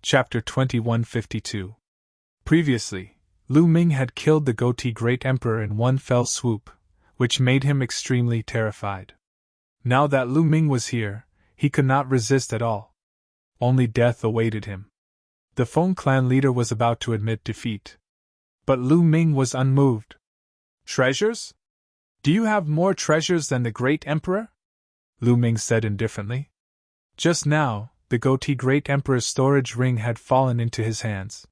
Chapter 2152. Previously, Lu Ming had killed the goatee great emperor in one fell swoop, which made him extremely terrified. Now that Lu Ming was here, he could not resist at all. Only death awaited him. The Feng clan leader was about to admit defeat. But Lu Ming was unmoved. "Treasures? Do you have more treasures than the great emperor?" Lu Ming said indifferently. Just now, the goatee great emperor's storage ring had fallen into his hands.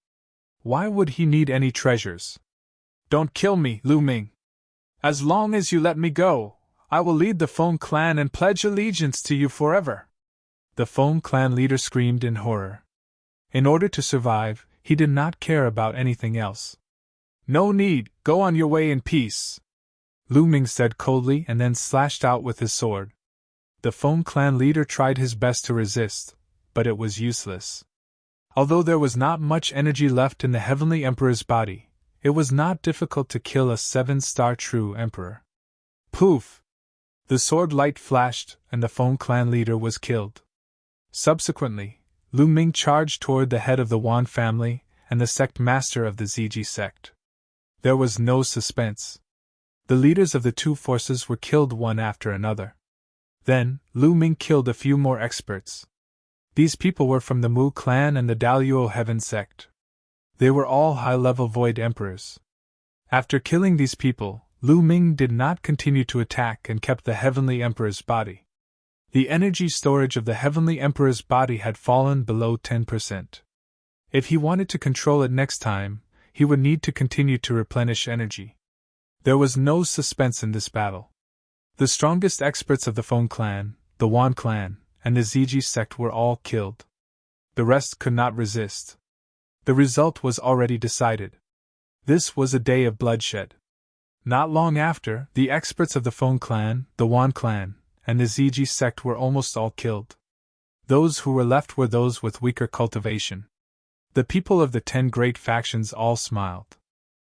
Why would he need any treasures? "Don't kill me, Lu Ming. As long as you let me go, I will lead the Feng clan and pledge allegiance to you forever." The Feng clan leader screamed in horror. In order to survive, he did not care about anything else. "No need, go on your way in peace," Lu Ming said coldly and then slashed out with his sword. The Feng clan leader tried his best to resist, but it was useless. Although there was not much energy left in the Heavenly Emperor's body, it was not difficult to kill a 7-star true emperor. Poof! The sword light flashed, and the Feng clan leader was killed. Subsequently, Lu Ming charged toward the head of the Wan family and the sect master of the Ziji sect. There was no suspense. The leaders of the two forces were killed one after another. Then, Lu Ming killed a few more experts. These people were from the Mu clan and the Daluo Heaven sect. They were all high-level Void Emperors. After killing these people, Lu Ming did not continue to attack and kept the Heavenly Emperor's body. The energy storage of the Heavenly Emperor's body had fallen below 10%. If he wanted to control it next time, he would need to continue to replenish energy. There was no suspense in this battle. The strongest experts of the Feng clan, the Wan clan, and the Ziji sect were all killed. The rest could not resist. The result was already decided. This was a day of bloodshed. Not long after, the experts of the Feng clan, the Wan clan, and the Ziji sect were almost all killed. Those who were left were those with weaker cultivation. The people of the 10 great factions all smiled.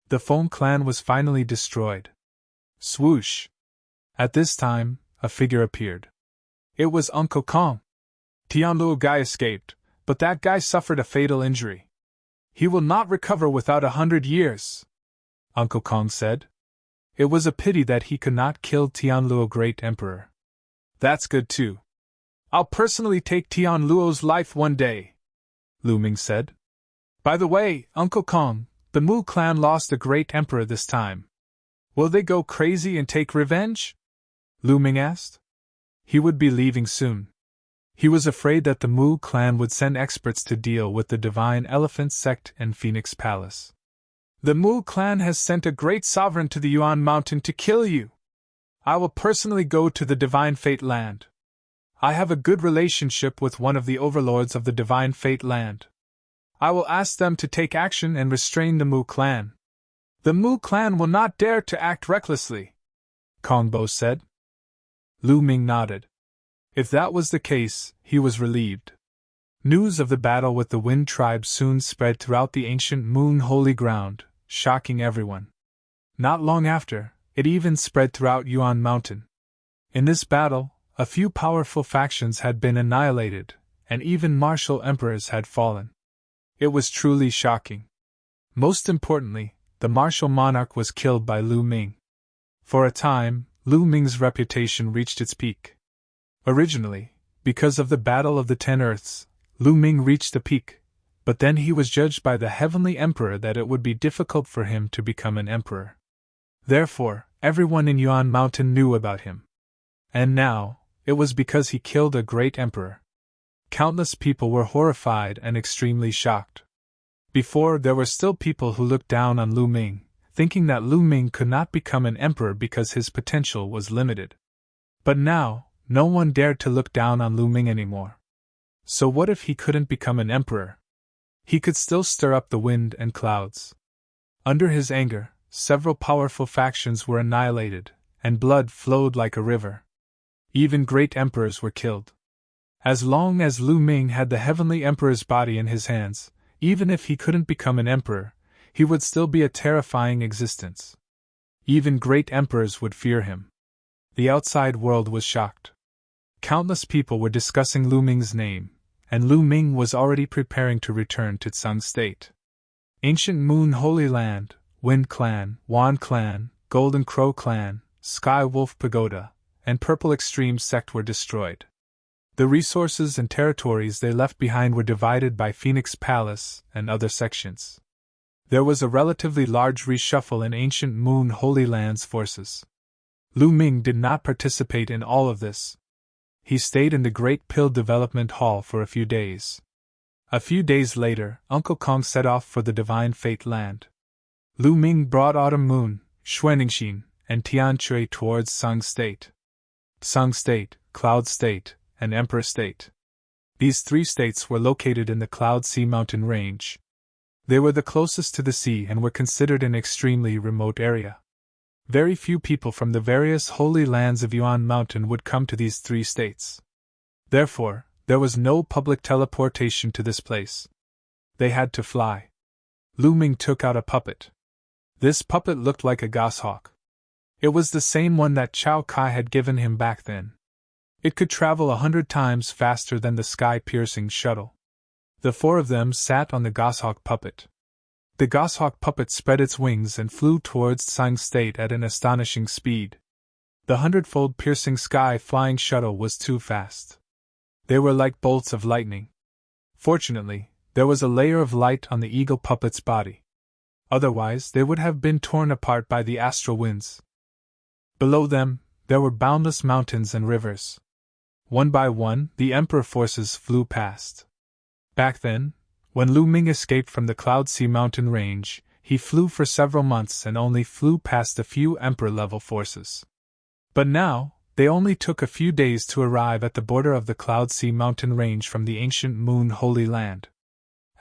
The Feng clan was finally destroyed. Swoosh! At this time, a figure appeared. It was Uncle Kong. "Tianluo guy escaped, but that guy suffered a fatal injury. He will not recover without 100 years, Uncle Kong said. It was a pity that he could not kill Tianluo Great Emperor. "That's good too. I'll personally take Tianluo's life one day," Lu Ming said. "By the way, Uncle Kong, the Mu clan lost a great emperor this time. Will they go crazy and take revenge?" Lu Ming asked. He would be leaving soon. He was afraid that the Mu clan would send experts to deal with the Divine Elephant sect and Phoenix Palace. "The Mu clan has sent a great sovereign to the Yuan Mountain to kill you. I will personally go to the Divine Fate Land. I have a good relationship with one of the overlords of the Divine Fate Land. I will ask them to take action and restrain the Mu clan. The Mu clan will not dare to act recklessly," Kongbo said. Lu Ming nodded. If that was the case, he was relieved. News of the battle with the Wind tribe soon spread throughout the ancient Moon Holy Ground, shocking everyone. Not long after, it even spread throughout Yuan Mountain. In this battle, a few powerful factions had been annihilated, and even martial emperors had fallen. It was truly shocking. Most importantly, the martial monarch was killed by Lu Ming. For a time, Lu Ming's reputation reached its peak. Originally, because of the Battle of the 10 Earths, Lu Ming reached the peak, but then he was judged by the Heavenly Emperor that it would be difficult for him to become an emperor. Therefore, everyone in Yuan Mountain knew about him. And now, it was because he killed a great emperor. Countless people were horrified and extremely shocked. Before, there were still people who looked down on Lu Ming, thinking that Lu Ming could not become an emperor because his potential was limited. But now, no one dared to look down on Lu Ming anymore. So what if he couldn't become an emperor? He could still stir up the wind and clouds. Under his anger, several powerful factions were annihilated, and blood flowed like a river. Even great emperors were killed. As long as Lu Ming had the Heavenly Emperor's body in his hands, even if he couldn't become an emperor, he would still be a terrifying existence. Even great emperors would fear him. The outside world was shocked. Countless people were discussing Lu Ming's name, and Lu Ming was already preparing to return to Tsang State. Ancient Moon Holy Land, Wind Clan, Wan Clan, Golden Crow Clan, Sky Wolf Pagoda, and Purple Extreme Sect were destroyed. The resources and territories they left behind were divided by Phoenix Palace and other sections. There was a relatively large reshuffle in Ancient Moon Holy Land's forces. Lu Ming did not participate in all of this. He stayed in the Great Pill Development Hall for a few days. A few days later, Uncle Kong set off for the Divine Fate Land. Lu Ming brought Autumn Moon, Xuanixin, and Tian Chui towards Tsang State. Tsang State, Cloud State, and Emperor State. These three states were located in the Cloud Sea mountain range. They were the closest to the sea and were considered an extremely remote area. Very few people from the various holy lands of Yuan Mountain would come to these three states. Therefore, there was no public teleportation to this place. They had to fly. Lu Ming took out a puppet. This puppet looked like a goshawk. It was the same one that Chao Kai had given him back then. It could travel 100 times faster than the sky-piercing shuttle. The four of them sat on the goshawk puppet. The goshawk puppet spread its wings and flew towards Tsang State at an astonishing speed. The 100-fold piercing sky-flying shuttle was too fast. They were like bolts of lightning. Fortunately, there was a layer of light on the eagle puppet's body. Otherwise, they would have been torn apart by the astral winds. Below them, there were boundless mountains and rivers. One by one, the Emperor forces flew past. Back then, when Lu Ming escaped from the Cloud Sea mountain range, he flew for several months and only flew past a few Emperor-level forces. But now, they only took a few days to arrive at the border of the Cloud Sea mountain range from the Ancient Moon Holy Land.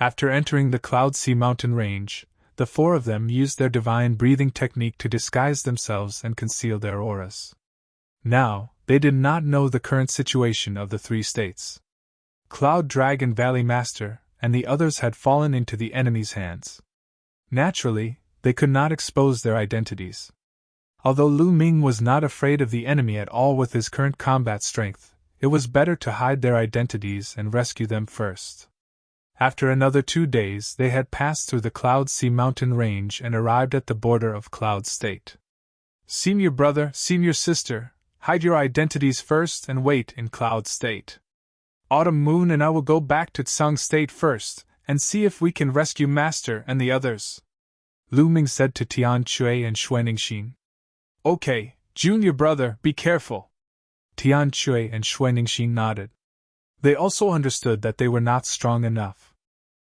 After entering the Cloud Sea mountain range, the four of them used their divine breathing technique to disguise themselves and conceal their auras. Now, they did not know the current situation of the three states. Cloud Dragon Valley Master and the others had fallen into the enemy's hands. Naturally, they could not expose their identities. Although Lu Ming was not afraid of the enemy at all with his current combat strength, it was better to hide their identities and rescue them first. After another 2 days, they had passed through the Cloud Sea mountain range and arrived at the border of Cloud State. Senior brother, senior sister, hide your identities first and wait in Cloud State. Autumn Moon and I will go back to Tsang State first, and see if we can rescue Master and the others. Lu Ming said to Tian Chui and Xuanixin. Okay, junior brother, be careful. Tian Chui and Xuanixin nodded. They also understood that they were not strong enough.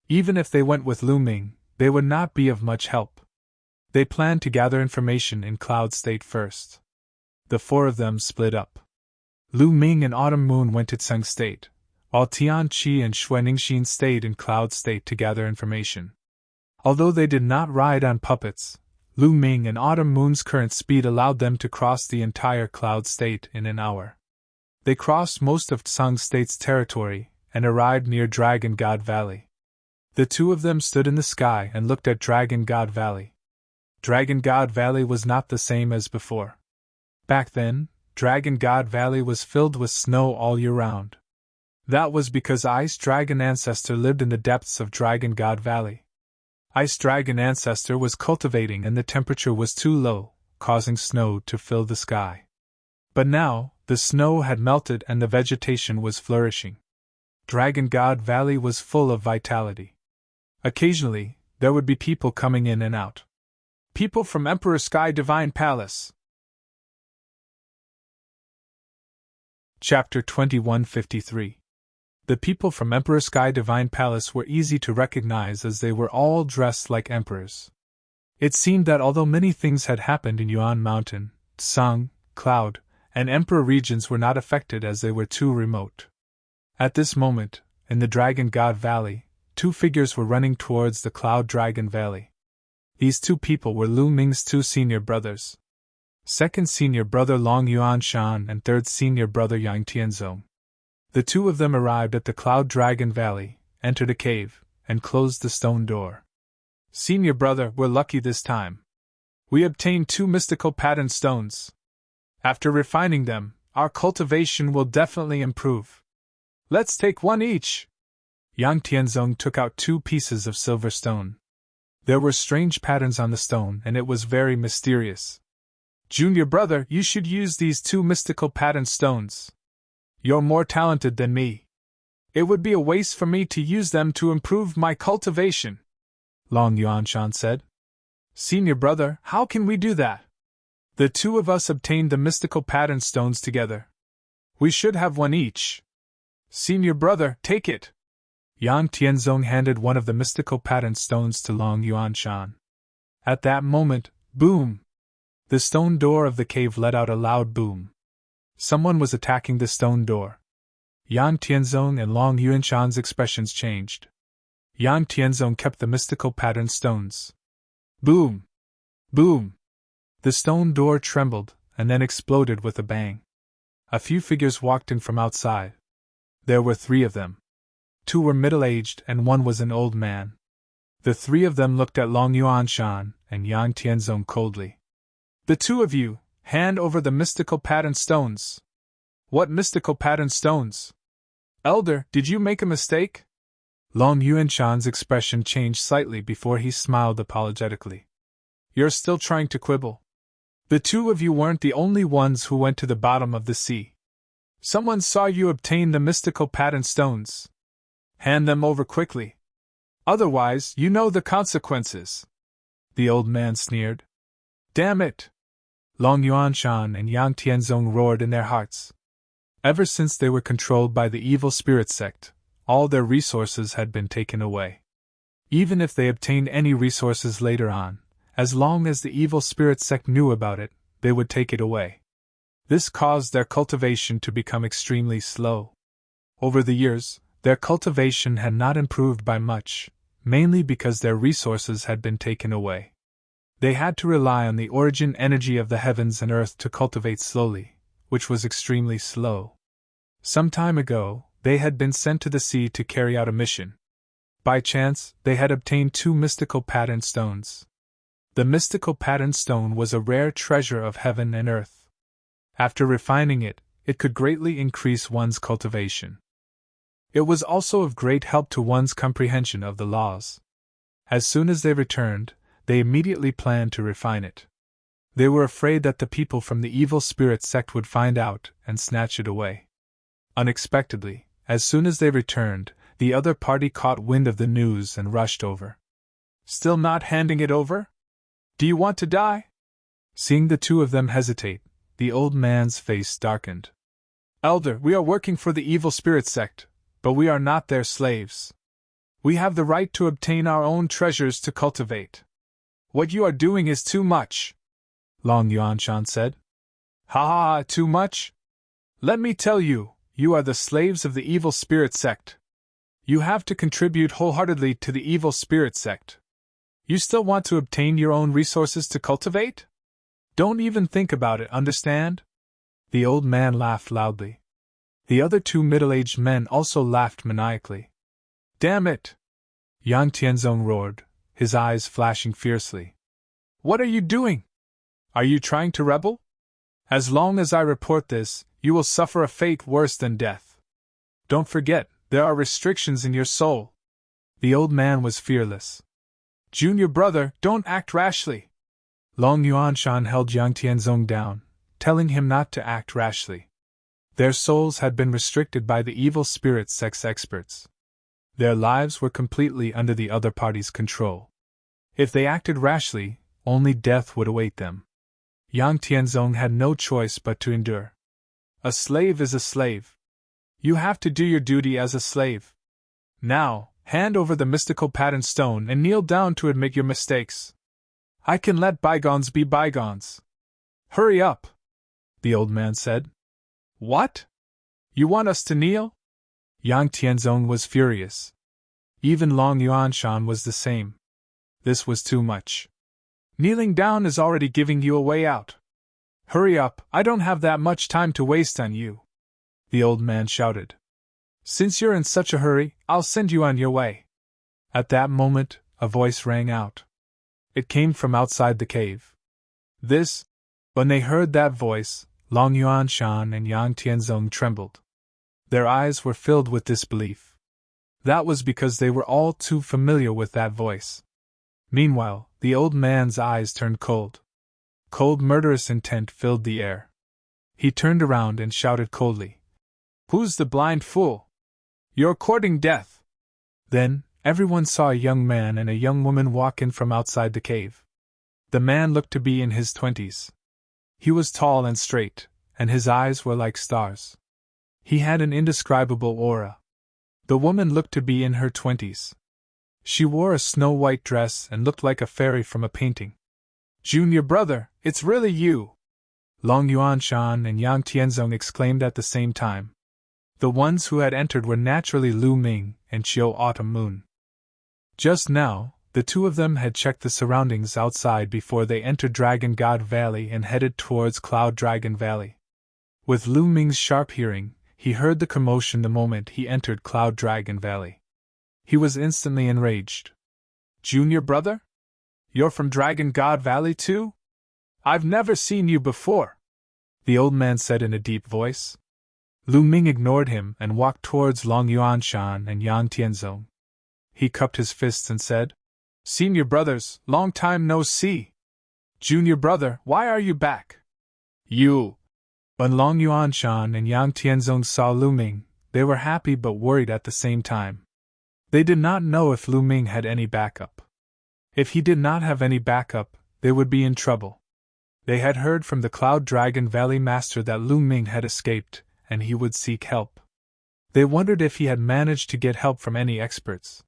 Even if they went with Lu Ming, they would not be of much help. They planned to gather information in Cloud State first. The four of them split up. Lu Ming and Autumn Moon went to Tsang State, while Tian Qi and Xuanixin stayed in Cloud State to gather information. Although they did not ride on puppets, Lu Ming and Autumn Moon's current speed allowed them to cross the entire Cloud State in an hour. They crossed most of Tsang State's territory and arrived near Dragon God Valley. The two of them stood in the sky and looked at Dragon God Valley. Dragon God Valley was not the same as before. Back then, Dragon God Valley was filled with snow all year round. That was because Ice Dragon Ancestor lived in the depths of Dragon God Valley. Ice Dragon Ancestor was cultivating and the temperature was too low, causing snow to fill the sky. But now, the snow had melted and the vegetation was flourishing. Dragon God Valley was full of vitality. Occasionally, there would be people coming in and out. People from Emperor Sky Divine Palace. Chapter 2153. The people from Emperor Sky Divine Palace were easy to recognize as they were all dressed like emperors. It seemed that although many things had happened in Yuan Mountain, Tsang, Cloud, and Emperor regions were not affected as they were too remote. At this moment, in the Dragon God Valley, two figures were running towards the Cloud Dragon Valley. These two people were Lu Ming's two senior brothers. Second senior brother Long Yuan Shan and third senior brother Yang Tianzong. The two of them arrived at the Cloud Dragon Valley, entered a cave, and closed the stone door. Senior brother, we're lucky this time. We obtained 2 mystical pattern stones. After refining them, our cultivation will definitely improve. Let's take one each. Yang Tianzong took out 2 pieces of silver stone. There were strange patterns on the stone, and it was very mysterious. Junior brother, you should use these 2 mystical pattern stones. You're more talented than me. It would be a waste for me to use them to improve my cultivation, Long Yuanshan said. Senior brother, how can we do that? The 2 of us obtained the mystical pattern stones together. We should have one each. Senior brother, take it. Yang Tianzong handed one of the mystical pattern stones to Long Yuanshan. At that moment, boom! The stone door of the cave let out a loud boom. Someone was attacking the stone door. Yang Tianzong and Long Yuanshan's expressions changed. Yang Tianzong kept the mystical pattern stones. Boom! Boom! The stone door trembled, and then exploded with a bang. A few figures walked in from outside. There were 3 of them. 2 were middle-aged and 1 was an old man. The 3 of them looked at Long Yuanshan and Yang Tianzong coldly. The 2 of you, hand over the mystical pattern stones. What mystical pattern stones? Elder, did you make a mistake? Long Yuanshan's expression changed slightly before he smiled apologetically. You're still trying to quibble. The 2 of you weren't the only ones who went to the bottom of the sea. Someone saw you obtain the mystical pattern stones. Hand them over quickly. Otherwise, you know the consequences. The old man sneered. Damn it! Long Yuanshan and Yang Tianzong roared in their hearts. Ever since they were controlled by the evil spirit sect, all their resources had been taken away. Even if they obtained any resources later on, as long as the evil spirit sect knew about it, they would take it away. This caused their cultivation to become extremely slow. Over the years, their cultivation had not improved by much, mainly because their resources had been taken away. They had to rely on the origin energy of the heavens and earth to cultivate slowly, which was extremely slow. Some time ago, they had been sent to the sea to carry out a mission. By chance, they had obtained 2 mystical pattern stones. The mystical pattern stone was a rare treasure of heaven and earth. After refining it, it could greatly increase one's cultivation. It was also of great help to one's comprehension of the laws. As soon as they returned, they immediately planned to refine it. They were afraid that the people from the evil spirit sect would find out and snatch it away. Unexpectedly, as soon as they returned, the other party caught wind of the news and rushed over. Still not handing it over? Do you want to die? Seeing the 2 of them hesitate, the old man's face darkened. Elder, we are working for the evil spirit sect, but we are not their slaves. We have the right to obtain our own treasures to cultivate. What you are doing is too much, Long Yuanshan said. Ha ha, too much? Let me tell you, you are the slaves of the evil spirit sect. You have to contribute wholeheartedly to the evil spirit sect. You still want to obtain your own resources to cultivate? Don't even think about it, understand? The old man laughed loudly. The other 2 middle-aged men also laughed maniacally. Damn it! Yang Tianzong roared, his eyes flashing fiercely. What are you doing? Are you trying to rebel? As long as I report this, you will suffer a fate worse than death. Don't forget, there are restrictions in your soul. The old man was fearless. Junior brother, don't act rashly. Long Yuanshan held Yang Tianzong down, telling him not to act rashly. Their souls had been restricted by the evil spirit sect's experts. Their lives were completely under the other party's control. If they acted rashly, only death would await them. Yang Tianzong had no choice but to endure. A slave is a slave. You have to do your duty as a slave. Now, hand over the mystical pattern stone and kneel down to admit your mistakes. I can let bygones be bygones. Hurry up, the old man said. What? You want us to kneel? Yang Tianzong was furious. Even Long Yuanshan was the same. This was too much. Kneeling down is already giving you a way out. Hurry up, I don't have that much time to waste on you, the old man shouted. Since you're in such a hurry, I'll send you on your way. At that moment, a voice rang out. It came from outside the cave. When they heard that voice, Long Yuanshan and Yang Tianzong trembled. Their eyes were filled with disbelief. That was because they were all too familiar with that voice. Meanwhile, the old man's eyes turned cold. Cold, murderous intent filled the air. He turned around and shouted coldly, "Who's the blind fool? You're courting death!" Then, everyone saw a young man and a young woman walk in from outside the cave. The man looked to be in his 20s. He was tall and straight, and his eyes were like stars. He had an indescribable aura. The woman looked to be in her 20s. She wore a snow-white dress and looked like a fairy from a painting. "Junior brother, it's really you!" Long Yuanshan and Yang Tianzong exclaimed at the same time. The ones who had entered were naturally Lu Ming and Chiu Autumn Moon. Just now, the two of them had checked the surroundings outside before they entered Dragon God Valley and headed towards Cloud Dragon Valley. With Lu Ming's sharp hearing, he heard the commotion the moment he entered Cloud Dragon Valley. He was instantly enraged. "Junior brother? You're from Dragon God Valley too? I've never seen you before," the old man said in a deep voice. Lu Ming ignored him and walked towards Long Yuanshan and Yang Tianzong. He cupped his fists and said, "Senior brothers, long time no see. Junior brother, why are you back? You..." When Long Yuanshan and Yang Tianzong saw Lu Ming, they were happy but worried at the same time. They did not know if Lu Ming had any backup. If he did not have any backup, they would be in trouble. They had heard from the Cloud Dragon Valley Master that Lu Ming had escaped, and he would seek help. They wondered if he had managed to get help from any experts.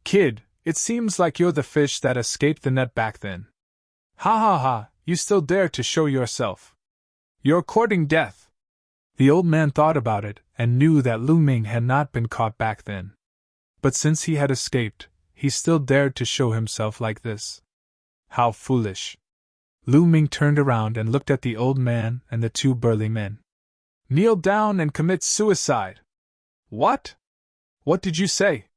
"Kid, it seems like you're the fish that escaped the net back then. Ha ha ha, you still dare to show yourself. You're courting death." The old man thought about it and knew that Lu Ming had not been caught back then. But since he had escaped, he still dared to show himself like this. How foolish. Lu Ming turned around and looked at the old man and the two burly men. "Kneel down and commit suicide." "What? What did you say?"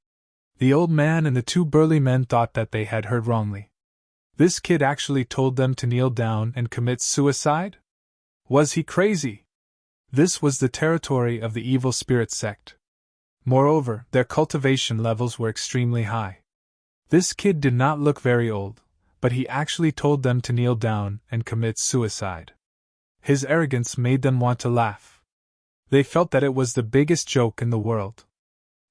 The old man and the two burly men thought that they had heard wrongly. This kid actually told them to kneel down and commit suicide? Was he crazy? This was the territory of the evil spirit sect. Moreover, their cultivation levels were extremely high. This kid did not look very old, but he actually told them to kneel down and commit suicide. His arrogance made them want to laugh. They felt that it was the biggest joke in the world.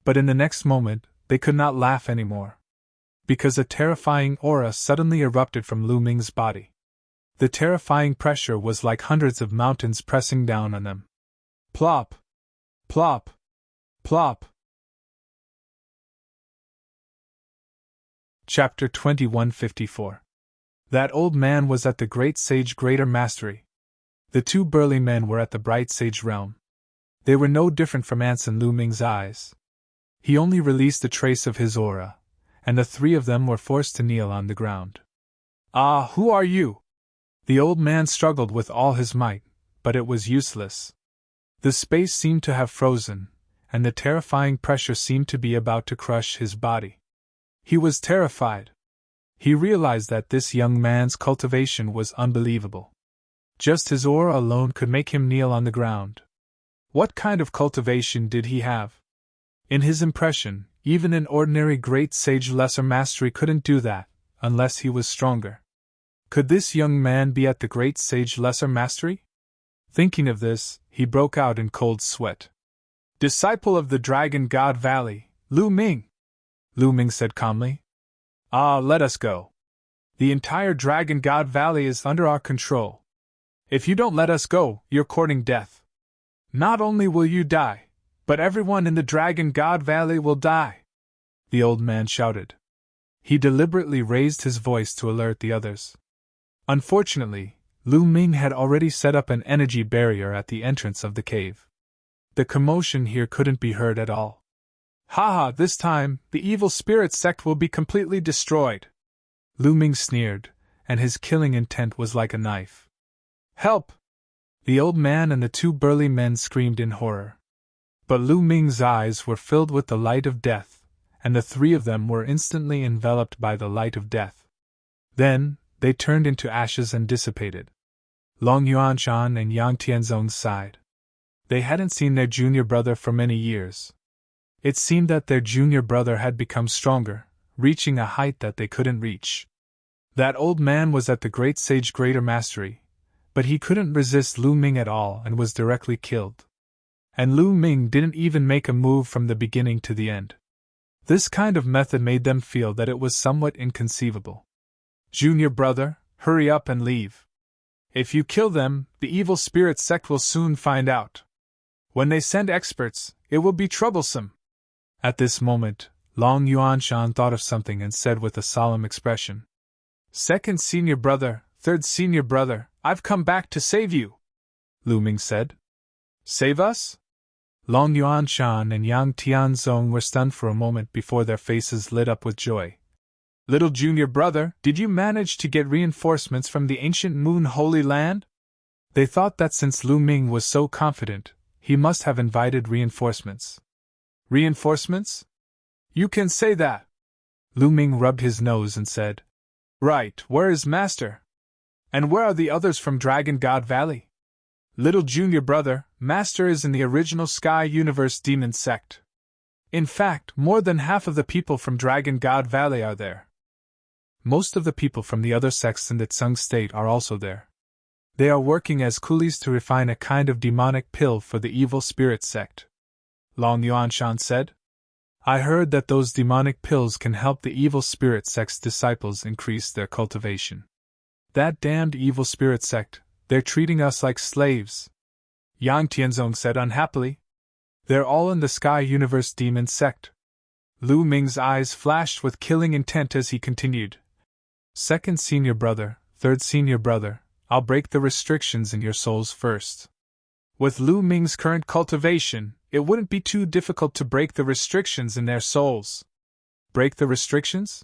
But in the next moment, they could not laugh anymore. Because a terrifying aura suddenly erupted from Lu Ming's body. The terrifying pressure was like hundreds of mountains pressing down on them. Plop! Plop! Plop! Chapter 2154. That old man was at the Great Sage Greater Mastery. The two burly men were at the Bright Sage Realm. They were no different from ants in Lu Ming's eyes. He only released a trace of his aura, and the three of them were forced to kneel on the ground. "Ah, who are you?" The old man struggled with all his might, but it was useless. The space seemed to have frozen, and the terrifying pressure seemed to be about to crush his body. He was terrified. He realized that this young man's cultivation was unbelievable. Just his aura alone could make him kneel on the ground. What kind of cultivation did he have? In his impression, even an ordinary Great Sage Lesser Mastery couldn't do that, unless he was stronger. Could this young man be at the Great Sage Lesser Mastery? Thinking of this, he broke out in cold sweat. "Disciple of the Dragon God Valley, Lu Ming," Lu Ming said calmly. "Ah, let us go. The entire Dragon God Valley is under our control. If you don't let us go, you're courting death. Not only will you die, but everyone in the Dragon God Valley will die," the old man shouted. He deliberately raised his voice to alert the others. Unfortunately, Lu Ming had already set up an energy barrier at the entrance of the cave. The commotion here couldn't be heard at all. "Ha ha, this time, the evil spirit sect will be completely destroyed," Lu Ming sneered, and his killing intent was like a knife. "Help!" The old man and the two burly men screamed in horror. But Lu Ming's eyes were filled with the light of death, and the three of them were instantly enveloped by the light of death. Then, they turned into ashes and dissipated. Long Yuanshan and Yang Tianzong sighed. They hadn't seen their junior brother for many years. It seemed that their junior brother had become stronger, reaching a height that they couldn't reach. That old man was at the great sage greater mastery, but he couldn't resist Lu Ming at all and was directly killed. And Lu Ming didn't even make a move from the beginning to the end. This kind of method made them feel that it was somewhat inconceivable. Junior brother, hurry up and leave. If you kill them, the evil spirit sect will soon find out. When they send experts, it will be troublesome. At this moment, Long Yuanshan thought of something and said with a solemn expression, "Second senior brother, third senior brother, I've come back to save you," Lu Ming said. "Save us?" Long Yuanshan and Yang Tianzong were stunned for a moment before their faces lit up with joy. "Little junior brother, did you manage to get reinforcements from the ancient Moon Holy Land?" They thought that since Lu Ming was so confident, he must have invited reinforcements. "Reinforcements? You can say that." Lu Ming rubbed his nose and said, "Right, where is Master? And where are the others from Dragon God Valley?" "Little junior brother, Master is in the original Sky Universe Demon sect. In fact, more than half of the people from Dragon God Valley are there. Most of the people from the other sects in the Tsung state are also there. They are working as coolies to refine a kind of demonic pill for the evil spirit sect," Long Yuanshan said. "I heard that those demonic pills can help the evil spirit sect's disciples increase their cultivation. That damned evil spirit sect, they're treating us like slaves," Yang Tianzong said unhappily. "They're all in the Sky Universe Demon sect." Lu Ming's eyes flashed with killing intent as he continued, "Second senior brother, third senior brother, I'll break the restrictions in your souls first." With Lu Ming's current cultivation, it wouldn't be too difficult to break the restrictions in their souls. Break the restrictions?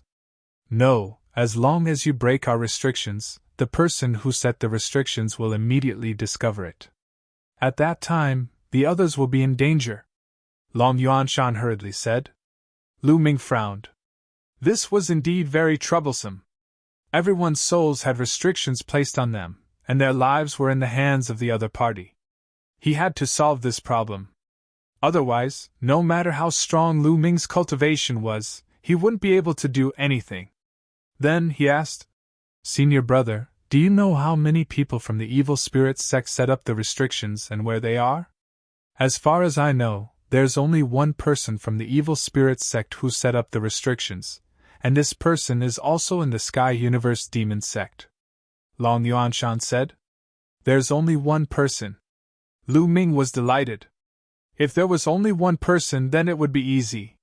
No, as long as you break our restrictions, the person who set the restrictions will immediately discover it. At that time, the others will be in danger, Long Yuanshan hurriedly said. Lu Ming frowned. This was indeed very troublesome. Everyone's souls had restrictions placed on them, and their lives were in the hands of the other party. He had to solve this problem. Otherwise, no matter how strong Lu Ming's cultivation was, he wouldn't be able to do anything. Then he asked, "Senior brother, do you know how many people from the evil spirit sect set up the restrictions and where they are?" "As far as I know, there's only one person from the evil spirit sect who set up the restrictions, and this person is also in the Sky Universe Demon sect," Long Yuanshan said. "There's only one person." Lu Ming was delighted. If there was only one person, then it would be easy.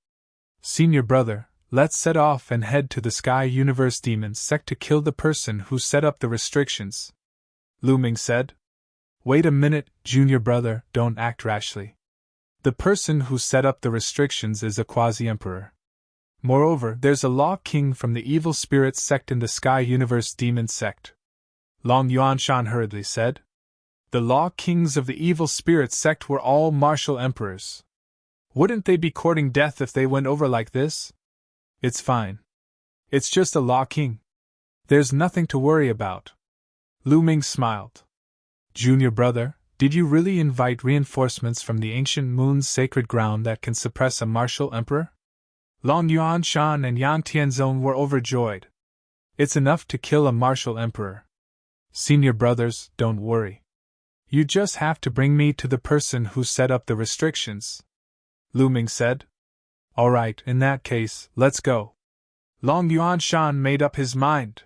"Senior brother, let's set off and head to the Sky Universe Demon sect to kill the person who set up the restrictions," Lu Ming said. "Wait a minute, junior brother, don't act rashly. The person who set up the restrictions is a quasi-emperor. Moreover, there's a law king from the evil spirit sect in the Sky Universe Demon sect," Long Yuanshan hurriedly said. "The law kings of the evil spirit sect were all martial emperors. Wouldn't they be courting death if they went over like this? It's fine. It's just a law king. There's nothing to worry about." Lu Ming smiled. "Junior brother, did you really invite reinforcements from the ancient moon's sacred ground that can suppress a martial emperor?" Long Yuanshan and Yang Tianzong were overjoyed. "It's enough to kill a martial emperor. Senior brothers, don't worry. You just have to bring me to the person who set up the restrictions," Lu Ming said. "All right, in that case, let's go." Long Yuanshan made up his mind.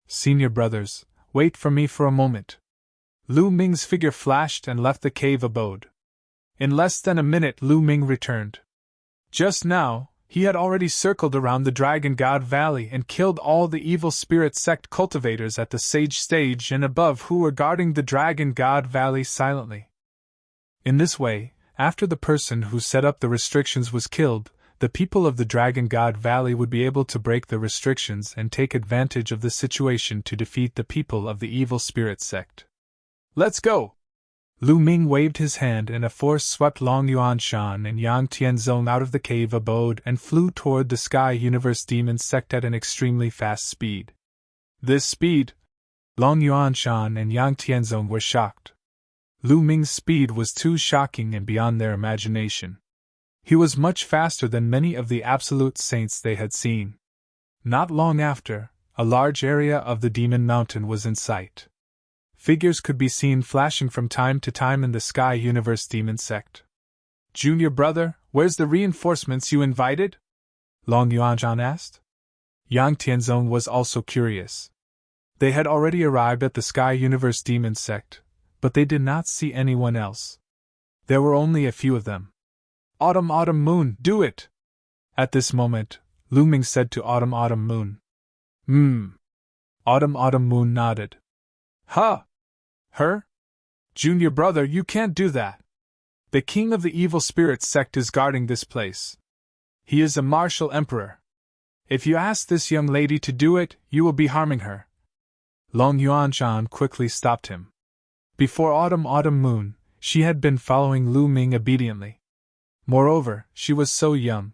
"Senior brothers, wait for me for a moment." Lu Ming's figure flashed and left the cave abode. In less than a minute Lu Ming returned. Just now, he had already circled around the Dragon God Valley and killed all the evil spirit sect cultivators at the sage stage and above who were guarding the Dragon God Valley silently. In this way, after the person who set up the restrictions was killed, the people of the Dragon God Valley would be able to break the restrictions and take advantage of the situation to defeat the people of the evil spirit sect. "Let's go!" Lu Ming waved his hand and a force swept Long Yuanshan and Yang Tianzong out of the cave abode and flew toward the Sky Universe Demon sect at an extremely fast speed. This speed? Long Yuanshan and Yang Tianzong were shocked. Lu Ming's speed was too shocking and beyond their imagination. He was much faster than many of the absolute saints they had seen. Not long after, a large area of the Demon Mountain was in sight. Figures could be seen flashing from time to time in the Sky Universe Demon sect. "Junior brother, where's the reinforcements you invited?" Long Yuanzhan asked. Yang Tianzong was also curious. They had already arrived at the Sky Universe Demon sect, but they did not see anyone else. There were only a few of them. "Autumn Moon, do it!" At this moment, Lu Ming said to Autumn Moon. Autumn Moon nodded. "Huh! Her? Junior brother, you can't do that. The king of the evil spirit sect is guarding this place. He is a martial emperor. If you ask this young lady to do it, you will be harming her." Long Yuanzhan quickly stopped him. Before Autumn Moon, she had been following Lu Ming obediently. Moreover, she was so young.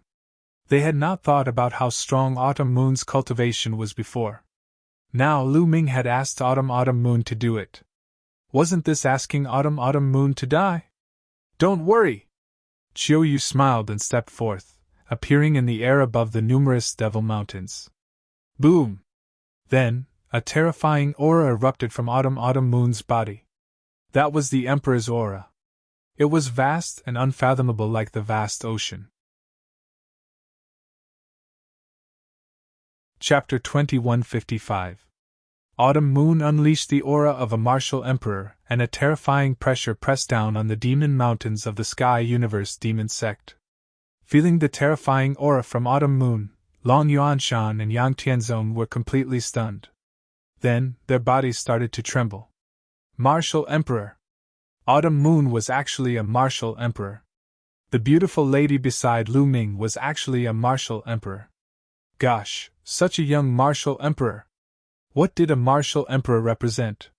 They had not thought about how strong Autumn Moon's cultivation was before. Now Lu Ming had asked Autumn Moon to do it. Wasn't this asking Autumn Moon to die? "Don't worry!" Chiu Yu smiled and stepped forth, appearing in the air above the numerous Devil Mountains. Boom! Then, a terrifying aura erupted from Autumn Moon's body. That was the Emperor's aura. It was vast and unfathomable like the vast ocean. Chapter 2155. Autumn Moon unleashed the aura of a martial emperor, and a terrifying pressure pressed down on the demon mountains of the Sky Universe Demon sect. Feeling the terrifying aura from Autumn Moon, Long Yuanshan and Yang Tianzong were completely stunned. Then, their bodies started to tremble. Martial Emperor! Autumn Moon was actually a martial emperor. The beautiful lady beside Lu Ming was actually a martial emperor. Gosh, such a young martial emperor! What did a martial emperor represent?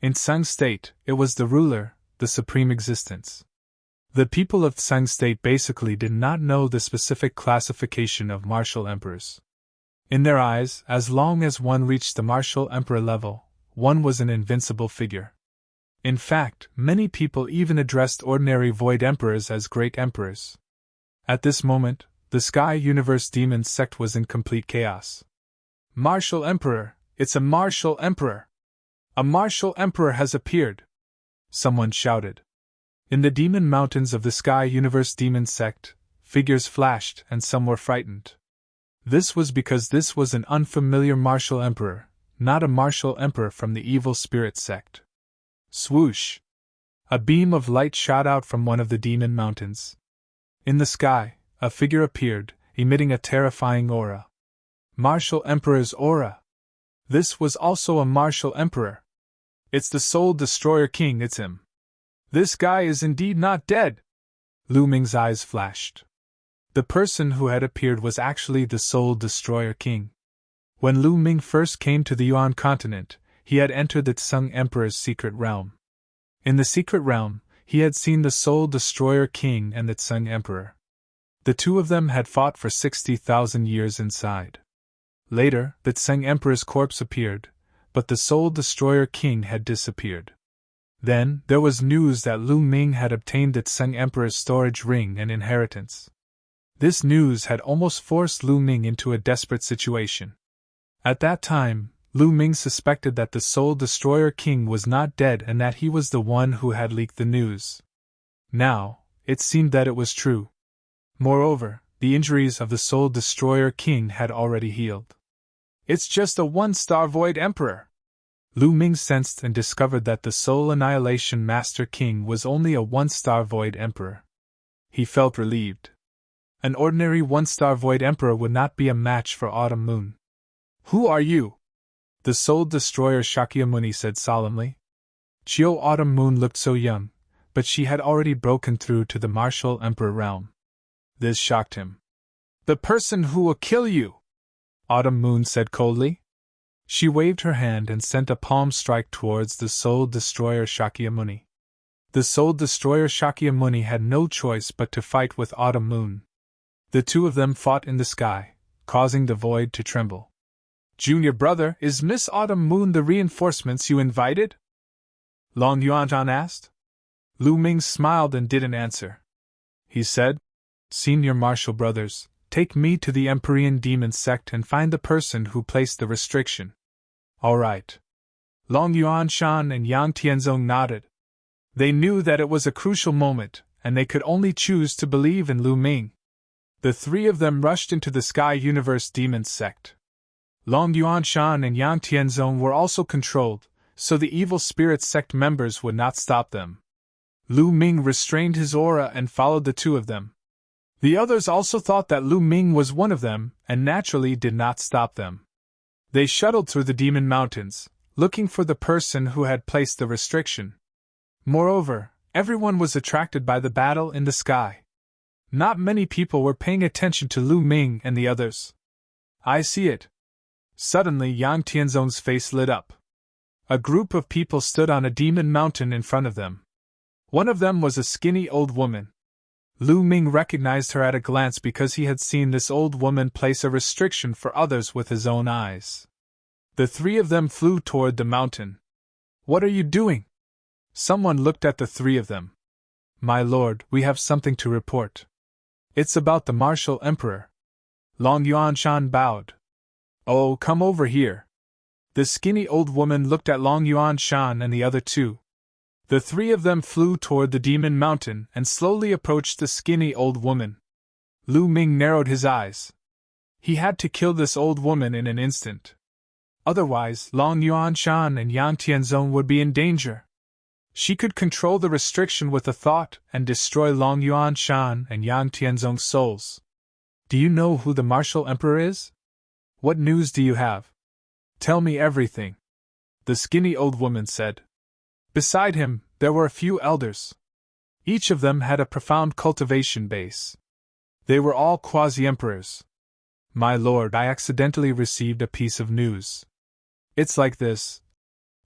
In Tsang State, it was the ruler, the supreme existence. The people of Tsang State basically did not know the specific classification of martial emperors. In their eyes, as long as one reached the martial emperor level, one was an invincible figure. In fact, many people even addressed ordinary void emperors as great emperors. At this moment, the Sky Universe Demon sect was in complete chaos. "Martial Emperor! It's a martial emperor! A martial emperor has appeared!" someone shouted. In the demon mountains of the Sky Universe Demon sect, figures flashed and some were frightened. This was because this was an unfamiliar martial emperor, not a martial emperor from the evil spirit sect. Swoosh! A beam of light shot out from one of the demon mountains. In the sky, a figure appeared, emitting a terrifying aura. Martial Emperor's aura! This was also a martial emperor. "It's the Soul Destroyer King, it's him. This guy is indeed not dead!" Lu Ming's eyes flashed. The person who had appeared was actually the Soul Destroyer King. When Lu Ming first came to the Yuan continent, he had entered the Tsang Emperor's secret realm. In the secret realm, he had seen the Soul Destroyer King and the Tsang Emperor. The two of them had fought for 60,000 years inside. Later, the Tsang Emperor's corpse appeared, but the Soul Destroyer King had disappeared. Then, there was news that Lu Ming had obtained the Tsang Emperor's storage ring and inheritance. This news had almost forced Lu Ming into a desperate situation. At that time, Lu Ming suspected that the Soul Destroyer King was not dead and that he was the one who had leaked the news. Now, it seemed that it was true. Moreover, the injuries of the Soul Destroyer King had already healed. "It's just a one-star Void Emperor!" Lu Ming sensed and discovered that the Soul Annihilation Master King was only a one-star Void Emperor. He felt relieved. An ordinary one-star Void Emperor would not be a match for Autumn Moon. "Who are you?" the Soul Destroyer Shakyamuni said solemnly. Chiu Autumn Moon looked so young, but she had already broken through to the martial emperor realm. This shocked him. "The person who will kill you," Autumn Moon said coldly. She waved her hand and sent a palm strike towards the Soul Destroyer Shakyamuni. The Soul Destroyer Shakyamuni had no choice but to fight with Autumn Moon. The two of them fought in the sky, causing the void to tremble. "Junior brother, is Miss Autumn Moon the reinforcements you invited?" Long Yuanzhan asked. Lu Ming smiled and didn't answer. He said, Senior Marshal Brothers, take me to the Empyrean Demon Sect and find the person who placed the restriction. All right. Long Yuanshan and Yang Tianzong nodded. They knew that it was a crucial moment, and they could only choose to believe in Lu Ming. The three of them rushed into the Sky Universe Demon Sect. Long Yuanshan and Yang Tianzong were also controlled, so the evil spirit sect members would not stop them. Lu Ming restrained his aura and followed the two of them. The others also thought that Lu Ming was one of them, and naturally did not stop them. They shuttled through the Demon Mountains, looking for the person who had placed the restriction. Moreover, everyone was attracted by the battle in the sky. Not many people were paying attention to Lu Ming and the others. I see it. Suddenly Yang Tianzong's face lit up. A group of people stood on a demon mountain in front of them. One of them was a skinny old woman. Lu Ming recognized her at a glance because he had seen this old woman place a restriction for others with his own eyes. The three of them flew toward the mountain. What are you doing? Someone looked at the three of them. My lord, we have something to report. It's about the Martial Emperor. Long Yuanshan bowed. Oh, come over here. The skinny old woman looked at Long Yuanshan and the other two. The three of them flew toward the Demon Mountain and slowly approached the skinny old woman. Lu Ming narrowed his eyes. He had to kill this old woman in an instant. Otherwise, Long Yuanshan and Yang Tianzong would be in danger. She could control the restriction with a thought and destroy Long Yuanshan and Yang Tianzong's souls. Do you know who the Martial Emperor is? What news do you have? Tell me everything, the skinny old woman said. Beside him, there were a few elders. Each of them had a profound cultivation base. They were all quasi-emperors. My lord, I accidentally received a piece of news. It's like this.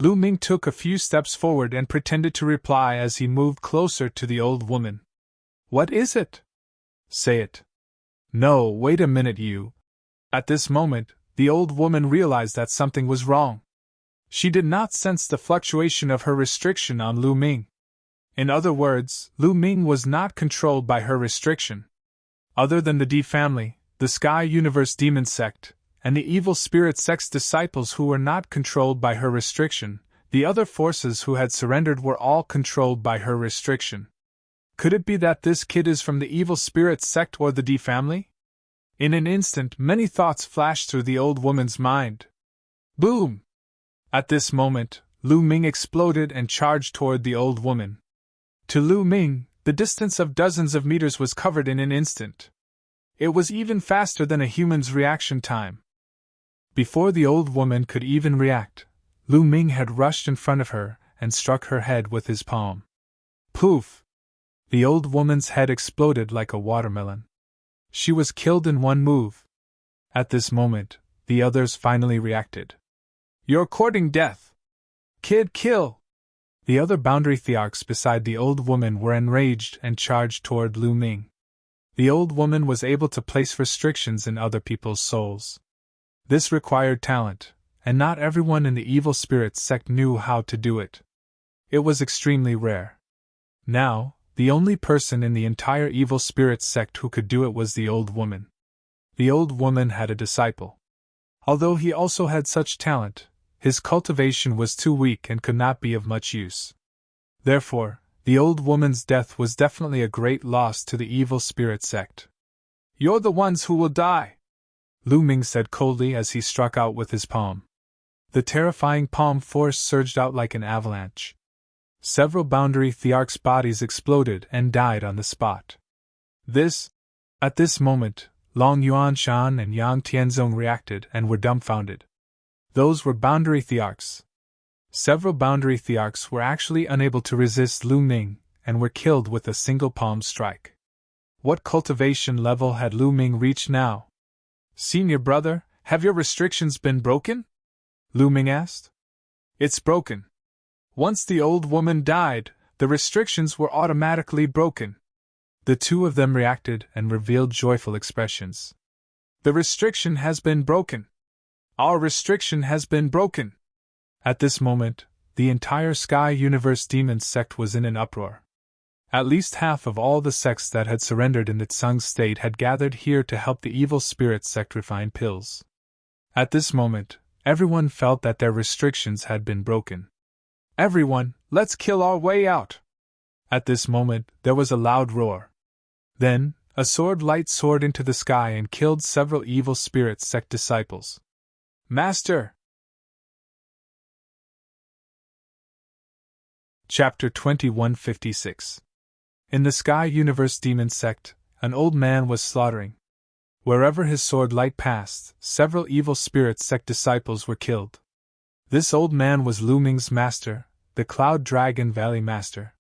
Lu Ming took a few steps forward and pretended to reply as he moved closer to the old woman. What is it? Say it. No, wait a minute, you. At this moment, the old woman realized that something was wrong. She did not sense the fluctuation of her restriction on Lu Ming. In other words, Lu Ming was not controlled by her restriction. Other than the D family, the Sky Universe Demon Sect, and the Evil Spirit Sect's disciples who were not controlled by her restriction, the other forces who had surrendered were all controlled by her restriction. Could it be that this kid is from the Evil Spirit Sect or the D family? In an instant, many thoughts flashed through the old woman's mind. Boom! At this moment, Lu Ming exploded and charged toward the old woman. To Lu Ming, the distance of dozens of meters was covered in an instant. It was even faster than a human's reaction time. Before the old woman could even react, Lu Ming had rushed in front of her and struck her head with his palm. Poof! The old woman's head exploded like a watermelon. She was killed in one move. At this moment, the others finally reacted. You're courting death! Kid, kill! The other boundary thearchs beside the old woman were enraged and charged toward Lu Ming. The old woman was able to place restrictions in other people's souls. This required talent, and not everyone in the Evil Spirit Sect knew how to do it. It was extremely rare. Now, the only person in the entire Evil Spirit Sect who could do it was the old woman. The old woman had a disciple. Although he also had such talent, his cultivation was too weak and could not be of much use. Therefore, the old woman's death was definitely a great loss to the Evil Spirit Sect. You're the ones who will die, Lu Ming said coldly as he struck out with his palm. The terrifying palm force surged out like an avalanche. Several boundary thearchs' bodies exploded and died on the spot. At this moment, Long Yuanshan and Yang Tianzong reacted and were dumbfounded. Those were boundary thearchs. Several boundary thearchs were actually unable to resist Lu Ming and were killed with a single palm strike. What cultivation level had Lu Ming reached now? Senior brother, have your restrictions been broken? Lu Ming asked. It's broken. Once the old woman died, the restrictions were automatically broken. The two of them reacted and revealed joyful expressions. The restriction has been broken. Our restriction has been broken. At this moment, the entire Sky Universe Demon Sect was in an uproar. At least half of all the sects that had surrendered in the Tsung state had gathered here to help the evil spirit sect refine pills. At this moment, everyone felt that their restrictions had been broken. "Everyone, let's kill our way out!" At this moment, there was a loud roar. Then, a sword light soared into the sky and killed several evil spirit sect disciples. "Master!" Chapter 2156. In the Sky Universe Demon Sect, an old man was slaughtering. Wherever his sword light passed, several evil spirit sect disciples were killed. This old man was Lu Ming's master, the Cloud Dragon Valley Master.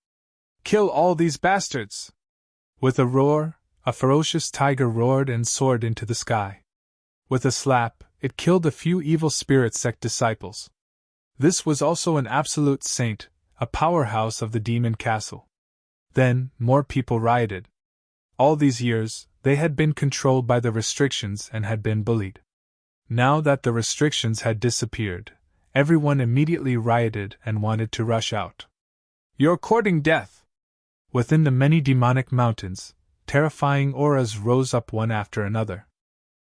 "Kill all these bastards!" With a roar, a ferocious tiger roared and soared into the sky. With a slap, it killed a few evil spirit sect disciples. This was also an absolute saint, a powerhouse of the demon castle. Then, more people rioted. All these years, they had been controlled by the restrictions and had been bullied. Now that the restrictions had disappeared, everyone immediately rioted and wanted to rush out. "You're courting death!" Within the many demonic mountains, terrifying auras rose up one after another.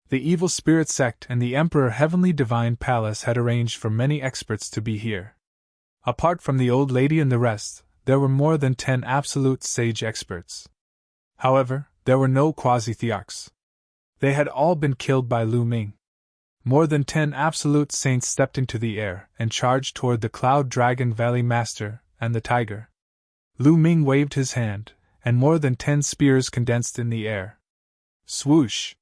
The evil spirit sect and the Emperor Heavenly Divine Palace had arranged for many experts to be here. Apart from the old lady and the rest, there were more than 10 absolute sage experts. However, there were no quasi-thearchs. They had all been killed by Lu Ming. More than 10 absolute saints stepped into the air and charged toward the Cloud Dragon Valley Master and the tiger. Lu Ming waved his hand, and more than 10 spears condensed in the air. Swoosh!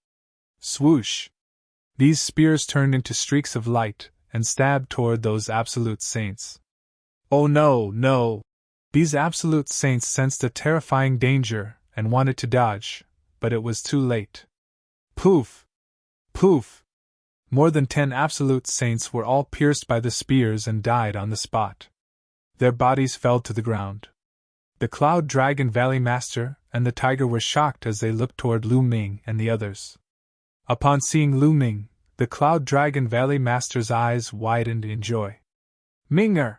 Swoosh! These spears turned into streaks of light and stabbed toward those absolute saints. Oh no, no! These absolute saints sensed a terrifying danger and wanted to dodge, but it was too late. Poof! Poof! More than 10 absolute saints were all pierced by the spears and died on the spot. Their bodies fell to the ground. The Cloud Dragon Valley Master and the tiger were shocked as they looked toward Lu Ming and the others. Upon seeing Lu Ming, the Cloud Dragon Valley Master's eyes widened in joy. "Minger!"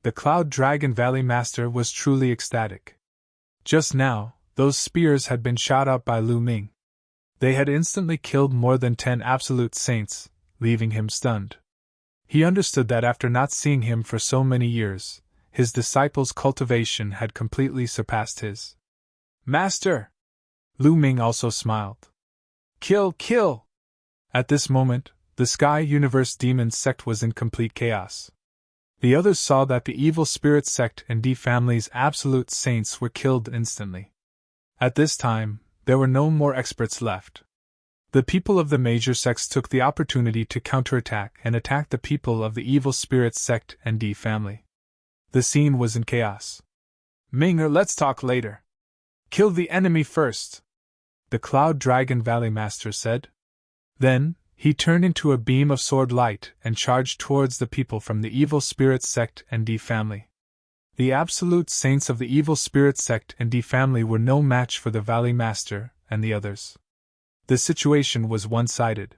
The Cloud Dragon Valley Master was truly ecstatic. Just now, those spears had been shot out by Lu Ming. They had instantly killed more than 10 absolute saints, leaving him stunned. He understood that after not seeing him for so many years, his disciples' cultivation had completely surpassed his. "Master!" Lu Ming also smiled. "Kill, kill!" At this moment, the Sky Universe Demon Sect was in complete chaos. The others saw that the evil spirit sect and D family's absolute saints were killed instantly. At this time, there were no more experts left. The people of the major sects took the opportunity to counterattack and attack the people of the evil spirit sect and D family. The scene was in chaos. "Minger, let's talk later. Kill the enemy first," the Cloud Dragon Valley Master said. Then, he turned into a beam of sword light and charged towards the people from the evil spirit sect and D family. The absolute saints of the evil spirit sect and D family were no match for the Valley Master and the others. The situation was one-sided.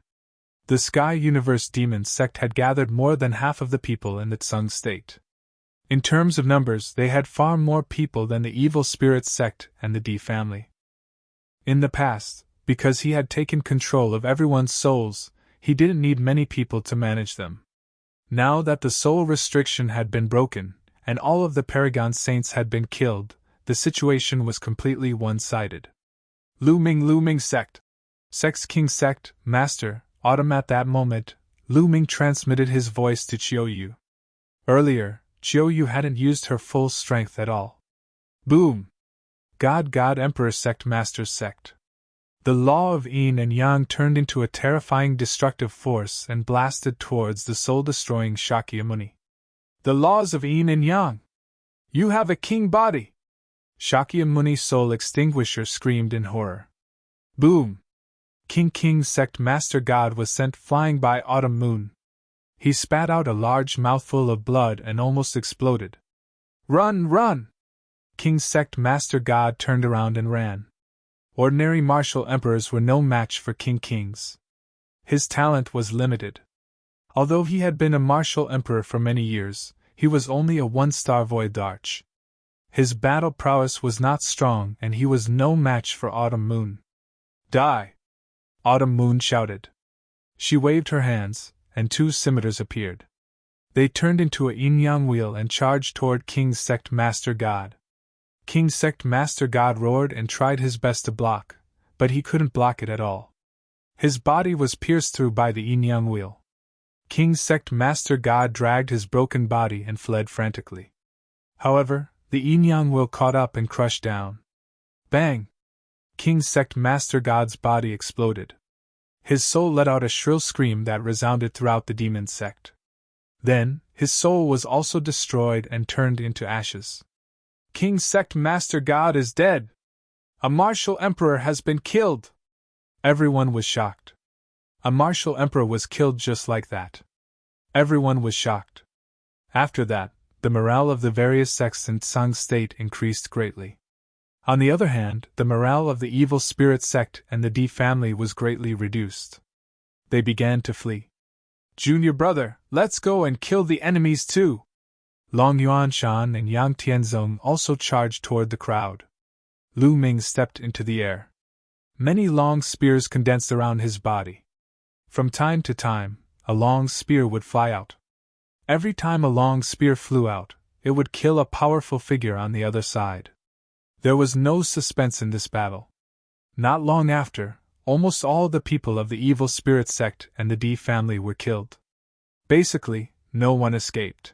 The Sky Universe Demon Sect had gathered more than half of the people in the Tsung state. In terms of numbers, they had far more people than the evil spirit sect and the D family. In the past, because he had taken control of everyone's souls, he didn't need many people to manage them. Now that the soul restriction had been broken, and all of the Paragon Saints had been killed, the situation was completely one-sided. Lu Ming Sect. Sex King Sect, Master, Autumn. At that moment, Lu Ming transmitted his voice to Qiuyu. Earlier, Qiuyu hadn't used her full strength at all. Boom! God Emperor Sect, Master's Sect. The law of yin and yang turned into a terrifying destructive force and blasted towards the soul-destroying Shakyamuni. "The laws of yin and yang! You have a king body!" Shakyamuni's soul extinguisher screamed in horror. Boom! King Sect Master God was sent flying by Autumn Moon. He spat out a large mouthful of blood and almost exploded. Run! King Sect Master God turned around and ran. Ordinary martial emperors were no match for Kings. His talent was limited. Although he had been a martial emperor for many years, he was only a one-star void arch. His battle prowess was not strong and he was no match for Autumn Moon. Die! Autumn Moon shouted. She waved her hands, and 2 scimitars appeared. They turned into a yin-yang wheel and charged toward King's Sect Master God. King's Sect Master God roared and tried his best to block, but he couldn't block it at all. His body was pierced through by the yin-yang wheel. King's Sect Master God dragged his broken body and fled frantically. However, the yin-yang wheel caught up and crushed down. Bang! King's Sect Master God's body exploded. His soul let out a shrill scream that resounded throughout the demon sect. Then, his soul was also destroyed and turned into ashes. King's Sect Master God is dead! A martial emperor has been killed! Everyone was shocked. A martial emperor was killed just like that. Everyone was shocked. After that, the morale of the various sects in Tsang State increased greatly. On the other hand, the morale of the evil spirit sect and the D family was greatly reduced. They began to flee. Junior brother, let's go and kill the enemies too! Long Yuanshan and Yang Tianzong also charged toward the crowd. Lu Ming stepped into the air. Many long spears condensed around his body. From time to time, a long spear would fly out. Every time a long spear flew out, it would kill a powerful figure on the other side. There was no suspense in this battle. Not long after, almost all the people of the evil spirit sect and the D family were killed. Basically, no one escaped.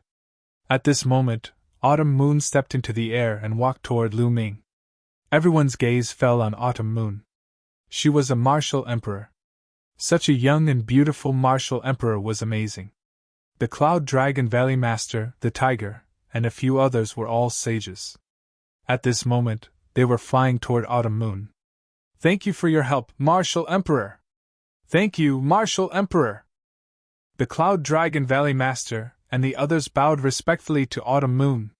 At this moment, Autumn Moon stepped into the air and walked toward Lu Ming. Everyone's gaze fell on Autumn Moon. She was a martial emperor. Such a young and beautiful martial emperor was amazing. The Cloud Dragon Valley Master, the Tiger, and a few others were all sages. At this moment, they were flying toward Autumn Moon. Thank you for your help, Martial Emperor! Thank you, Martial Emperor! The Cloud Dragon Valley Master and the others bowed respectfully to Autumn Moon.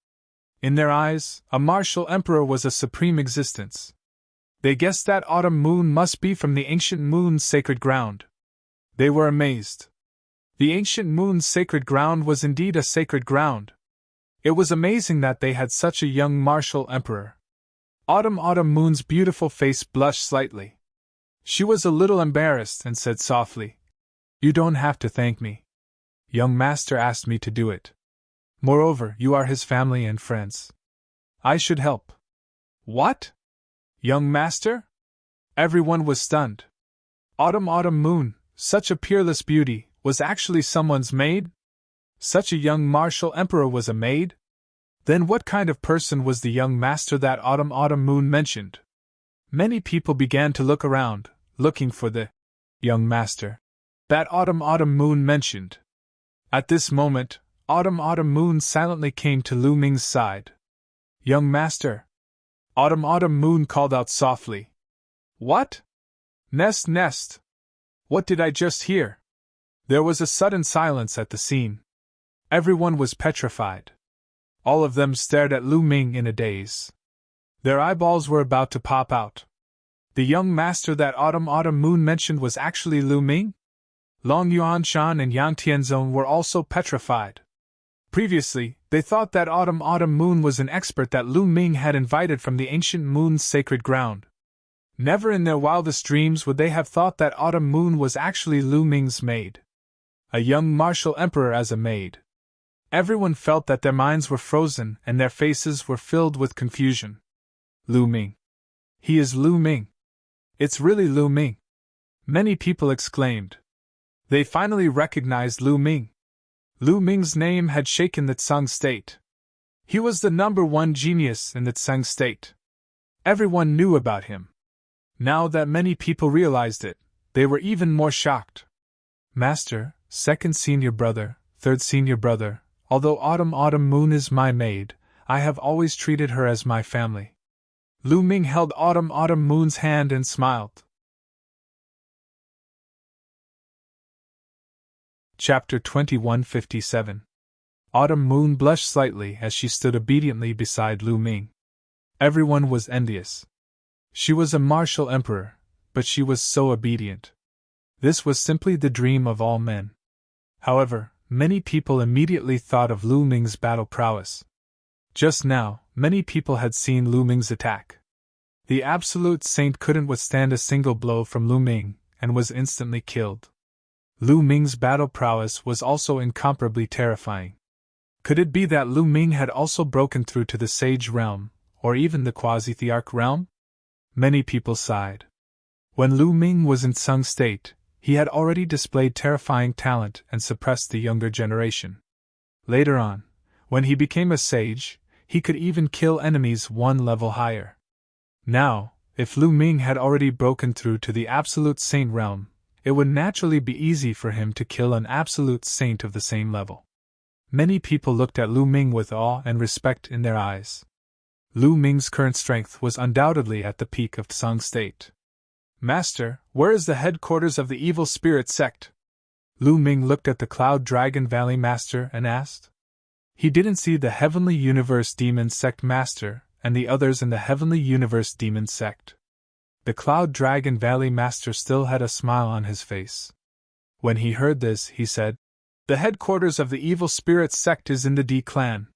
In their eyes, a Martial Emperor was a supreme existence. They guessed that Autumn Moon must be from the Ancient Moon's sacred ground. They were amazed. The Ancient Moon's sacred ground was indeed a sacred ground. It was amazing that they had such a young martial emperor. Autumn Moon's beautiful face blushed slightly. She was a little embarrassed and said softly, "You don't have to thank me. Young Master asked me to do it. Moreover, you are his family and friends. I should help." What? Young Master? Everyone was stunned. Autumn Moon, such a peerless beauty, was actually someone's maid? Such a young martial emperor was a maid? Then what kind of person was the young master that Autumn Moon mentioned? Many people began to look around, looking for the young master that Autumn Moon mentioned. At this moment, Autumn Moon silently came to Lu Ming's side. "Young master!" Autumn Moon called out softly. "What? Nest! What did I just hear?" There was a sudden silence at the scene. Everyone was petrified. All of them stared at Lu Ming in a daze. Their eyeballs were about to pop out. The young master that Autumn Moon mentioned was actually Lu Ming? Long Yuanshan and Yang Tianzong were also petrified. Previously, they thought that Autumn Moon was an expert that Lu Ming had invited from the Ancient Moon's sacred ground. Never in their wildest dreams would they have thought that Autumn Moon was actually Lu Ming's maid. A young martial emperor as a maid. Everyone felt that their minds were frozen and their faces were filled with confusion. Lu Ming. He is Lu Ming. It's really Lu Ming. Many people exclaimed. They finally recognized Lu Ming. Lu Ming's name had shaken the Tsang State. He was the #1 genius in the Tsang State. Everyone knew about him. Now that many people realized it, they were even more shocked. Master, second senior brother, third senior brother, although Autumn Moon is my maid, I have always treated her as my family. Lu Ming held Autumn Moon's hand and smiled. Chapter 2157. Autumn Moon blushed slightly as she stood obediently beside Lu Ming. Everyone was envious. She was a martial emperor, but she was so obedient. This was simply the dream of all men. However, many people immediately thought of Lu Ming's battle prowess. Just now, many people had seen Lu Ming's attack. The Absolute Saint couldn't withstand a single blow from Lu Ming, and was instantly killed. Lu Ming's battle prowess was also incomparably terrifying. Could it be that Lu Ming had also broken through to the Sage realm, or even the Quasi-Thearch realm? Many people sighed. When Lu Ming was in Tsung state, he had already displayed terrifying talent and suppressed the younger generation. Later on, when he became a sage, he could even kill enemies one level higher. Now, if Lu Ming had already broken through to the Absolute Saint realm, it would naturally be easy for him to kill an Absolute Saint of the same level. Many people looked at Lu Ming with awe and respect in their eyes. Lu Ming's current strength was undoubtedly at the peak of Tsung state. Master, where is the headquarters of the evil spirit sect? Lu Ming looked at the Cloud Dragon Valley Master and asked. He didn't see the Heavenly Universe Demon Sect Master and the others in the Heavenly Universe Demon Sect. The Cloud Dragon Valley Master still had a smile on his face. When he heard this, he said, "The headquarters of the Evil Spirit Sect is in the D Clan.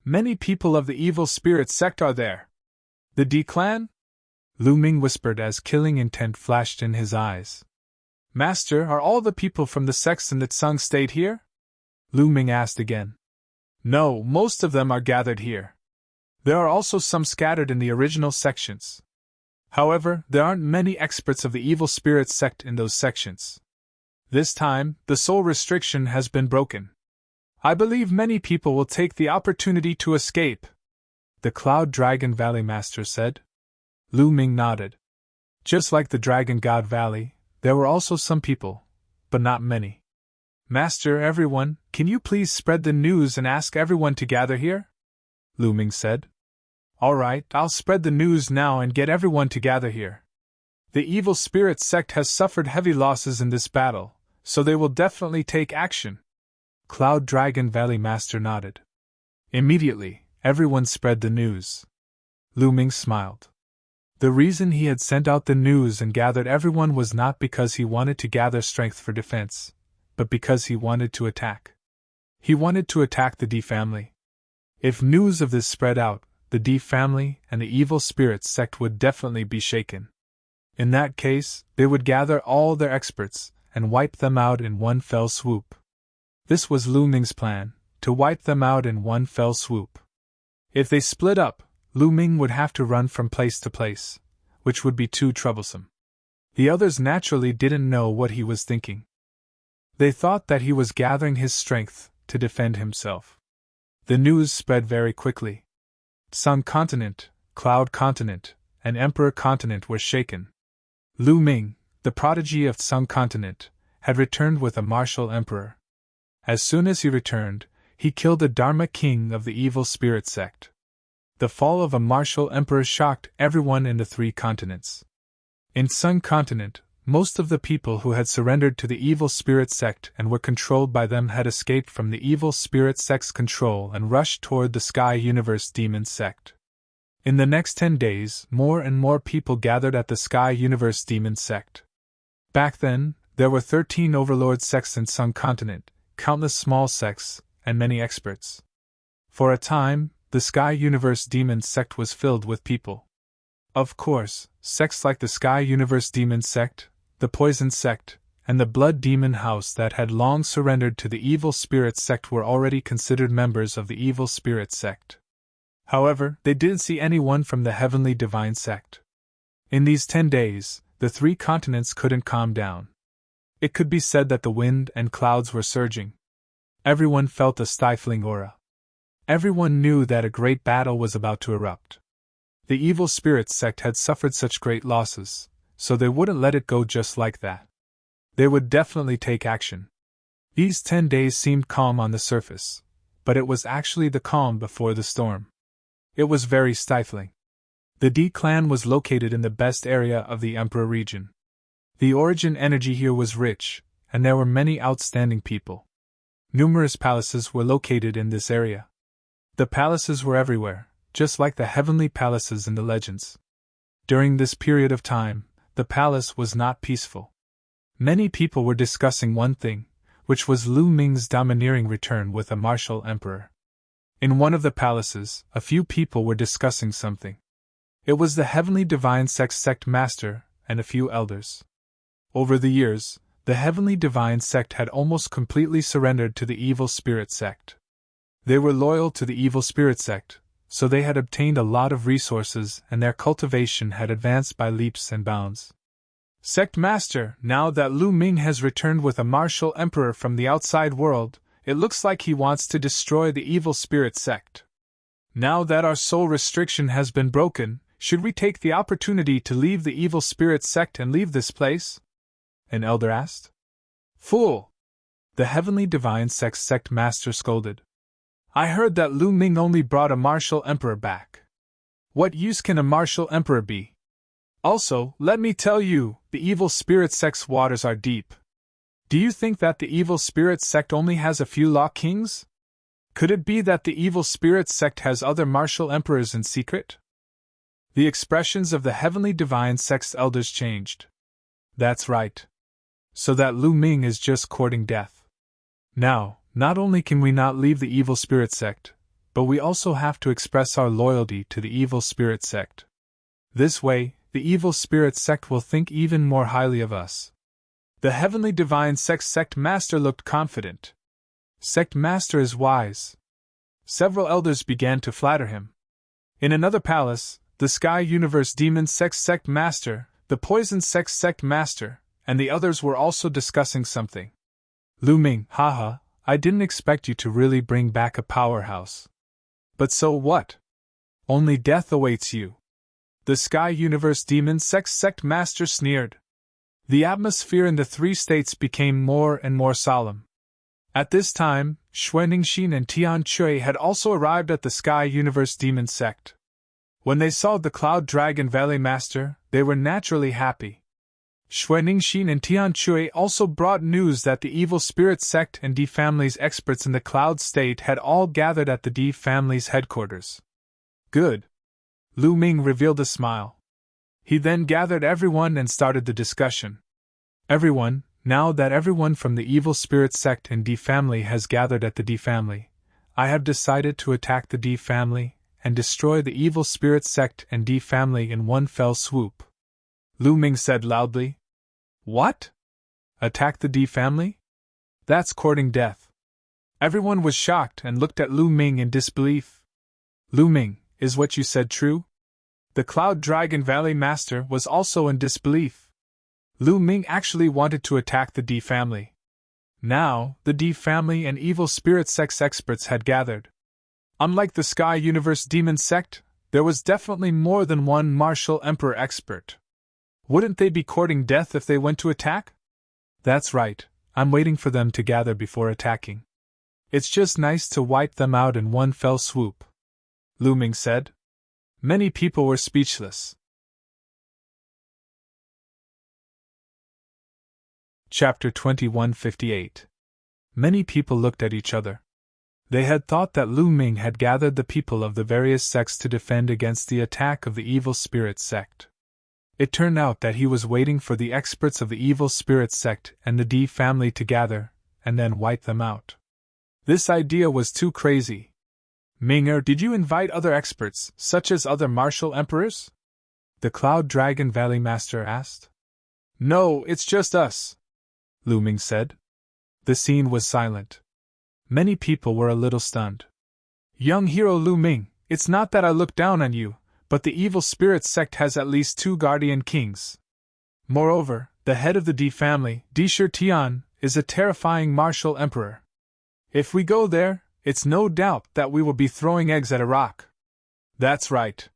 Many people of the Evil Spirit Sect are there." "The D Clan?" Lu Ming whispered as killing intent flashed in his eyes. "Master, are all the people from the sects in the Tsung state here?" Lu Ming asked again. "No, most of them are gathered here. There are also some scattered in the original sections. However, there aren't many experts of the Evil Spirit Sect in those sections. This time, the soul restriction has been broken. I believe many people will take the opportunity to escape," the Cloud Dragon Valley Master said. Lu Ming nodded. Just like the Dragon God Valley, there were also some people, but not many. "Master, everyone, can you please spread the news and ask everyone to gather here?" Lu Ming said. "All right, I'll spread the news now and get everyone to gather here. The Evil Spirit Sect has suffered heavy losses in this battle, so they will definitely take action." Cloud Dragon Valley Master nodded. Immediately, everyone spread the news. Lu Ming smiled. The reason he had sent out the news and gathered everyone was not because he wanted to gather strength for defense, but because he wanted to attack. He wanted to attack the D family. If news of this spread out, the D family and the Evil Spirit Sect would definitely be shaken. In that case, they would gather all their experts and wipe them out in one fell swoop. This was Lu Ming's plan, to wipe them out in one fell swoop. If they split up, Lu Ming would have to run from place to place, which would be too troublesome. The others naturally didn't know what he was thinking. They thought that he was gathering his strength to defend himself. The news spread very quickly. Sun Continent, Cloud Continent, and Emperor Continent were shaken. Lu Ming, the prodigy of Sun Continent, had returned with a martial emperor. As soon as he returned, he killed the Dharma King of the Evil Spirit Sect. The fall of a martial emperor shocked everyone in the 3 continents. In Sun Continent, most of the people who had surrendered to the Evil Spirit Sect and were controlled by them had escaped from the Evil Spirit Sect's control and rushed toward the Sky Universe Demon Sect. In the next 10 days, more and more people gathered at the Sky Universe Demon Sect. Back then, there were 13 overlord sects in Sun Continent, countless small sects, and many experts. For a time, the Sky Universe Demon Sect was filled with people. Of course, sects like the Sky Universe Demon Sect, the Poison Sect, and the Blood Demon House that had long surrendered to the Evil Spirit Sect were already considered members of the Evil Spirit Sect. However, they didn't see anyone from the Heavenly Divine Sect. In these 10 days, the 3 continents couldn't calm down. It could be said that the wind and clouds were surging. Everyone felt a stifling aura. Everyone knew that a great battle was about to erupt. The Evil Spirit Sect had suffered such great losses, so they wouldn't let it go just like that. They would definitely take action. These 10 days seemed calm on the surface, but it was actually the calm before the storm. It was very stifling. The D clan was located in the best area of the Emperor region. The origin energy here was rich, and there were many outstanding people. Numerous palaces were located in this area. The palaces were everywhere, just like the heavenly palaces in the legends. During this period of time, the palace was not peaceful. Many people were discussing one thing, which was Lu Ming's domineering return with a martial emperor. In one of the palaces, a few people were discussing something. It was the Heavenly Divine Sect Master and a few elders. Over the years, the Heavenly Divine Sect had almost completely surrendered to the Evil Spirit Sect. They were loyal to the Evil Spirit Sect, so they had obtained a lot of resources and their cultivation had advanced by leaps and bounds. Sect Master, now that Lu Ming has returned with a martial emperor from the outside world, it looks like he wants to destroy the Evil Spirit Sect. Now that our soul restriction has been broken, should we take the opportunity to leave the Evil Spirit Sect and leave this place? An elder asked. Fool! The Heavenly Divine Sect Master scolded. I heard that Lu Ming only brought a martial emperor back. What use can a martial emperor be? Also, let me tell you, the Evil Spirit Sect's waters are deep. Do you think that the Evil Spirit Sect only has a few law kings? Could it be that the Evil Spirit Sect has other martial emperors in secret? The expressions of the Heavenly Divine Sect's elders changed. That's right. So that Lu Ming is just courting death. Now, not only can we not leave the Evil Spirit Sect, but we also have to express our loyalty to the Evil Spirit Sect. This way, the Evil Spirit Sect will think even more highly of us. The Heavenly Divine Sect Master looked confident. Sect Master is wise. Several elders began to flatter him. In another palace, the Sky Universe Demon Sect Master, the Poison Sect Master, and the others were also discussing something. Lu Ming, haha, I didn't expect you to really bring back a powerhouse. But so what? Only death awaits you. The Sky Universe Demon Sect Master sneered. The atmosphere in the three states became more and more solemn. At this time, Xuanixin and Tian Chui had also arrived at the Sky Universe Demon Sect. When they saw the Cloud Dragon Valley Master, they were naturally happy. Xuanixin and Tian Chui also brought news that the Evil Spirit Sect and D Family's experts in the Cloud State had all gathered at the D Family's headquarters. Good. Lu Ming revealed a smile. He then gathered everyone and started the discussion. Everyone, now that everyone from the Evil Spirit Sect and D Family has gathered at the D Family, I have decided to attack the D Family and destroy the Evil Spirit Sect and D Family in one fell swoop. Lu Ming said loudly. What? Attack the D Family? That's courting death. Everyone was shocked and looked at Lu Ming in disbelief. Lu Ming, is what you said true? The Cloud Dragon Valley Master was also in disbelief. Lu Ming actually wanted to attack the D Family. Now, the D Family and Evil Spirit Sect experts had gathered. Unlike the Sky Universe Demon Sect, there was definitely more than one martial emperor expert. Wouldn't they be courting death if they went to attack? That's right, I'm waiting for them to gather before attacking. It's just nice to wipe them out in one fell swoop, Lu Ming said. Many people were speechless. Chapter 2158. Many people looked at each other. They had thought that Lu Ming had gathered the people of the various sects to defend against the attack of the Evil Spirit Sect. It turned out that he was waiting for the experts of the Evil Spirit Sect and the D Family to gather, and then wipe them out. This idea was too crazy. Ming'er, did you invite other experts, such as other martial emperors? The Cloud Dragon Valley Master asked. No, it's just us, Lu Ming said. The scene was silent. Many people were a little stunned. Young hero Lu Ming, it's not that I look down on you, but the Evil Spirit Sect has at least 2 guardian kings. Moreover, the head of the D Family, Di Tian, is a terrifying martial emperor. If we go there, it's no doubt that we will be throwing eggs at a rock. That's right.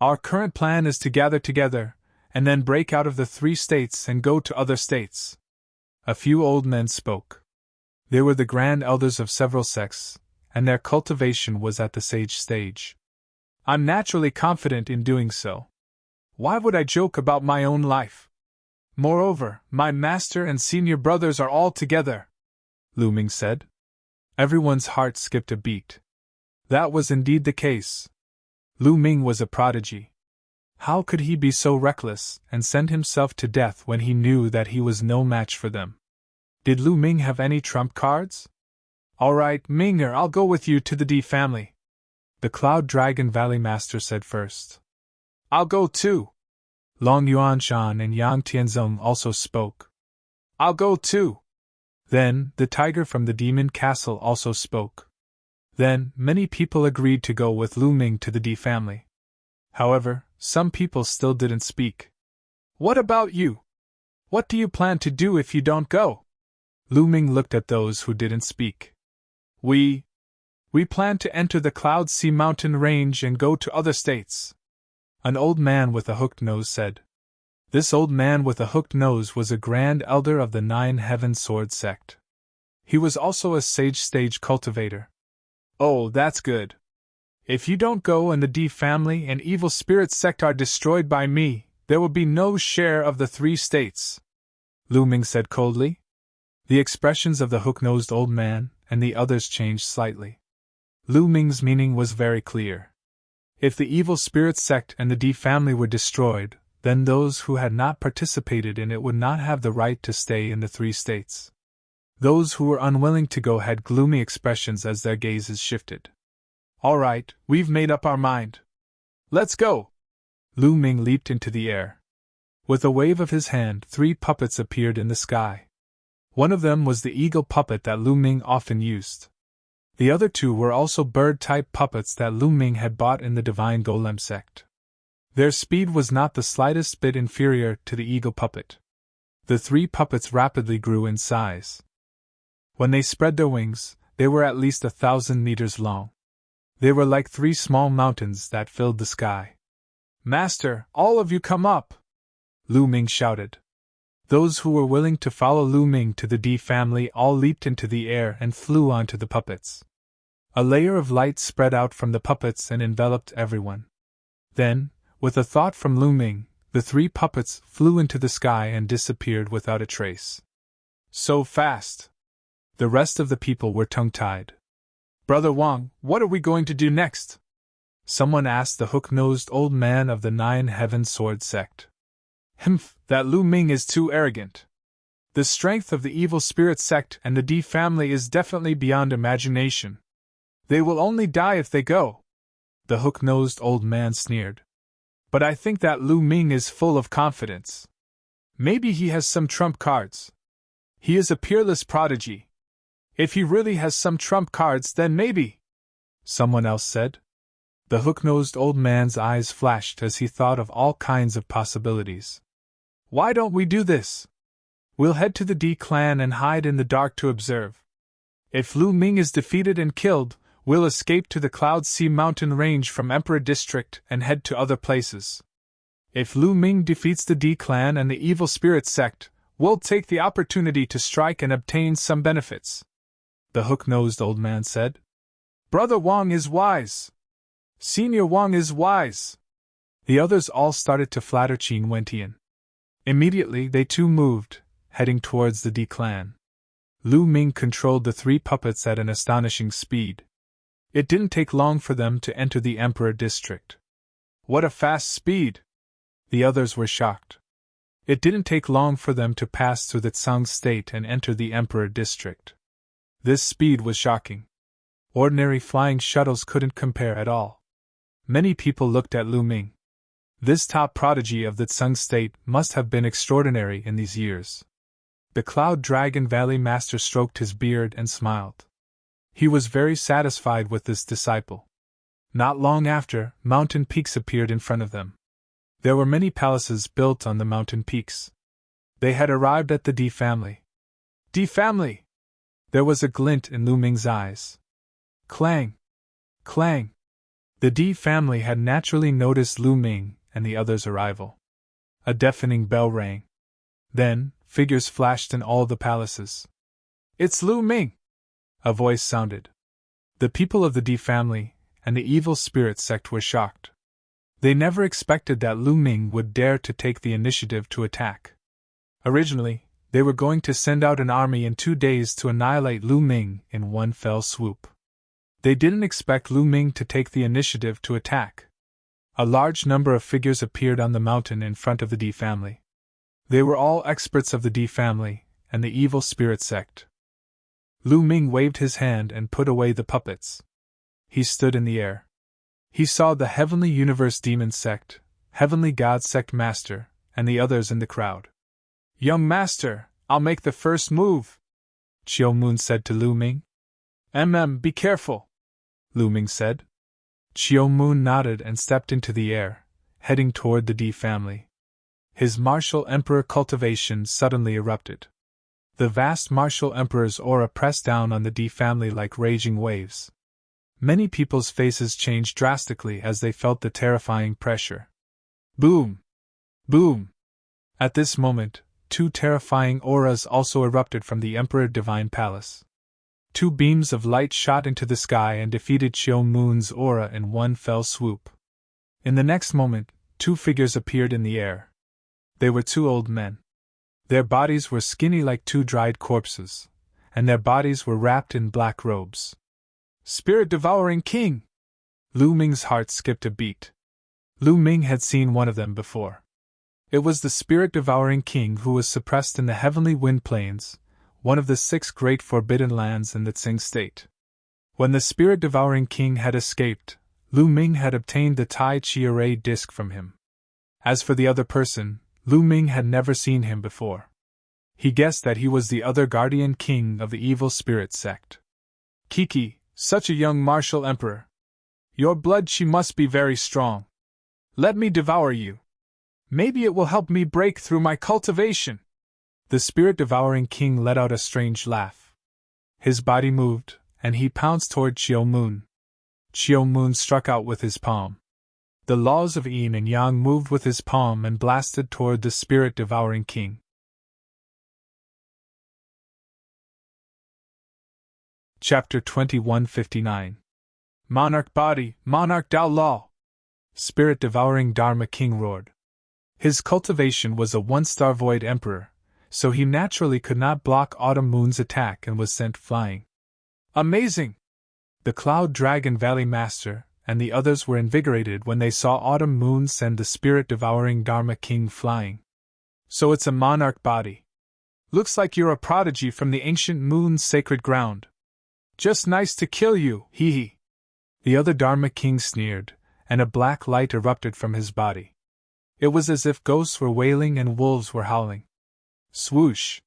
Our current plan is to gather together, and then break out of the 3 states and go to other states. A few old men spoke. They were the grand elders of several sects, and their cultivation was at the sage stage. I'm naturally confident in doing so. Why would I joke about my own life? Moreover, my master and senior brothers are all together, Lu Ming said. Everyone's heart skipped a beat. That was indeed the case. Lu Ming was a prodigy. How could he be so reckless and send himself to death when he knew that he was no match for them? Did Lu Ming have any trump cards? All right, Minger, I'll go with you to the D family. The Cloud Dragon Valley Master said first. I'll go too. Long Yuanshan and Yang Tianzong also spoke. I'll go too. Then, the tiger from the Demon Castle also spoke. Then, many people agreed to go with Lu Ming to the D family. However, some people still didn't speak. What about you? What do you plan to do if you don't go? Lu Ming looked at those who didn't speak. We plan to enter the Cloud Sea mountain range and go to other states. An old man with a hooked nose said. This old man with a hooked nose was a grand elder of the Nine Heaven Sword sect. He was also a sage stage cultivator. Oh, that's good. If you don't go and the D family and evil spirit sect are destroyed by me, there will be no share of the 3 states. Lu Ming said coldly. The expressions of the hook-nosed old man and the others changed slightly. Lu Ming's meaning was very clear. If the evil spirit sect and the D family were destroyed, then those who had not participated in it would not have the right to stay in the 3 states. Those who were unwilling to go had gloomy expressions as their gazes shifted. All right, we've made up our mind. Let's go! Lu Ming leaped into the air. With a wave of his hand, 3 puppets appeared in the sky. One of them was the eagle puppet that Lu Ming often used. The other 2 were also bird-type puppets that Lu Ming had bought in the Divine Golem sect. Their speed was not the slightest bit inferior to the eagle puppet. The 3 puppets rapidly grew in size. When they spread their wings, they were at least 1,000 meters long. They were like 3 small mountains that filled the sky. Master, all of you come up! Lu Ming shouted. Those who were willing to follow Lu Ming to the D family all leaped into the air and flew onto the puppets. A layer of light spread out from the puppets and enveloped everyone. Then, with a thought from Lu Ming, the 3 puppets flew into the sky and disappeared without a trace. So fast! The rest of the people were tongue-tied. Brother Wang, what are we going to do next? Someone asked the hook-nosed old man of the Nine Heaven Sword sect. Humph, that Lu Ming is too arrogant. The strength of the evil spirit sect and the D family is definitely beyond imagination. They will only die if they go. The hook-nosed old man sneered. But I think that Lu Ming is full of confidence. Maybe he has some trump cards. He is a peerless prodigy. If he really has some trump cards, then maybe. Someone else said. The hook-nosed old man's eyes flashed as he thought of all kinds of possibilities. Why don't we do this? We'll head to the D clan and hide in the dark to observe. If Lu Ming is defeated and killed, we'll escape to the Cloud Sea mountain range from Emperor District and head to other places. If Lu Ming defeats the D clan and the evil spirit sect, we'll take the opportunity to strike and obtain some benefits. The hook-nosed old man said. Brother Wang is wise. Senior Wang is wise. The others all started to flatter Qin Wentian. Immediately they too moved, heading towards the D clan. Lu Ming controlled the 3 puppets at an astonishing speed. It didn't take long for them to enter the Emperor District. What a fast speed! The others were shocked. It didn't take long for them to pass through the Tsang state and enter the Emperor District. This speed was shocking. Ordinary flying shuttles couldn't compare at all. Many people looked at Lu Ming. This top prodigy of the Tsang state must have been extraordinary in these years. The Cloud Dragon Valley Master stroked his beard and smiled. He was very satisfied with this disciple. Not long after, mountain peaks appeared in front of them. There were many palaces built on the mountain peaks. They had arrived at the D family. D family! There was a glint in Lu Ming's eyes. Clang! Clang! The D family had naturally noticed Lu Ming and the others' arrival. A deafening bell rang. Then, figures flashed in all the palaces. It's Lu Ming! A voice sounded. The people of the D family and the evil spirit sect were shocked. They never expected that Lu Ming would dare to take the initiative to attack. Originally, they were going to send out an army in 2 days to annihilate Lu Ming in one fell swoop. They didn't expect Lu Ming to take the initiative to attack. A large number of figures appeared on the mountain in front of the D family. They were all experts of the D family and the evil spirit sect. Lu Ming waved his hand and put away the puppets. He stood in the air. He saw the Heavenly Universe Demon Sect, Heavenly God Sect Master, and the others in the crowd. Young Master, I'll make the first move, Chiu Moon said to Lu Ming. Be careful, Lu Ming said. Chiu Moon nodded and stepped into the air, heading toward the D family. His martial emperor cultivation suddenly erupted. The vast martial emperor's aura pressed down on the D family like raging waves. Many people's faces changed drastically as they felt the terrifying pressure. Boom! Boom! At this moment, 2 terrifying auras also erupted from the Emperor Divine Palace. 2 beams of light shot into the sky and defeated Chiu Moon's aura in one fell swoop. In the next moment, 2 figures appeared in the air. They were 2 old men. Their bodies were skinny like 2 dried corpses, and their bodies were wrapped in black robes. Spirit-devouring king! Lu Ming's heart skipped a beat. Lu Ming had seen one of them before. It was the spirit-devouring king who was suppressed in the heavenly wind plains, one of the 6 great forbidden lands in the Tsing state. When the spirit-devouring king had escaped, Lu Ming had obtained the Tai Chi array disc from him. As for the other person, Lu Ming had never seen him before. He guessed that he was the other guardian king of the evil spirit sect. Kiki, such a young martial emperor. Your blood she must be very strong. Let me devour you. Maybe it will help me break through my cultivation. The spirit-devouring king let out a strange laugh. His body moved, and he pounced toward Chiu Moon. Chiu Moon struck out with his palm. The laws of yin and yang moved with his palm and blasted toward the spirit-devouring king. Chapter 2159. Monarch Body, Monarch Dao Law! Spirit-devouring Dharma King roared. His cultivation was a 1-star void emperor, so he naturally could not block Autumn Moon's attack and was sent flying. Amazing! The Cloud Dragon Valley Master and the others were invigorated when they saw Autumn Moon send the spirit-devouring Dharma King flying. So it's a monarch body. Looks like you're a prodigy from the ancient moon's sacred ground. Just nice to kill you, hee hee. The other Dharma King sneered, and a black light erupted from his body. It was as if ghosts were wailing and wolves were howling. Swoosh!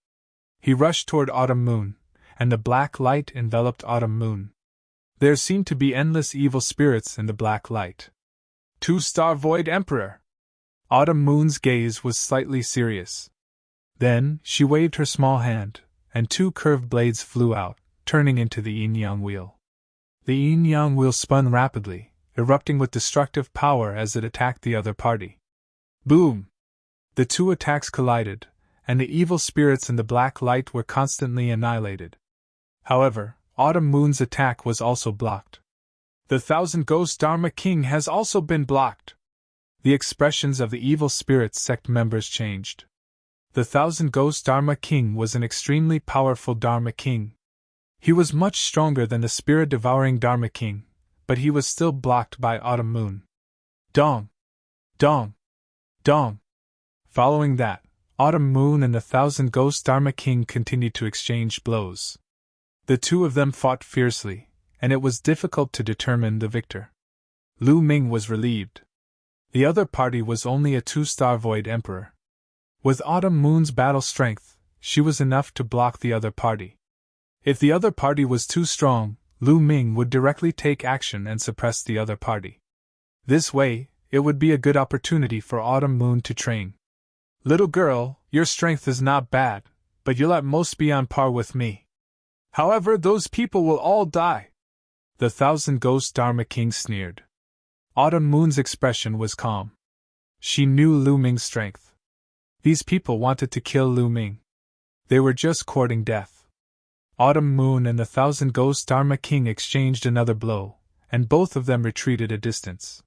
He rushed toward Autumn Moon, and the black light enveloped Autumn Moon. There seemed to be endless evil spirits in the black light. 2-star Void Emperor! Autumn Moon's gaze was slightly serious. Then, she waved her small hand, and 2 curved blades flew out, turning into the yin-yang wheel. The yin-yang wheel spun rapidly, erupting with destructive power as it attacked the other party. Boom! The 2 attacks collided, and the evil spirits in the black light were constantly annihilated. However, Autumn Moon's attack was also blocked. The 1,000-ghost Dharma King has also been blocked. The expressions of the evil spirit sect members changed. The 1,000-ghost Dharma King was an extremely powerful Dharma King. He was much stronger than the spirit-devouring Dharma King, but he was still blocked by Autumn Moon. Dong! Dong! Dong! Following that, Autumn Moon and the 1,000-ghost Dharma King continued to exchange blows. The 2 of them fought fiercely, and it was difficult to determine the victor. Lu Ming was relieved. The other party was only a 2-star Void Emperor. With Autumn Moon's battle strength, she was enough to block the other party. If the other party was too strong, Lu Ming would directly take action and suppress the other party. This way, it would be a good opportunity for Autumn Moon to train. Little girl, your strength is not bad, but you'll at most be on par with me. However, those people will all die. The 1,000-ghost Dharma King sneered. Autumn Moon's expression was calm. She knew Lu Ming's strength. These people wanted to kill Lu Ming. They were just courting death. Autumn Moon and the 1,000-ghost Dharma King exchanged another blow, and both of them retreated a distance.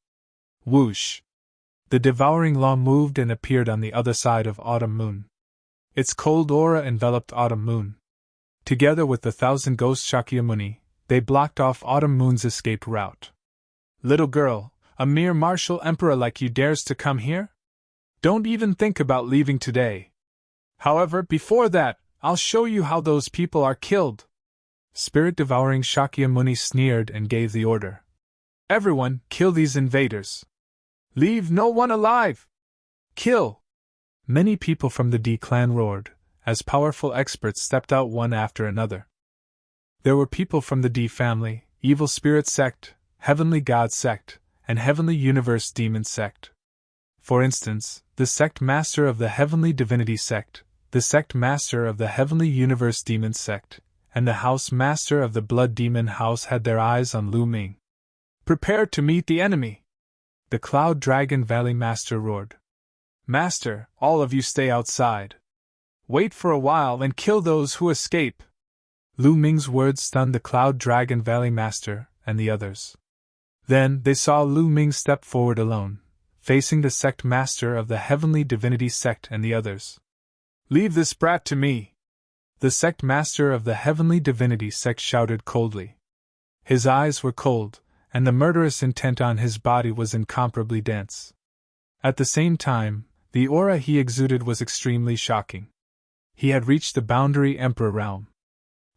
Whoosh! The devouring law moved and appeared on the other side of Autumn Moon. Its cold aura enveloped Autumn Moon. Together with the 1,000-ghost Shakyamuni, they blocked off Autumn Moon's escape route. Little girl, a mere martial emperor like you dares to come here? Don't even think about leaving today. However, before that, I'll show you how those people are killed. Spirit-devouring Shakyamuni sneered and gave the order. Everyone, kill these invaders. Leave no one alive! Kill! Many people from the D clan roared, as powerful experts stepped out one after another. There were people from the D family, Evil Spirit Sect, Heavenly God Sect, and Heavenly Universe Demon Sect. For instance, the Sect Master of the Heavenly Divinity Sect, the Sect Master of the Heavenly Universe Demon Sect, and the House Master of the Blood Demon House had their eyes on Lu Ming. Prepare to meet the enemy! The Cloud Dragon Valley Master roared. Master, all of you stay outside. Wait for a while and kill those who escape. Lu Ming's words stunned the Cloud Dragon Valley Master and the others. Then they saw Lu Ming step forward alone, facing the Sect Master of the Heavenly Divinity Sect and the others. Leave this brat to me! The Sect Master of the Heavenly Divinity Sect shouted coldly. His eyes were cold, and the murderous intent on his body was incomparably dense. At the same time, the aura he exuded was extremely shocking. He had reached the Boundary Emperor realm.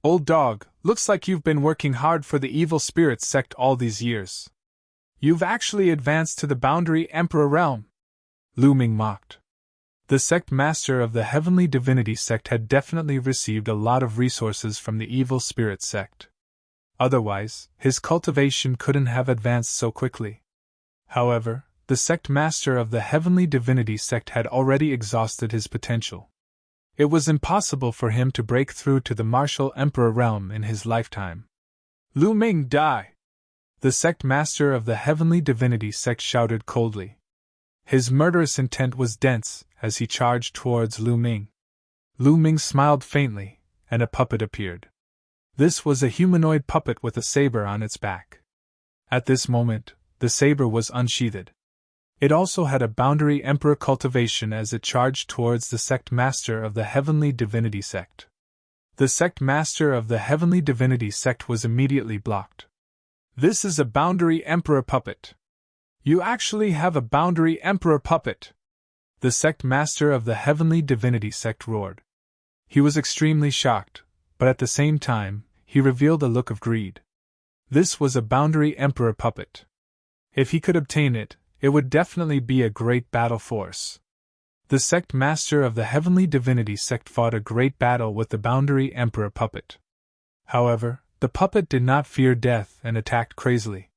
Old dog, looks like you've been working hard for the Evil Spirit Sect all these years. You've actually advanced to the Boundary Emperor realm. Lu Ming mocked. The Sect Master of the Heavenly Divinity Sect had definitely received a lot of resources from the Evil Spirit Sect. Otherwise, his cultivation couldn't have advanced so quickly. However, the Sect Master of the Heavenly Divinity Sect had already exhausted his potential. It was impossible for him to break through to the Martial Emperor realm in his lifetime. Lu Ming, die! The Sect Master of the Heavenly Divinity Sect shouted coldly. His murderous intent was dense as he charged towards Lu Ming. Lu Ming smiled faintly, and a puppet appeared. This was a humanoid puppet with a saber on its back. At this moment, the saber was unsheathed. It also had a Boundary Emperor cultivation as it charged towards the Sect Master of the Heavenly Divinity Sect. The Sect Master of the Heavenly Divinity Sect was immediately blocked. This is a Boundary Emperor puppet. You actually have a Boundary Emperor puppet! The Sect Master of the Heavenly Divinity Sect roared. He was extremely shocked, but at the same time, he revealed a look of greed. This was a Boundary Emperor puppet. If he could obtain it, it would definitely be a great battle force. The Sect Master of the Heavenly Divinity Sect fought a great battle with the Boundary Emperor puppet. However, the puppet did not fear death and attacked crazily.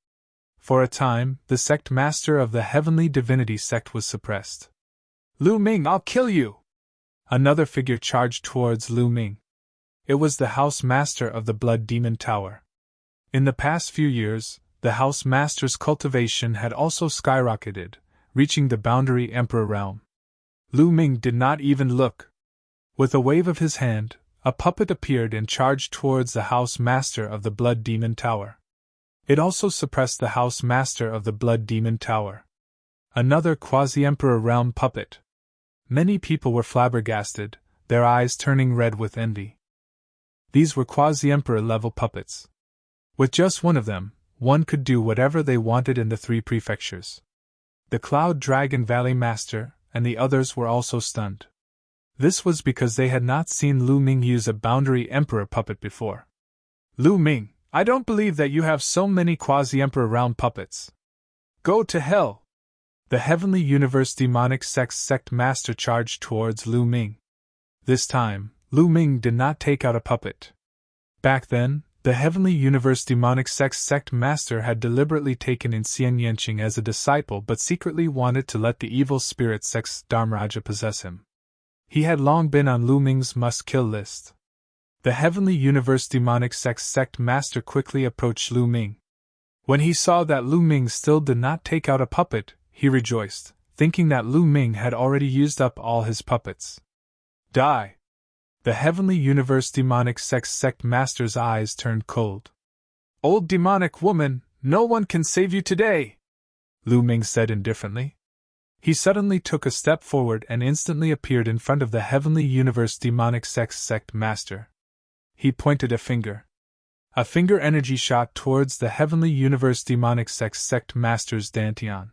For a time, the Sect Master of the Heavenly Divinity Sect was suppressed. Lu Ming, I'll kill you! Another figure charged towards Lu Ming. It was the House Master of the Blood Demon Tower. In the past few years, the House Master's cultivation had also skyrocketed, reaching the Boundary Emperor realm. Lu Ming did not even look. With a wave of his hand, a puppet appeared and charged towards the House Master of the Blood Demon Tower. It also suppressed the House Master of the Blood Demon Tower. Another Quasi-Emperor realm puppet. Many people were flabbergasted, their eyes turning red with envy. These were Quasi-Emperor level puppets. With just one of them, one could do whatever they wanted in the 3 prefectures. The Cloud Dragon Valley Master and the others were also stunned. This was because they had not seen Lu Ming use a Boundary Emperor puppet before. Lu Ming, I don't believe that you have so many Quasi-Emperor realm puppets. Go to hell! The Heavenly Universe Demonic Sect Master charged towards Lu Ming. This time, Lu Ming did not take out a puppet. Back then, the Heavenly Universe Demonic Sect Master had deliberately taken in Xian Yanqing as a disciple but secretly wanted to let the Evil Spirit Sect's Dharmraja possess him. He had long been on Lu Ming's must-kill list. The Heavenly Universe Demonic Sect Master quickly approached Lu Ming. When he saw that Lu Ming still did not take out a puppet, he rejoiced, thinking that Lu Ming had already used up all his puppets. Die! The Heavenly Universe Demonic Sect Master's eyes turned cold. Old demonic woman, no one can save you today! Lu Ming said indifferently. He suddenly took a step forward and instantly appeared in front of the Heavenly Universe Demonic Sect Master. He pointed a finger. A finger energy shot towards the Heavenly Universe Demonic Sect Master's dantian.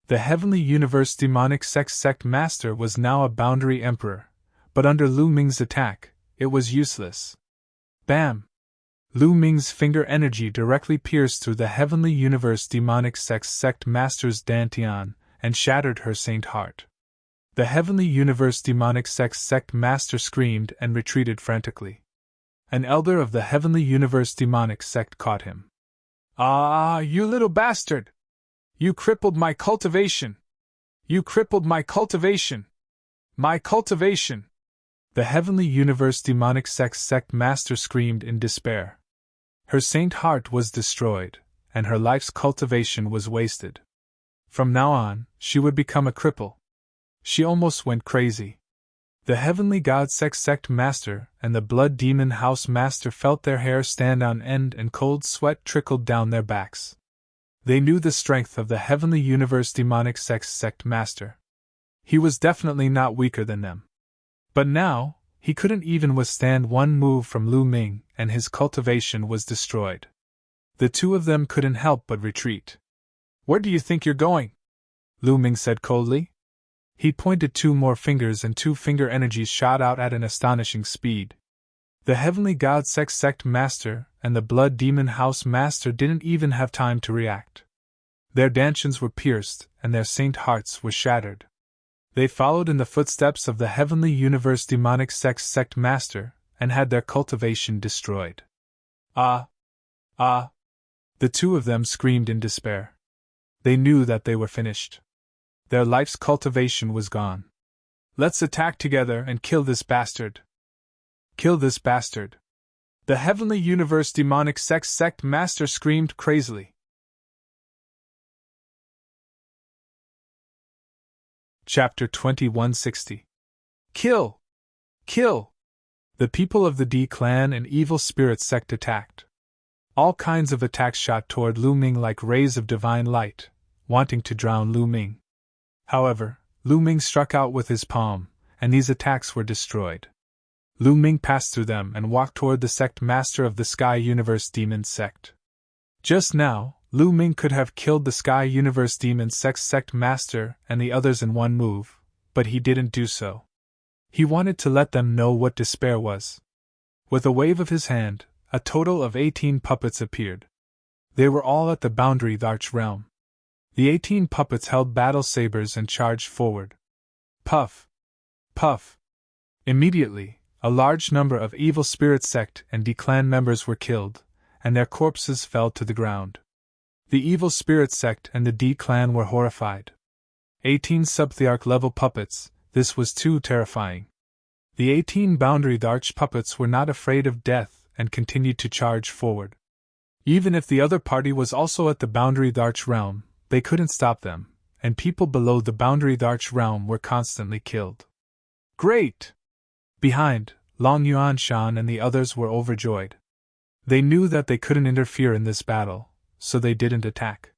The Heavenly Universe Demonic Sect Master was now a Boundary Emperor, but under Lu Ming's attack, it was useless. Bam! Lu Ming's finger energy directly pierced through the heavenly universe demonic sect master's dantian and shattered her saint heart. The heavenly universe demonic sect master screamed and retreated frantically. An elder of the heavenly universe demonic sect caught him. "Ah, you little bastard! You crippled my cultivation! You crippled my cultivation! My cultivation!" The heavenly universe demonic sect master screamed in despair. Her saint heart was destroyed, and her life's cultivation was wasted. From now on, she would become a cripple. She almost went crazy. The heavenly god sect master and the blood demon house master felt their hair stand on end and cold sweat trickled down their backs. They knew the strength of the heavenly universe demonic sect master. He was definitely not weaker than them. But now, he couldn't even withstand one move from Lu Ming, and his cultivation was destroyed. The two of them couldn't help but retreat. "Where do you think you're going?" Lu Ming said coldly. He pointed two more fingers and two finger energies shot out at an astonishing speed. The heavenly god sect master and the blood demon house master didn't even have time to react. Their dantians were pierced and their saint hearts were shattered. They followed in the footsteps of the heavenly universe demonic sect master and had their cultivation destroyed. "Ah! Ah!" The two of them screamed in despair. They knew that they were finished. Their life's cultivation was gone. "Let's attack together and kill this bastard! Kill this bastard!" The heavenly universe demonic sect master screamed crazily. Chapter 2160. Kill! Kill! The people of the D clan and evil spirit sect attacked. All kinds of attacks shot toward Lu Ming like rays of divine light, wanting to drown Lu Ming. However, Lu Ming struck out with his palm, and these attacks were destroyed. Lu Ming passed through them and walked toward the sect master of the Sky Universe Demon Sect. Just now, Lu Ming could have killed the Sky Universe Demon sect master and the others in one move, but he didn't do so. He wanted to let them know what despair was. With a wave of his hand, a total of 18 puppets appeared. They were all at the Boundary Arch realm. The 18 puppets held battle sabers and charged forward. Puff! Puff! Immediately, a large number of evil spirit sect and D-clan members were killed, and their corpses fell to the ground. The evil spirit sect and the D-clan were horrified. 18 sub-thearch level puppets, this was too terrifying. The 18 Boundary Arch puppets were not afraid of death and continued to charge forward. Even if the other party was also at the Boundary Arch realm, they couldn't stop them, and people below the Boundary Arch realm were constantly killed. Great! Behind, Long Yuan Shan and the others were overjoyed. They knew that they couldn't interfere in this battle, so they didn't attack.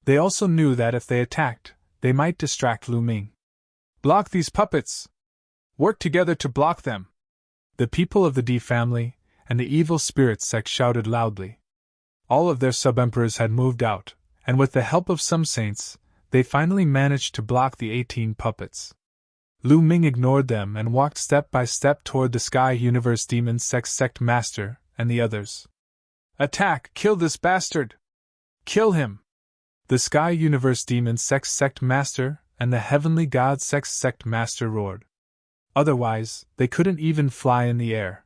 They also knew that if they attacked, they might distract Lu Ming. "Block these puppets! Work together to block them!" The people of the D family and the evil spirit sect shouted loudly. All of their sub-emperors had moved out, and with the help of some saints, they finally managed to block the 18 puppets. Lu Ming ignored them and walked step by step toward the Sky Universe Demon sect master and the others. "Attack! Kill this bastard! Kill him!" The Sky Universe Demon sect master and the Heavenly God sect master roared. Otherwise, they couldn't even fly in the air.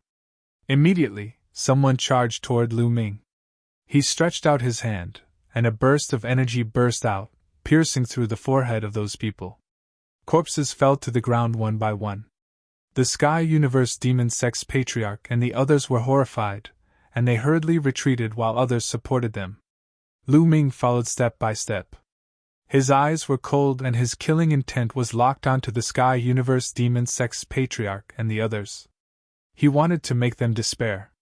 Immediately, someone charged toward Lu Ming. He stretched out his hand, and a burst of energy burst out, piercing through the forehead of those people. Corpses fell to the ground one by one. The Sky Universe Demon Sect's Patriarch and the others were horrified, and they hurriedly retreated while others supported them. Lu Ming followed step by step. His eyes were cold and his killing intent was locked onto the Sky Universe Demon Sect's Patriarch and the others. He wanted to make them despair.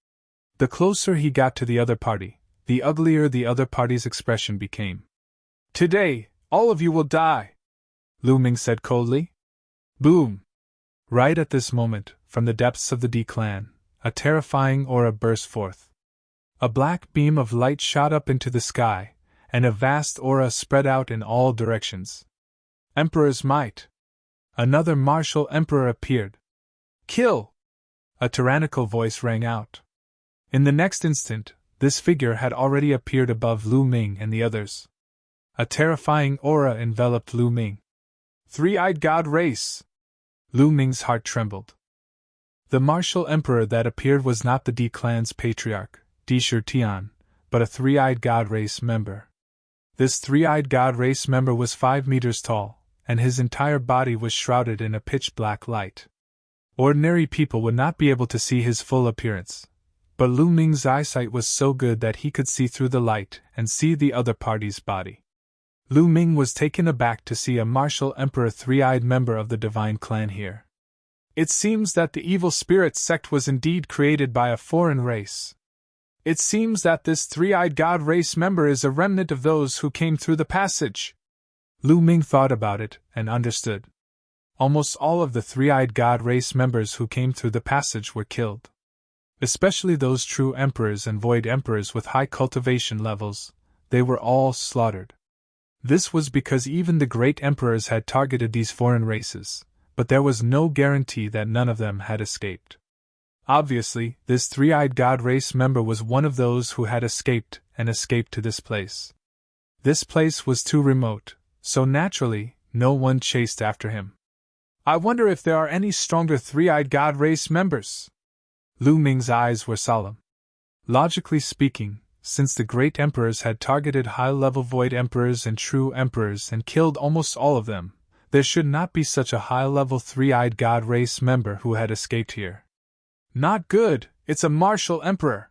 The closer he got to the other party, the uglier the other party's expression became. "Today, all of you will die," Lu Ming said coldly. Boom! Right at this moment, from the depths of the D clan, a terrifying aura burst forth. A black beam of light shot up into the sky, and a vast aura spread out in all directions. Emperor's might! Another martial emperor appeared. "Kill!" A tyrannical voice rang out. In the next instant, this figure had already appeared above Lu Ming and the others. A terrifying aura enveloped Lu Ming. Three-eyed god race! Lu Ming's heart trembled. The martial emperor that appeared was not the D clan's patriarch, Di Shirtian, but a three-eyed god race member. This three-eyed god race member was 5 meters tall, and his entire body was shrouded in a pitch-black light. Ordinary people would not be able to see his full appearance, but Lu Ming's eyesight was so good that he could see through the light and see the other party's body. Lu Ming was taken aback to see a martial emperor three-eyed member of the divine clan here. It seems that the evil spirit sect was indeed created by a foreign race. It seems that this three-eyed god race member is a remnant of those who came through the passage. Lu Ming thought about it and understood. Almost all of the three-eyed god race members who came through the passage were killed. Especially those true emperors and void emperors with high cultivation levels, they were all slaughtered. This was because even the great emperors had targeted these foreign races, but there was no guarantee that none of them had escaped. Obviously, this three-eyed god race member was one of those who had escaped to this place. This place was too remote, so naturally, no one chased after him. I wonder if there are any stronger three-eyed god race members? Lu Ming's eyes were solemn. Logically speaking, since the great emperors had targeted high-level void emperors and true emperors and killed almost all of them, there should not be such a high-level three-eyed god race member who had escaped here. Not good, it's a martial emperor!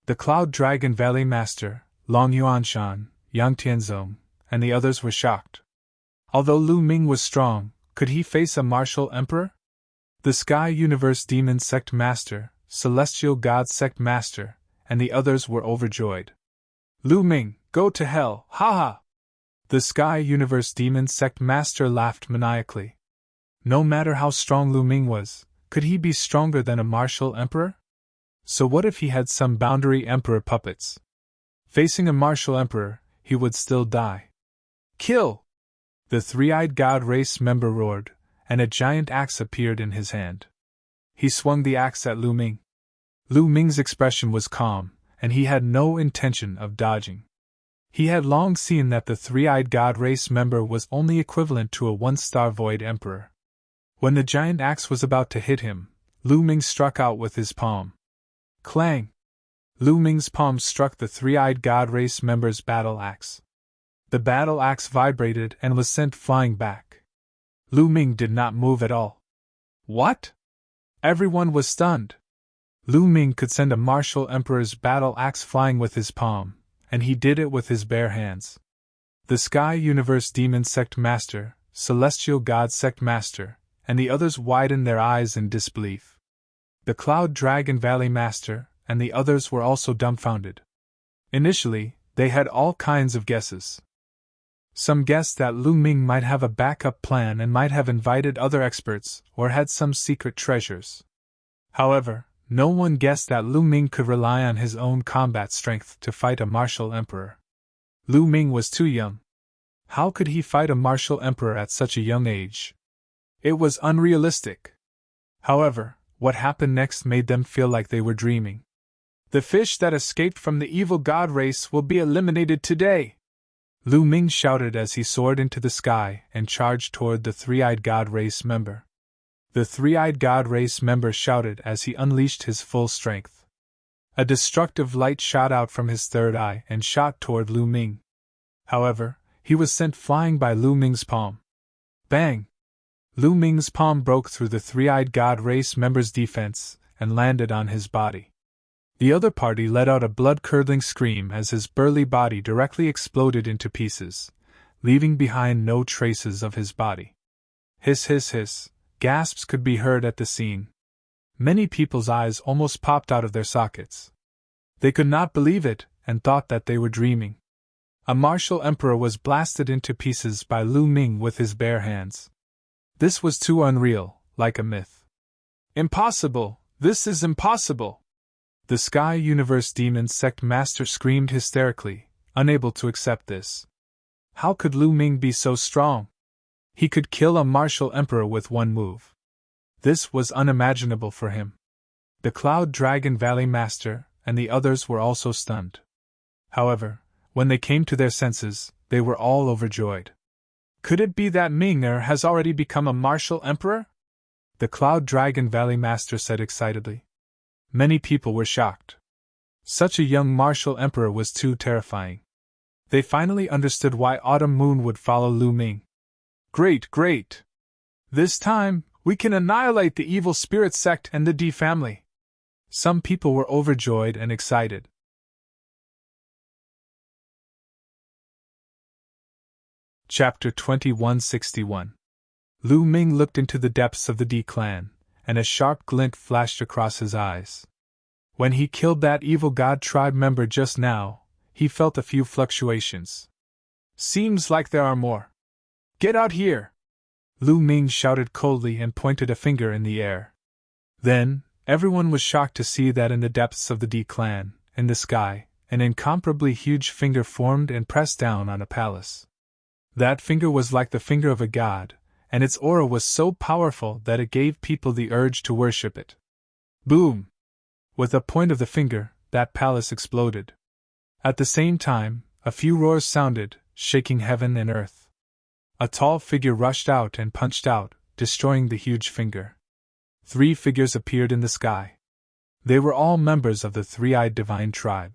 The Cloud Dragon Valley Master, Long Yuanshan, Yang Tianzong, and the others were shocked. Although Lu Ming was strong, could he face a martial emperor? The Sky Universe Demon Sect Master, Celestial God Sect Master, and the others were overjoyed. Lu Ming, go to hell, haha! The Sky Universe Demon Sect Master laughed maniacally. No matter how strong Lu Ming was, could he be stronger than a martial emperor? So what if he had some boundary emperor puppets? Facing a martial emperor, he would still die. Kill! The three-eyed god race member roared, and a giant axe appeared in his hand. He swung the axe at Lu Ming. Lu Ming's expression was calm, and he had no intention of dodging. He had long seen that the three-eyed god race member was only equivalent to a one-star void emperor. When the giant axe was about to hit him, Lu Ming struck out with his palm. Clang! Lu Ming's palm struck the three-eyed god race member's battle axe. The battle axe vibrated and was sent flying back. Lu Ming did not move at all. What? Everyone was stunned. Lu Ming could send a martial emperor's battle axe flying with his palm, and he did it with his bare hands. The Sky Universe Demon Sect Master, Celestial God Sect Master, and the others widened their eyes in disbelief. The Cloud Dragon Valley Master and the others were also dumbfounded. Initially, they had all kinds of guesses. Some guessed that Lu Ming might have a backup plan and might have invited other experts or had some secret treasures. However, no one guessed that Lu Ming could rely on his own combat strength to fight a martial emperor. Lu Ming was too young. How could he fight a martial emperor at such a young age? It was unrealistic. However, what happened next made them feel like they were dreaming. The fish that escaped from the evil god race will be eliminated today! Lu Ming shouted as he soared into the sky and charged toward the three-eyed god race member. The three-eyed god race member shouted as he unleashed his full strength. A destructive light shot out from his third eye and shot toward Lu Ming. However, he was sent flying by Lu Ming's palm. Bang! Lu Ming's palm broke through the three-eyed god race member's defense and landed on his body. The other party let out a blood-curdling scream as his burly body directly exploded into pieces, leaving behind no traces of his body. Hiss, hiss, hiss. Gasps could be heard at the scene. Many people's eyes almost popped out of their sockets. They could not believe it and thought that they were dreaming. A martial emperor was blasted into pieces by Lu Ming with his bare hands. This was too unreal, like a myth. Impossible! This is impossible! The Sky Universe Demon Sect Master screamed hysterically, unable to accept this. How could Lu Ming be so strong? He could kill a martial emperor with one move. This was unimaginable for him. The Cloud Dragon Valley Master and the others were also stunned. However, when they came to their senses, they were all overjoyed. Could it be that Ming-er has already become a martial emperor? The Cloud Dragon Valley Master said excitedly. Many people were shocked. Such a young martial emperor was too terrifying. They finally understood why Autumn Moon would follow Lu Ming. Great, great! This time, we can annihilate the evil spirit sect and the D family. Some people were overjoyed and excited. Chapter 2161. Lu Ming looked into the depths of the D clan, and a sharp glint flashed across his eyes. When he killed that evil god tribe member just now, he felt a few fluctuations. Seems like there are more. Get out here! Lu Ming shouted coldly and pointed a finger in the air. Then, everyone was shocked to see that in the depths of the D clan, in the sky, an incomparably huge finger formed and pressed down on a palace. That finger was like the finger of a god, and its aura was so powerful that it gave people the urge to worship it. Boom! With a point of the finger, that palace exploded. At the same time, a few roars sounded, shaking heaven and earth. A tall figure rushed out and punched out, destroying the huge finger. 3 figures appeared in the sky. They were all members of the Three-Eyed Divine Tribe.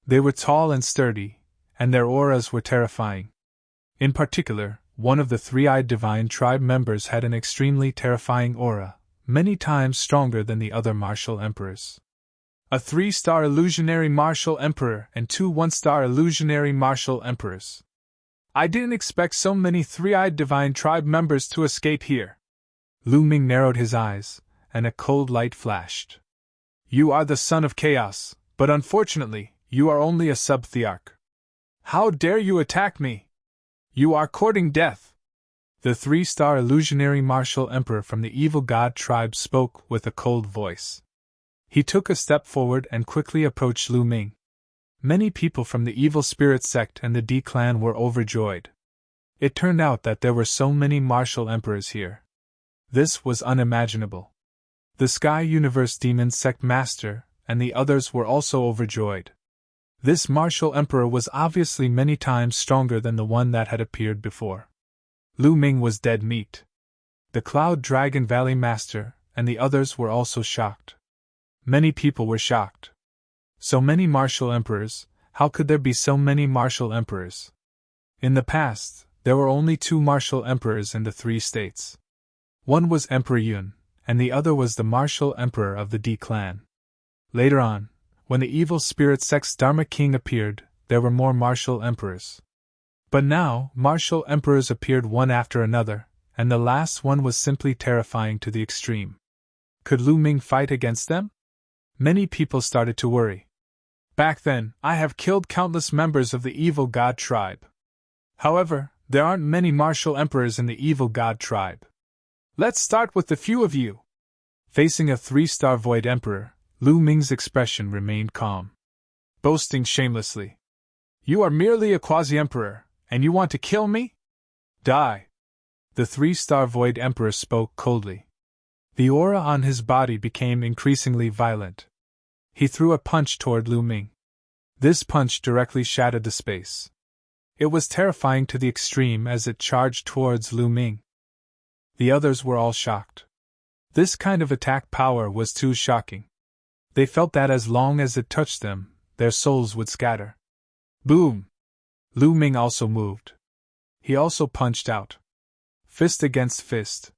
They were tall and sturdy, and their auras were terrifying. In particular, one of the Three-Eyed Divine Tribe members had an extremely terrifying aura, many times stronger than the other martial emperors. A 3-star illusionary martial emperor and 2 1-star illusionary martial emperors. I didn't expect so many Three-Eyed Divine Tribe members to escape here. Lu Ming narrowed his eyes, and a cold light flashed. You are the son of chaos, but unfortunately, you are only a sub-thearch. How dare you attack me? You are courting death! The 3-star illusionary martial emperor from the evil god tribe spoke with a cold voice. He took a step forward and quickly approached Lu Ming. Many people from the evil spirit sect and the D clan were overjoyed. It turned out that there were so many martial emperors here. This was unimaginable. The Sky Universe Demon Sect Master and the others were also overjoyed. This martial emperor was obviously many times stronger than the one that had appeared before. Lu Ming was dead meat. The Cloud Dragon Valley Master and the others were also shocked. Many people were shocked. So many martial emperors, how could there be so many martial emperors? In the past, there were only 2 martial emperors in the 3 states. One was Emperor Yun, and the other was the martial emperor of the D clan. Later on, when the evil spirit sect's Dharma King appeared, there were more martial emperors. But now, martial emperors appeared one after another, and the last one was simply terrifying to the extreme. Could Lu Ming fight against them? Many people started to worry. Back then, I have killed countless members of the evil god tribe. However, there aren't many martial emperors in the evil god tribe. Let's start with the few of you. Facing a 3-star void emperor, Lu Ming's expression remained calm. Boasting shamelessly. You are merely a quasi-emperor, and you want to kill me? Die! The 3-star void emperor spoke coldly. The aura on his body became increasingly violent. He threw a punch toward Lu Ming. This punch directly shattered the space. It was terrifying to the extreme as it charged towards Lu Ming. The others were all shocked. This kind of attack power was too shocking. They felt that as long as it touched them, their souls would scatter. Boom! Lu Ming also moved. He also punched out. Fist against fist.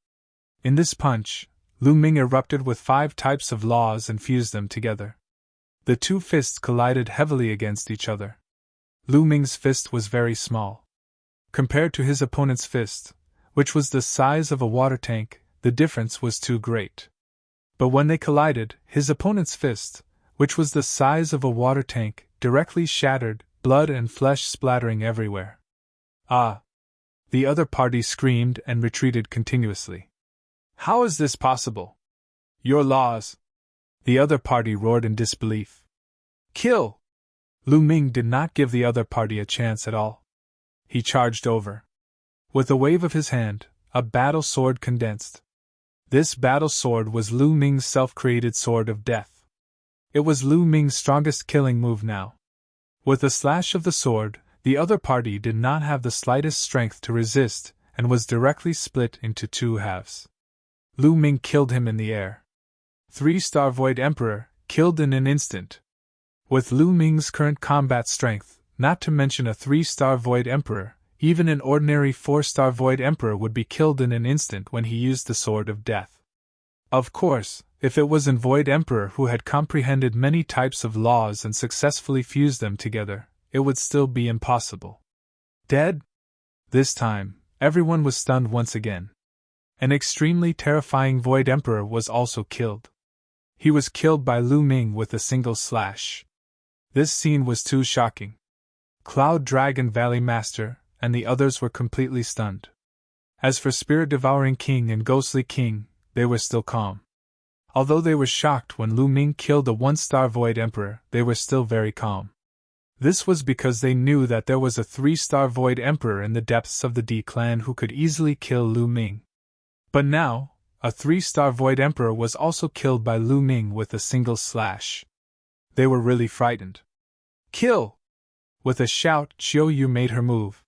In this punch, Lu Ming erupted with 5 types of laws and fused them together. The 2 fists collided heavily against each other. Lu Ming's fist was very small. Compared to his opponent's fist, which was the size of a water tank, the difference was too great. But when they collided, his opponent's fist, which was the size of a water tank, directly shattered, blood and flesh splattering everywhere. Ah! The other party screamed and retreated continuously. How is this possible? Your laws! The other party roared in disbelief. Kill! Lu Ming did not give the other party a chance at all. He charged over. With a wave of his hand, a battle sword condensed. This battle sword was Lu Ming's self-created sword of death. It was Lu Ming's strongest killing move now. With a slash of the sword, the other party did not have the slightest strength to resist, and was directly split into two halves. Lu Ming killed him in the air. 3-star Void Emperor, killed in an instant. With Lu Ming's current combat strength, not to mention a 3-star Void Emperor, even an ordinary 4-star Void Emperor would be killed in an instant when he used the Sword of Death. Of course, if it was an Void Emperor who had comprehended many types of laws and successfully fused them together, it would still be impossible. Dead? This time, everyone was stunned once again. An extremely terrifying Void Emperor was also killed. He was killed by Lu Ming with a single slash. This scene was too shocking. Cloud Dragon Valley Master and the others were completely stunned. As for Spirit Devouring King and Ghostly King, they were still calm. Although they were shocked when Lu Ming killed a 1-star Void Emperor, they were still very calm. This was because they knew that there was a 3-star Void Emperor in the depths of the D clan who could easily kill Lu Ming. But now, a 3-star Void Emperor was also killed by Lu Ming with a single slash. They were really frightened. Kill! With a shout, Xiao Yu made her move.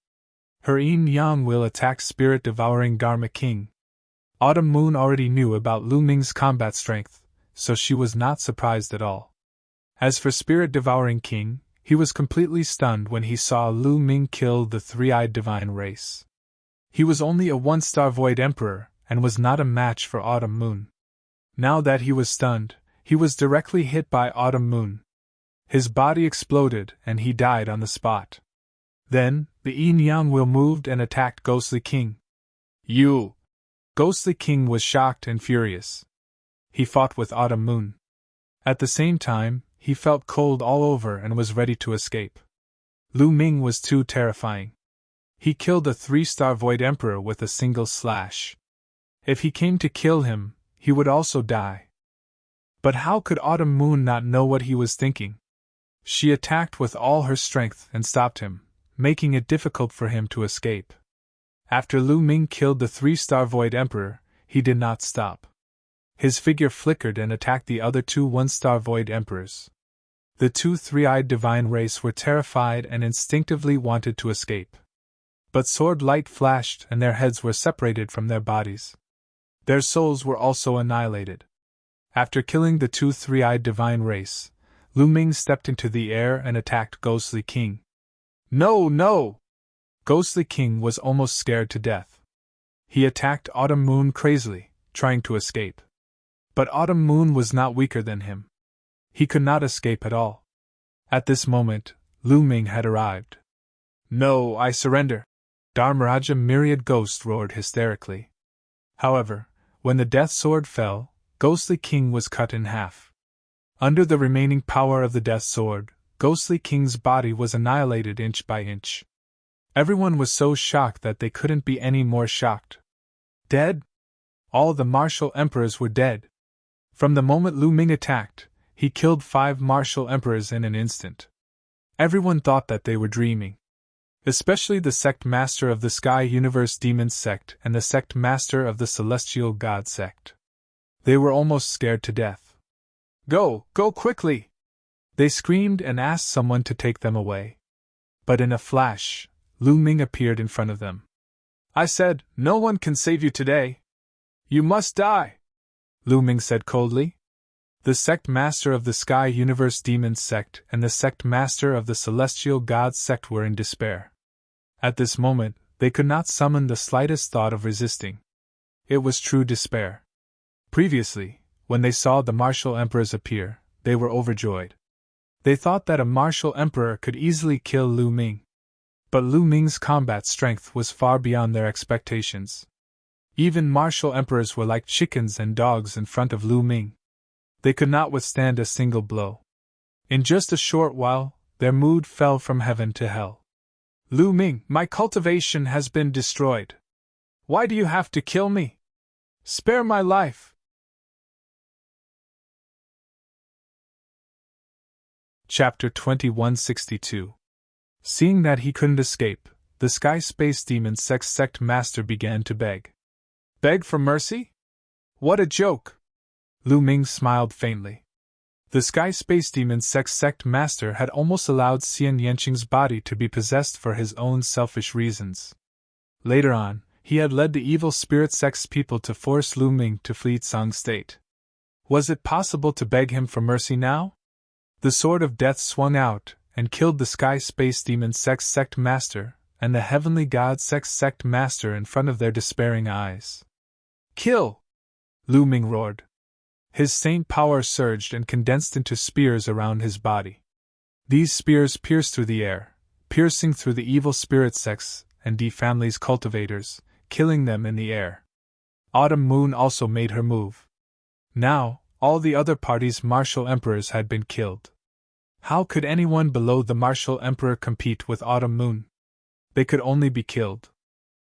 Her Yin-Yang will attack Spirit Devouring Garma King. Autumn Moon already knew about Lu Ming's combat strength, so she was not surprised at all. As for Spirit Devouring King, he was completely stunned when he saw Lu Ming kill the 3-eyed divine race. He was only a 1-star Void Emperor, and was not a match for Autumn Moon. Now that he was stunned, he was directly hit by Autumn Moon. His body exploded and he died on the spot. Then, the Yin-Yang Will moved and attacked Ghostly King. You! Ghostly King was shocked and furious. He fought with Autumn Moon. At the same time, he felt cold all over and was ready to escape. Lu Ming was too terrifying. He killed a 3-star Void Emperor with a single slash. If he came to kill him, he would also die. But how could Autumn Moon not know what he was thinking? She attacked with all her strength and stopped him, making it difficult for him to escape. After Lu Ming killed the 3-star Void Emperor, he did not stop. His figure flickered and attacked the other 2 1-star Void Emperors. The 2 3-eyed divine race were terrified and instinctively wanted to escape. But sword light flashed and their heads were separated from their bodies. Their souls were also annihilated. After killing the 2 3-eyed divine race, Lu Ming stepped into the air and attacked Ghostly King. No, no! Ghostly King was almost scared to death. He attacked Autumn Moon crazily, trying to escape. But Autumn Moon was not weaker than him. He could not escape at all. At this moment, Lu Ming had arrived. No, I surrender! Dharmaraja Myriad Ghost roared hysterically. However, when the Death Sword fell, Ghostly King was cut in half. Under the remaining power of the Death Sword, Ghostly King's body was annihilated inch by inch. Everyone was so shocked that they couldn't be any more shocked. Dead? All the martial emperors were dead. From the moment Lu Ming attacked, he killed 5 martial emperors in an instant. Everyone thought that they were dreaming. Especially the sect master of the Sky Universe Demon sect and the sect master of the Celestial God sect. They were almost scared to death. Go quickly! They screamed and asked someone to take them away. But in a flash, Lu Ming appeared in front of them. I said, no one can save you today. You must die, Lu Ming said coldly. The sect master of the Sky Universe Demon sect and the sect master of the Celestial God sect were in despair. At this moment, they could not summon the slightest thought of resisting. It was true despair. Previously, when they saw the martial emperors appear, they were overjoyed. They thought that a martial emperor could easily kill Lu Ming. But Lu Ming's combat strength was far beyond their expectations. Even martial emperors were like chickens and dogs in front of Lu Ming. They could not withstand a single blow. In just a short while, their mood fell from heaven to hell. Lu Ming, my cultivation has been destroyed. Why do you have to kill me? Spare my life! Chapter 2162. Seeing that he couldn't escape, the Sky Space Demon sect master began to beg. Beg for mercy? What a joke! Lu Ming smiled faintly. The Sky Space Demon sect master had almost allowed Xian Yanqing's body to be possessed for his own selfish reasons. Later on, he had led the evil spirit sect's people to force Lu Ming to flee Tsang State. Was it possible to beg him for mercy now? The sword of death swung out and killed the Sky Space Demon sect master and the Heavenly God sect master in front of their despairing eyes. Kill! Lu Ming roared. His saint power surged and condensed into spears around his body. These spears pierced through the air, piercing through the evil spirit sects and D family's cultivators, killing them in the air. Autumn Moon also made her move. Now, all the other party's martial emperors had been killed. How could anyone below the martial emperor compete with Autumn Moon? They could only be killed.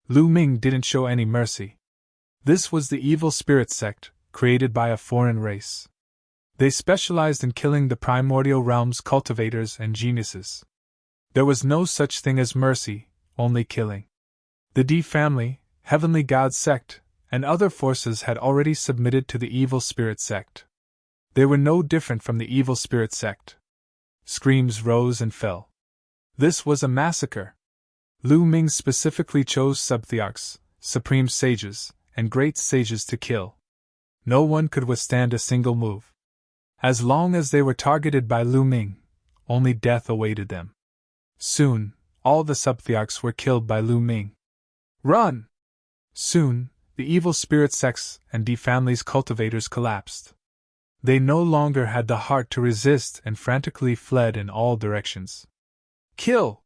Lu Ming didn't show any mercy. This was the evil spirit sect, created by a foreign race. They specialized in killing the primordial realm's cultivators and geniuses. There was no such thing as mercy, only killing. The D family, Heavenly God sect, and other forces had already submitted to the evil spirit sect. They were no different from the evil spirit sect. Screams rose and fell. This was a massacre. Lu Ming specifically chose subthearchs, supreme sages, and great sages to kill. No one could withstand a single move. As long as they were targeted by Lu Ming, only death awaited them. Soon, all the subthearchs were killed by Lu Ming. Run! Soon, the evil spirit sects and D family's cultivators collapsed. They no longer had the heart to resist and frantically fled in all directions. Kill!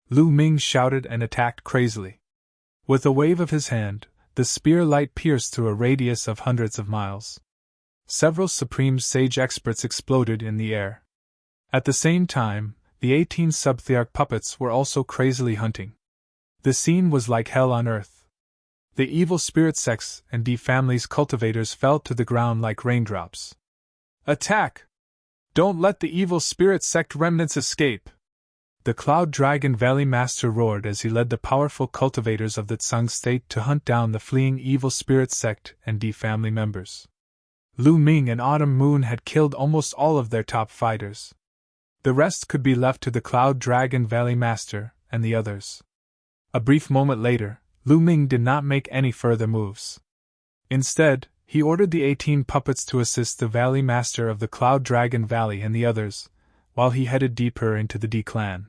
Lu Ming shouted and attacked crazily. With a wave of his hand, the spear light pierced through a radius of hundreds of miles. Several supreme sage experts exploded in the air. At the same time, the 18 subthearch puppets were also crazily hunting. The scene was like hell on earth. The evil spirit sects and D family's cultivators fell to the ground like raindrops. Attack! Don't let the evil spirit sect remnants escape! The Cloud Dragon Valley Master roared as he led the powerful cultivators of the Tsang State to hunt down the fleeing evil spirit sect and D family members. Lu Ming and Autumn Moon had killed almost all of their top fighters. The rest could be left to the Cloud Dragon Valley Master and the others. A brief moment later, Lu Ming did not make any further moves. Instead, he ordered the 18 puppets to assist the Valley Master of the Cloud Dragon Valley and the others, while he headed deeper into the D clan.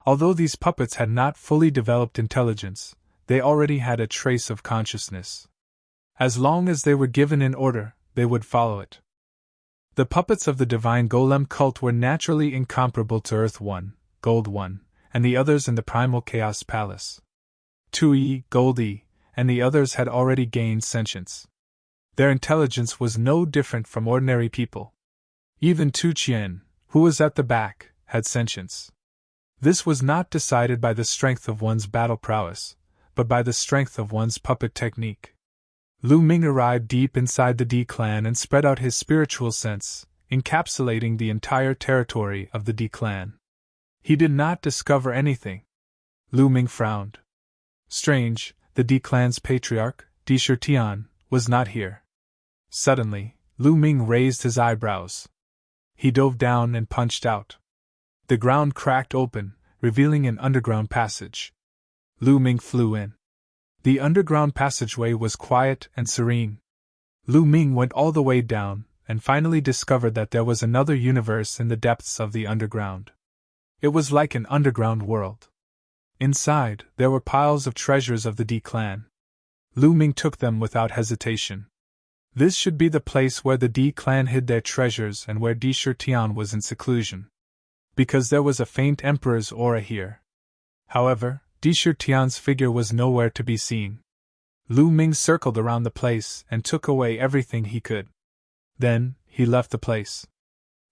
Although these puppets had not fully developed intelligence, they already had a trace of consciousness. As long as they were given an order, they would follow it. The puppets of the Divine Golem cult were naturally incomparable to Earth 1, Gold 1, and the others in the Primal Chaos Palace. 2E, Gold E, and the others had already gained sentience. Their intelligence was no different from ordinary people. Even Tu Qian, who was at the back, had sentience. This was not decided by the strength of one's battle prowess, but by the strength of one's puppet technique. Lu Ming arrived deep inside the D clan and spread out his spiritual sense, encapsulating the entire territory of the D clan. He did not discover anything. Lu Ming frowned. Strange, the D clan's patriarch, Di Shirtian, was not here. Suddenly, Lu Ming raised his eyebrows. He dove down and punched out. The ground cracked open, revealing an underground passage. Lu Ming flew in. The underground passageway was quiet and serene. Lu Ming went all the way down, and finally discovered that there was another universe in the depths of the underground. It was like an underground world. Inside, there were piles of treasures of the D clan. Lu Ming took them without hesitation. This should be the place where the D clan hid their treasures and where Di Shirtian was in seclusion. Because there was a faint emperor's aura here. However, Di Shirtian's figure was nowhere to be seen. Lu Ming circled around the place and took away everything he could. Then, he left the place.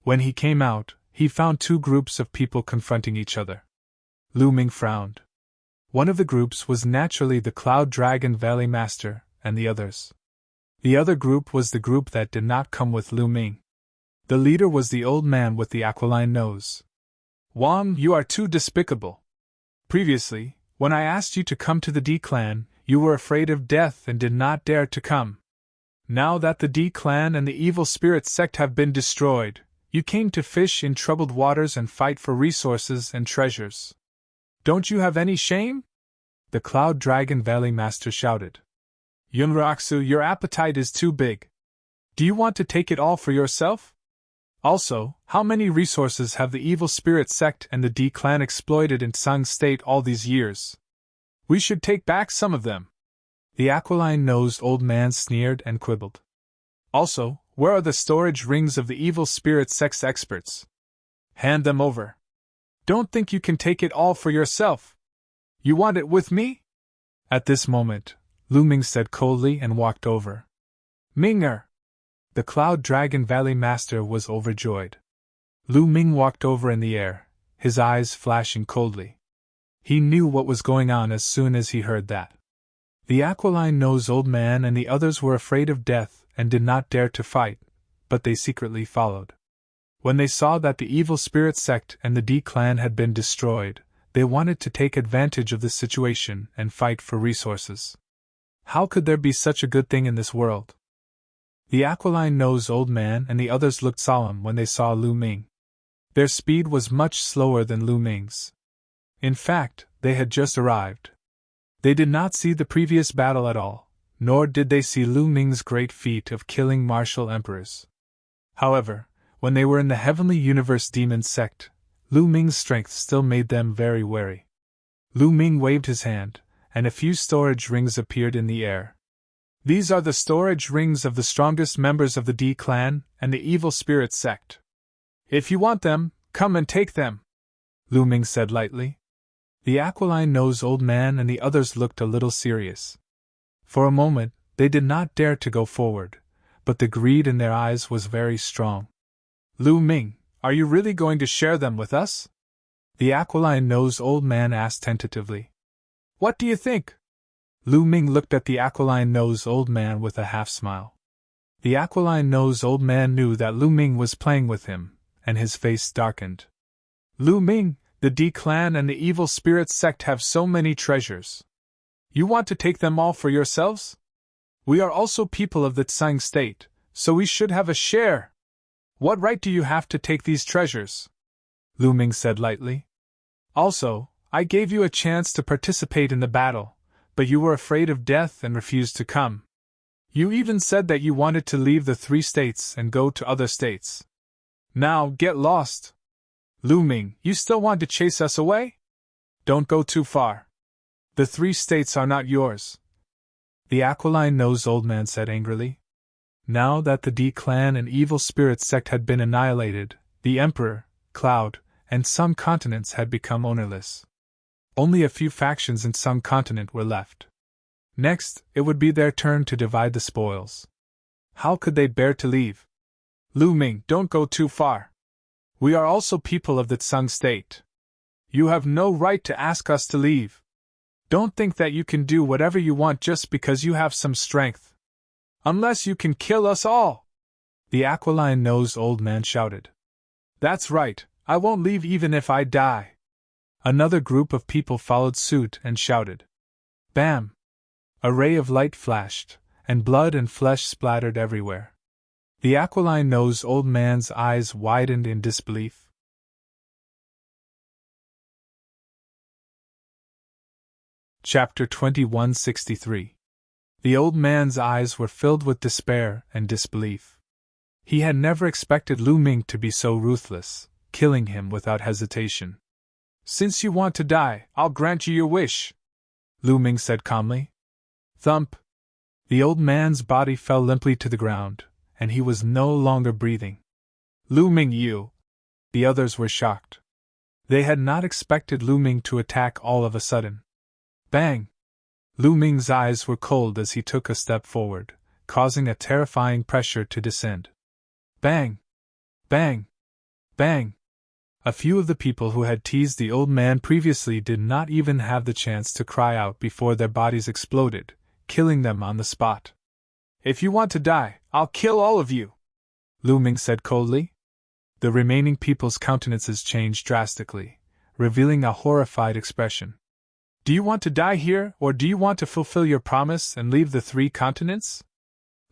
When he came out, he found two groups of people confronting each other. Lu Ming frowned. One of the groups was naturally the Cloud Dragon Valley Master, and the others. The other group was the group that did not come with Lu Ming. The leader was the old man with the aquiline nose. Wang, you are too despicable. Previously, when I asked you to come to the D clan, you were afraid of death and did not dare to come. Now that the D clan and the evil spirit sect have been destroyed, You came to fish in troubled waters and fight for resources and treasures. Don't you have any shame? The Cloud Dragon Valley Master shouted. Yunraksu, your appetite is too big. Do you want to take it all for yourself? Also, how many resources have the Evil Spirit Sect and the D clan exploited in Tsang State all these years? We should take back some of them. The aquiline-nosed old man sneered and quibbled. Also, where are the storage rings of the Evil Spirit Sect's experts? Hand them over. Don't think you can take it all for yourself. You want it with me? At this moment, Lu Ming said coldly and walked over. Minger! The Cloud Dragon Valley Master was overjoyed. Lu Ming walked over in the air, his eyes flashing coldly. He knew what was going on as soon as he heard that. The aquiline-nosed old man and the others were afraid of death and did not dare to fight, but they secretly followed. When they saw that the Evil Spirit Sect and the D clan had been destroyed, they wanted to take advantage of the situation and fight for resources. How could there be such a good thing in this world? The aquiline-nosed old man and the others looked solemn when they saw Lu Ming. Their speed was much slower than Lu Ming's. In fact, they had just arrived. They did not see the previous battle at all, nor did they see Lu Ming's great feat of killing martial emperors. However, when they were in the Heavenly Universe Demon Sect, Lu Ming's strength still made them very wary. Lu Ming waved his hand, and a few storage rings appeared in the air. These are the storage rings of the strongest members of the D clan and the Evil Spirit Sect. If you want them, come and take them, Lu Ming said lightly. The aquiline-nosed old man and the others looked a little serious. For a moment, they did not dare to go forward, but the greed in their eyes was very strong. Lu Ming, are you really going to share them with us? The aquiline-nosed old man asked tentatively. What do you think? Lu Ming looked at the aquiline-nosed old man with a half-smile. The aquiline-nosed old man knew that Lu Ming was playing with him, and his face darkened. Lu Ming, the D clan and the Evil Spirit Sect have so many treasures. You want to take them all for yourselves? We are also people of the Tsang State, so we should have a share. What right do you have to take these treasures? Lu Ming said lightly. Also, I gave you a chance to participate in the battle, but you were afraid of death and refused to come. You even said that you wanted to leave the 3 states and go to other states. Now, get lost. Lu Ming, you still want to chase us away? Don't go too far. The 3 states are not yours, the aquiline-nosed old man said angrily. Now that the D clan and Evil Spirit Sect had been annihilated, the Emperor, Cloud, and some continents had become ownerless. Only a few factions in some continent were left. Next, it would be their turn to divide the spoils. How could they bear to leave? Lu Ming, don't go too far. We are also people of the Tsang State. You have no right to ask us to leave. Don't think that you can do whatever you want just because you have some strength. Unless you can kill us all! The aquiline-nosed old man shouted. That's right, I won't leave even if I die. Another group of people followed suit and shouted. Bam! A ray of light flashed, and blood and flesh splattered everywhere. The aquiline-nosed old man's eyes widened in disbelief. Chapter 2163. The old man's eyes were filled with despair and disbelief. He had never expected Lu Ming to be so ruthless, killing him without hesitation. Since you want to die, I'll grant you your wish, Lu Ming said calmly. Thump! The old man's body fell limply to the ground, and he was no longer breathing. Lu Ming, you! The others were shocked. They had not expected Lu Ming to attack all of a sudden. Bang! Lu Ming's eyes were cold as he took a step forward, causing a terrifying pressure to descend. Bang! Bang! Bang! A few of the people who had teased the old man previously did not even have the chance to cry out before their bodies exploded, killing them on the spot. If you want to die, I'll kill all of you, Lu Ming said coldly. The remaining people's countenances changed drastically, revealing a horrified expression. Do you want to die here, or do you want to fulfill your promise and leave the 3 continents?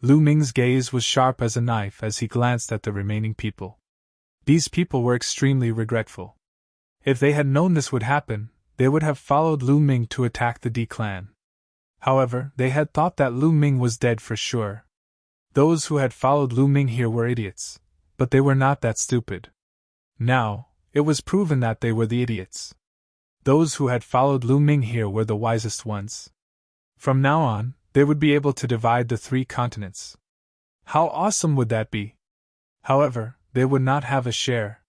Lu Ming's gaze was sharp as a knife as he glanced at the remaining people. These people were extremely regretful. If they had known this would happen, they would have followed Lu Ming to attack the D clan. However, they had thought that Lu Ming was dead for sure. Those who had followed Lu Ming here were idiots, but they were not that stupid. Now, it was proven that they were the idiots. Those who had followed Lu Ming here were the wisest ones. From now on, they would be able to divide the 3 continents. How awesome would that be? However, they would not have a share.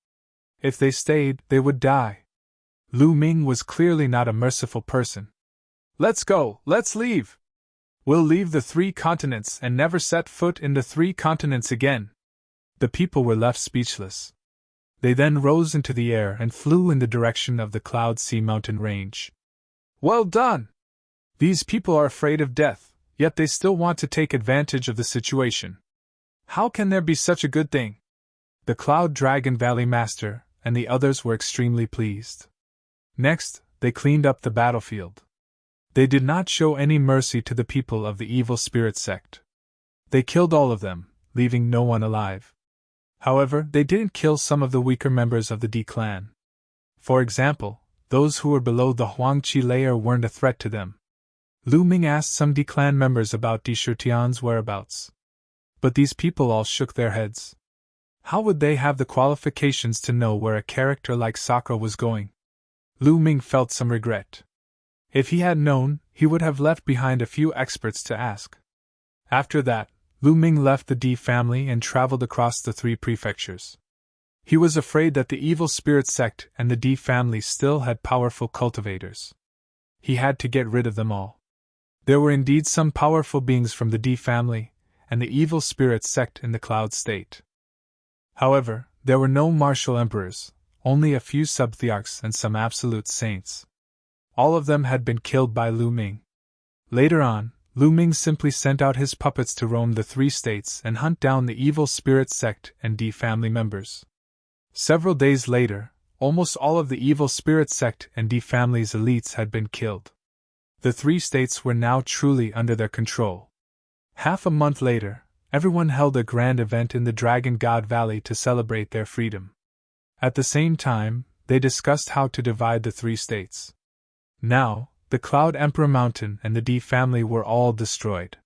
If they stayed, they would die. Lu Ming was clearly not a merciful person. Let's go, let's leave! We'll leave the 3 continents and never set foot in the 3 continents again. The people were left speechless. They then rose into the air and flew in the direction of the Cloud Sea mountain range. Well done! These people are afraid of death, yet they still want to take advantage of the situation. How can there be such a good thing? The Cloud Dragon Valley Master and the others were extremely pleased. Next, they cleaned up the battlefield. They did not show any mercy to the people of the evil spirit sect. They killed all of them, leaving no one alive. However, they didn't kill some of the weaker members of the D clan. For example, those who were below the Huangqi layer weren't a threat to them. Lu Ming asked some D clan members about Di Shutian's whereabouts. But these people all shook their heads. How would they have the qualifications to know where a character like Sakura was going? Lu Ming felt some regret. If he had known, he would have left behind a few experts to ask. After that, Lu Ming left the D family and traveled across the 3 prefectures. He was afraid that the evil spirit sect and the D family still had powerful cultivators. He had to get rid of them all. There were indeed some powerful beings from the D family and the evil spirit sect in the Cloud State. However, there were no martial emperors, only a few sub-thearchs and some absolute saints. All of them had been killed by Lu Ming. Later on, Lu Ming simply sent out his puppets to roam the 3 states and hunt down the evil spirit sect and D family members. Several days later, almost all of the evil spirit sect and D family's elites had been killed. The 3 states were now truly under their control. Half a month later, everyone held a grand event in the Dragon God Valley to celebrate their freedom. At the same time, they discussed how to divide the 3 states. Now, the Cloud Emperor Mountain and the D family were all destroyed.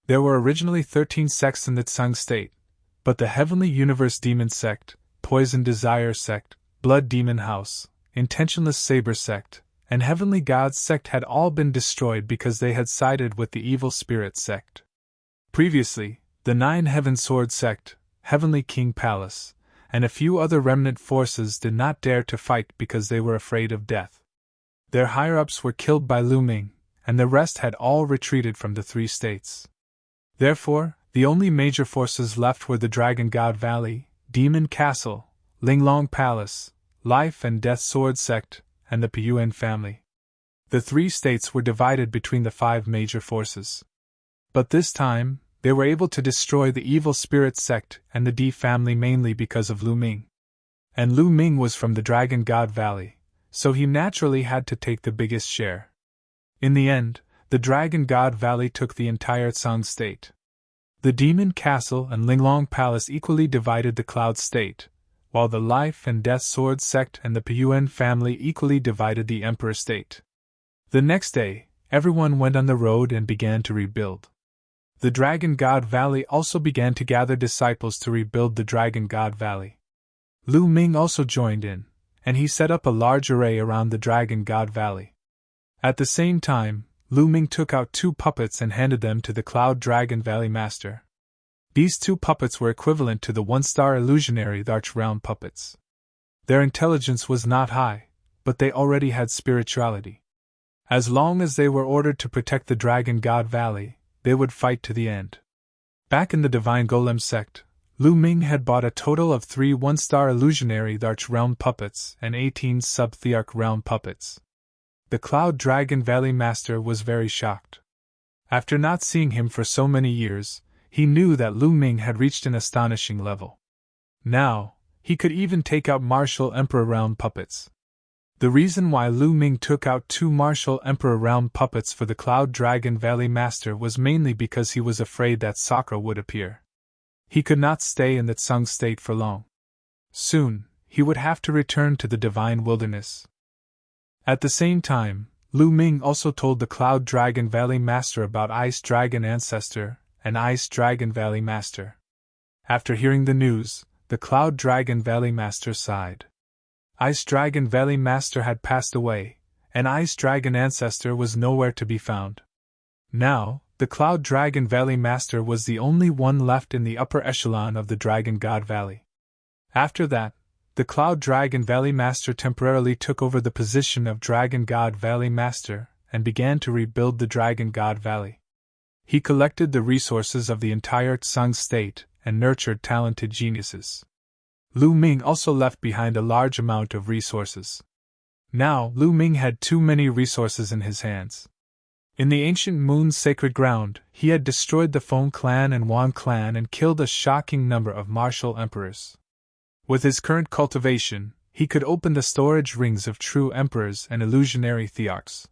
There were originally 13 sects in the Tsang state, but the Heavenly Universe Demon sect, Poison Desire sect, Blood Demon House, Intentionless Saber sect, and Heavenly Gods sect had all been destroyed because they had sided with the Evil Spirit sect. Previously, the 9 Heaven Sword sect, Heavenly King Palace, and a few other remnant forces did not dare to fight because they were afraid of death. Their higher-ups were killed by Lu Ming, and the rest had all retreated from the 3 states. Therefore, the only major forces left were the Dragon God Valley, Demon Castle, Linglong Palace, Life and Death Sword sect, and the Piyuan family. The 3 states were divided between the 5 major forces. But this time, they were able to destroy the Evil Spirit sect and the D family mainly because of Lu Ming. And Lu Ming was from the Dragon God Valley, so he naturally had to take the biggest share. In the end, the Dragon God Valley took the entire Tsang state. The Demon Castle and Linglong Palace equally divided the Cloud State, while the Life and Death Sword sect and the Piyuan family equally divided the Emperor State. The next day, everyone went on the road and began to rebuild. The Dragon God Valley also began to gather disciples to rebuild the Dragon God Valley. Lu Ming also joined in, and he set up a large array around the Dragon God Valley. At the same time, Lu Ming took out 2 puppets and handed them to the Cloud Dragon Valley Master. These 2 puppets were equivalent to the 1-star illusionary Arch Realm puppets. Their intelligence was not high, but they already had spirituality. As long as they were ordered to protect the Dragon God Valley, they would fight to the end. Back in the Divine Golem sect, Lu Ming had bought a total of 3 1-star illusionary Arch Realm puppets and 18 sub-Thearch Realm puppets. The Cloud Dragon Valley Master was very shocked. After not seeing him for so many years, he knew that Lu Ming had reached an astonishing level. Now, he could even take out Martial Emperor Realm puppets. The reason why Lu Ming took out 2 Martial Emperor Realm puppets for the Cloud Dragon Valley Master was mainly because he was afraid that Sakura would appear. He could not stay in the Tsang state for long. Soon, he would have to return to the divine wilderness. At the same time, Lu Ming also told the Cloud Dragon Valley Master about Ice Dragon Ancestor and Ice Dragon Valley Master. After hearing the news, the Cloud Dragon Valley Master sighed. Ice Dragon Valley Master had passed away, and Ice Dragon Ancestor was nowhere to be found. Now, the Cloud Dragon Valley Master was the only one left in the upper echelon of the Dragon God Valley. After that, the Cloud Dragon Valley Master temporarily took over the position of Dragon God Valley Master and began to rebuild the Dragon God Valley. He collected the resources of the entire Tsang state and nurtured talented geniuses. Lu Ming also left behind a large amount of resources. Now, Lu Ming had too many resources in his hands. In the ancient Moon's sacred ground, he had destroyed the Feng clan and Wan clan and killed a shocking number of martial emperors. With his current cultivation, he could open the storage rings of true emperors and illusionary thearchs.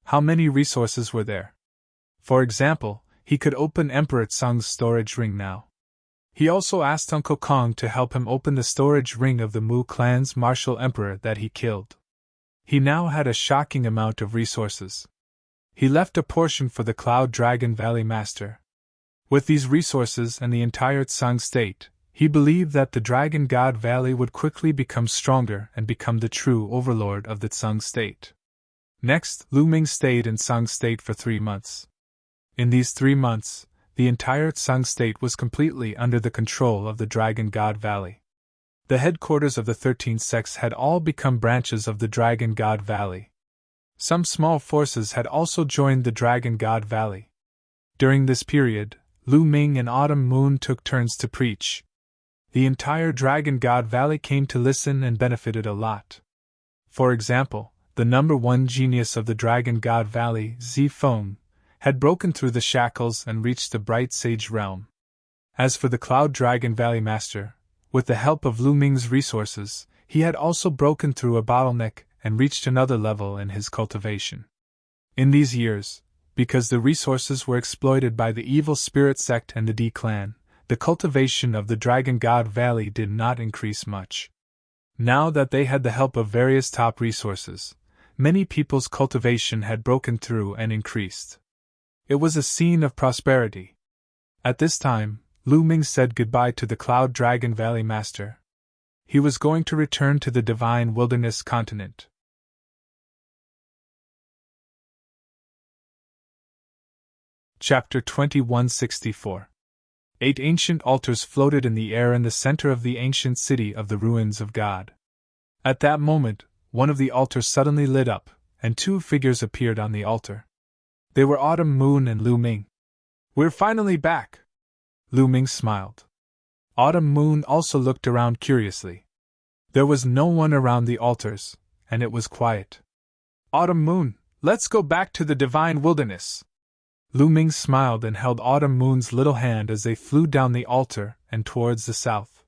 How many resources were there? For example, he could open Emperor Tsang's storage ring now. He also asked Uncle Kong to help him open the storage ring of the Mu clan's martial emperor that he killed. He now had a shocking amount of resources. He left a portion for the Cloud Dragon Valley Master. With these resources and the entire Tsang state, he believed that the Dragon God Valley would quickly become stronger and become the true overlord of the Tsang state. Next, Lu Ming stayed in Tsang state for 3 months. In these 3 months, the entire Tsang state was completely under the control of the Dragon God Valley. The headquarters of the 13 sects had all become branches of the Dragon God Valley. Some small forces had also joined the Dragon God Valley. During this period, Lu Ming and Autumn Moon took turns to preach. The entire Dragon God Valley came to listen and benefited a lot. For example, the number 1 genius of the Dragon God Valley, Zi Feng, had broken through the shackles and reached the Bright Sage realm. As for the Cloud Dragon Valley Master, with the help of Lu Ming's resources, he had also broken through a bottleneck and reached another level in his cultivation. In these years, because the resources were exploited by the evil spirit sect and the D clan, the cultivation of the Dragon God Valley did not increase much. Now that they had the help of various top resources, many people's cultivation had broken through and increased. It was a scene of prosperity. At this time, Lu Ming said goodbye to the Cloud Dragon Valley Master. He was going to return to the Divine Wilderness continent. Chapter 2164. 8 ancient altars floated in the air in the center of the ancient city of the ruins of God. At that moment, one of the altars suddenly lit up, and 2 figures appeared on the altar. They were Autumn Moon and Lu Ming. "We're finally back!" Lu Ming smiled. Autumn Moon also looked around curiously. There was no one around the altars, and it was quiet. "Autumn Moon, let's go back to the Divine Wilderness!" Lu Ming smiled and held Autumn Moon's little hand as they flew down the altar and towards the south.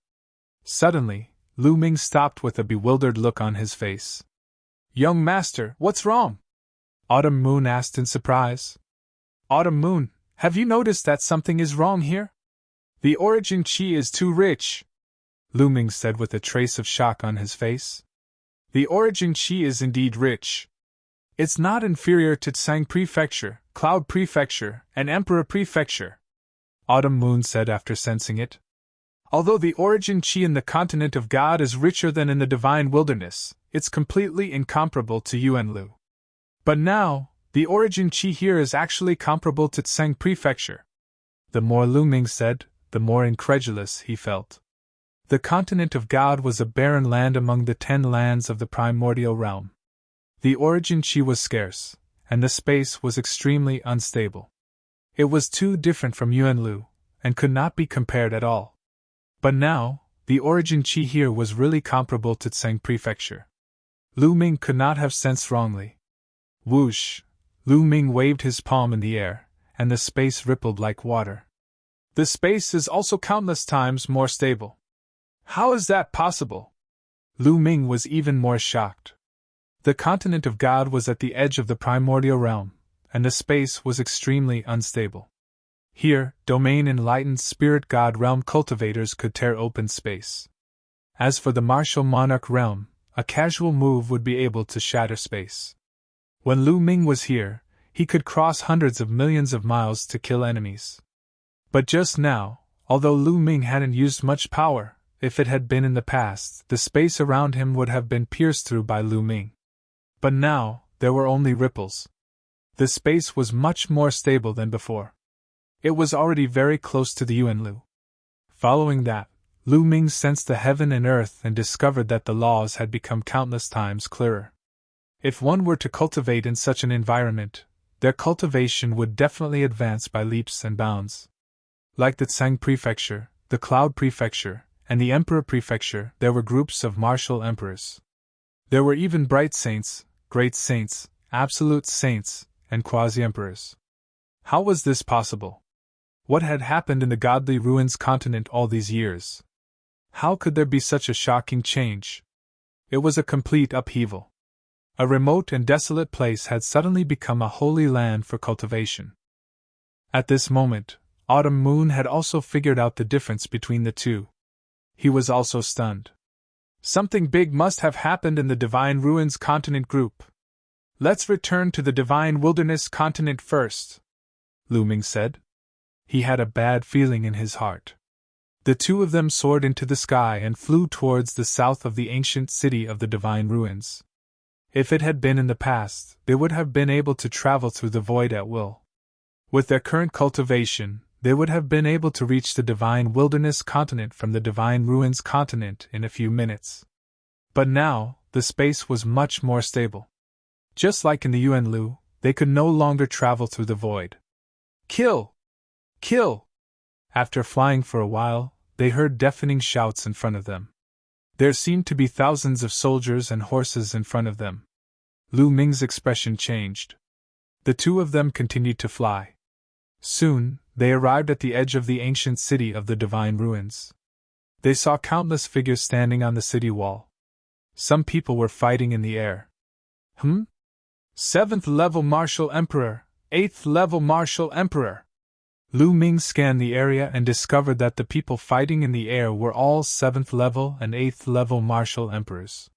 Suddenly, Lu Ming stopped with a bewildered look on his face. "Young master, what's wrong?" Autumn Moon asked in surprise. "Autumn Moon, have you noticed that something is wrong here? The origin chi is too rich," Lu Ming said with a trace of shock on his face. "The origin chi is indeed rich. It's not inferior to Tsang Prefecture, Cloud Prefecture, and Emperor Prefecture," Autumn Moon said after sensing it. "Although the origin chi in the continent of God is richer than in the Divine Wilderness, it's completely incomparable to Yuanlu. But now, the origin chi here is actually comparable to Tsang Prefecture." The more Lu Ming said, the more incredulous he felt. The continent of God was a barren land among the 10 lands of the primordial realm. The origin chi was scarce, and the space was extremely unstable. It was too different from Yuanlu, and could not be compared at all. But now, the origin chi here was really comparable to Tsang Prefecture. Lu Ming could not have sensed wrongly. Whoosh! Lu Ming waved his palm in the air, and the space rippled like water. "The space is also countless times more stable. How is that possible?" Lu Ming was even more shocked. The continent of God was at the edge of the primordial realm, and the space was extremely unstable. Here, domain enlightened spirit God realm cultivators could tear open space. As for the martial monarch realm, a casual move would be able to shatter space. When Lu Ming was here, he could cross hundreds of millions of miles to kill enemies. But just now, although Lu Ming hadn't used much power, if it had been in the past, the space around him would have been pierced through by Lu Ming. But now, there were only ripples. The space was much more stable than before. It was already very close to the Yuanlu. Following that, Lu Ming sensed the heaven and earth and discovered that the laws had become countless times clearer. If one were to cultivate in such an environment, their cultivation would definitely advance by leaps and bounds. Like the Tsang Prefecture, the Cloud Prefecture, and the Emperor Prefecture, there were groups of martial emperors. There were even bright saints, great saints, absolute saints, and quasi-emperors. How was this possible? What had happened in the godly ruins continent all these years? How could there be such a shocking change? It was a complete upheaval. A remote and desolate place had suddenly become a holy land for cultivation. At this moment, Autumn Moon had also figured out the difference between the two. He was also stunned. Something big must have happened in the Divine Ruins Continent group. Let's return to the Divine Wilderness Continent first, Lu Ming said. He had a bad feeling in his heart. The two of them soared into the sky and flew towards the south of the ancient city of the Divine Ruins. If it had been in the past, they would have been able to travel through the void at will. With their current cultivation, they would have been able to reach the Divine Wilderness Continent from the Divine Ruins Continent in a few minutes. But now, the space was much more stable. Just like in the Yuanlu, they could no longer travel through the void. Kill! Kill! After flying for a while, they heard deafening shouts in front of them. There seemed to be thousands of soldiers and horses in front of them. Lu Ming's expression changed. The two of them continued to fly. Soon, they arrived at the edge of the ancient city of the Divine Ruins. They saw countless figures standing on the city wall. Some people were fighting in the air. 7th level Martial Emperor, 8th level Martial Emperor. Lu Ming scanned the area and discovered that the people fighting in the air were all 7th level and 8th level martial emperors.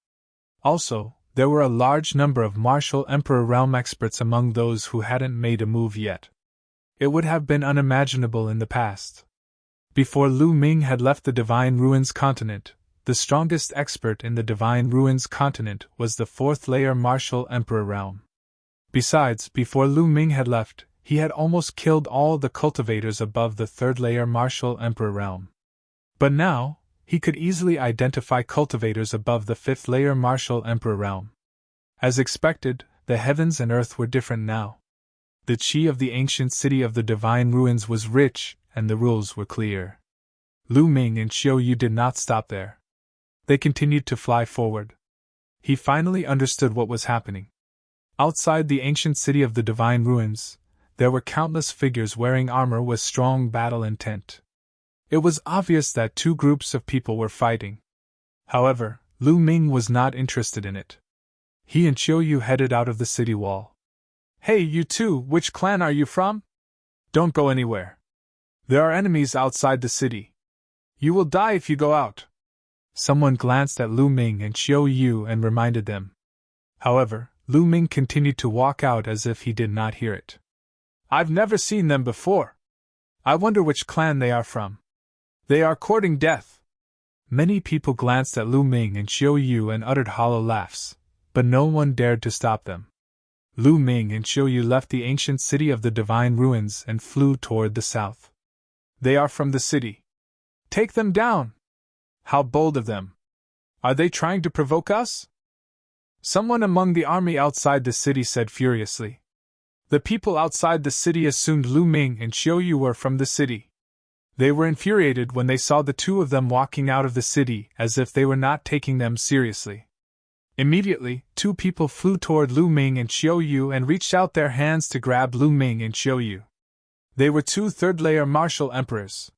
Also, there were a large number of martial emperor realm experts among those who hadn't made a move yet. It would have been unimaginable in the past. Before Lu Ming had left the Divine Ruins Continent, the strongest expert in the Divine Ruins Continent was the 4th layer martial emperor realm. Besides, before Lu Ming had left, he had almost killed all the cultivators above the 3rd layer martial emperor realm. But now, he could easily identify cultivators above the 5th layer martial emperor realm. As expected, the heavens and earth were different now. The qi of the ancient city of the Divine Ruins was rich, and the rules were clear. Lu Ming and Xiao Yu did not stop there. They continued to fly forward. He finally understood what was happening. Outside the ancient city of the Divine Ruins, there were countless figures wearing armor with strong battle intent. It was obvious that two groups of people were fighting. However, Lu Ming was not interested in it. He and Xiao Yu headed out of the city wall. Hey, you two, which clan are you from? Don't go anywhere. There are enemies outside the city. You will die if you go out. Someone glanced at Lu Ming and Xiao Yu and reminded them. However, Lu Ming continued to walk out as if he did not hear it. I've never seen them before. I wonder which clan they are from. They are courting death. Many people glanced at Lu Ming and Xiao Yu and uttered hollow laughs, but no one dared to stop them. Lu Ming and Xiao Yu left the ancient city of the Divine Ruins and flew toward the south. They are from the city. Take them down! How bold of them! Are they trying to provoke us? Someone among the army outside the city said furiously. The people outside the city assumed Lu Ming and Xiao Yu were from the city. They were infuriated when they saw the two of them walking out of the city as if they were not taking them seriously. Immediately, two people flew toward Lu Ming and Xiao Yu and reached out their hands to grab Lu Ming and Xiao Yu. They were two third-layer martial emperors.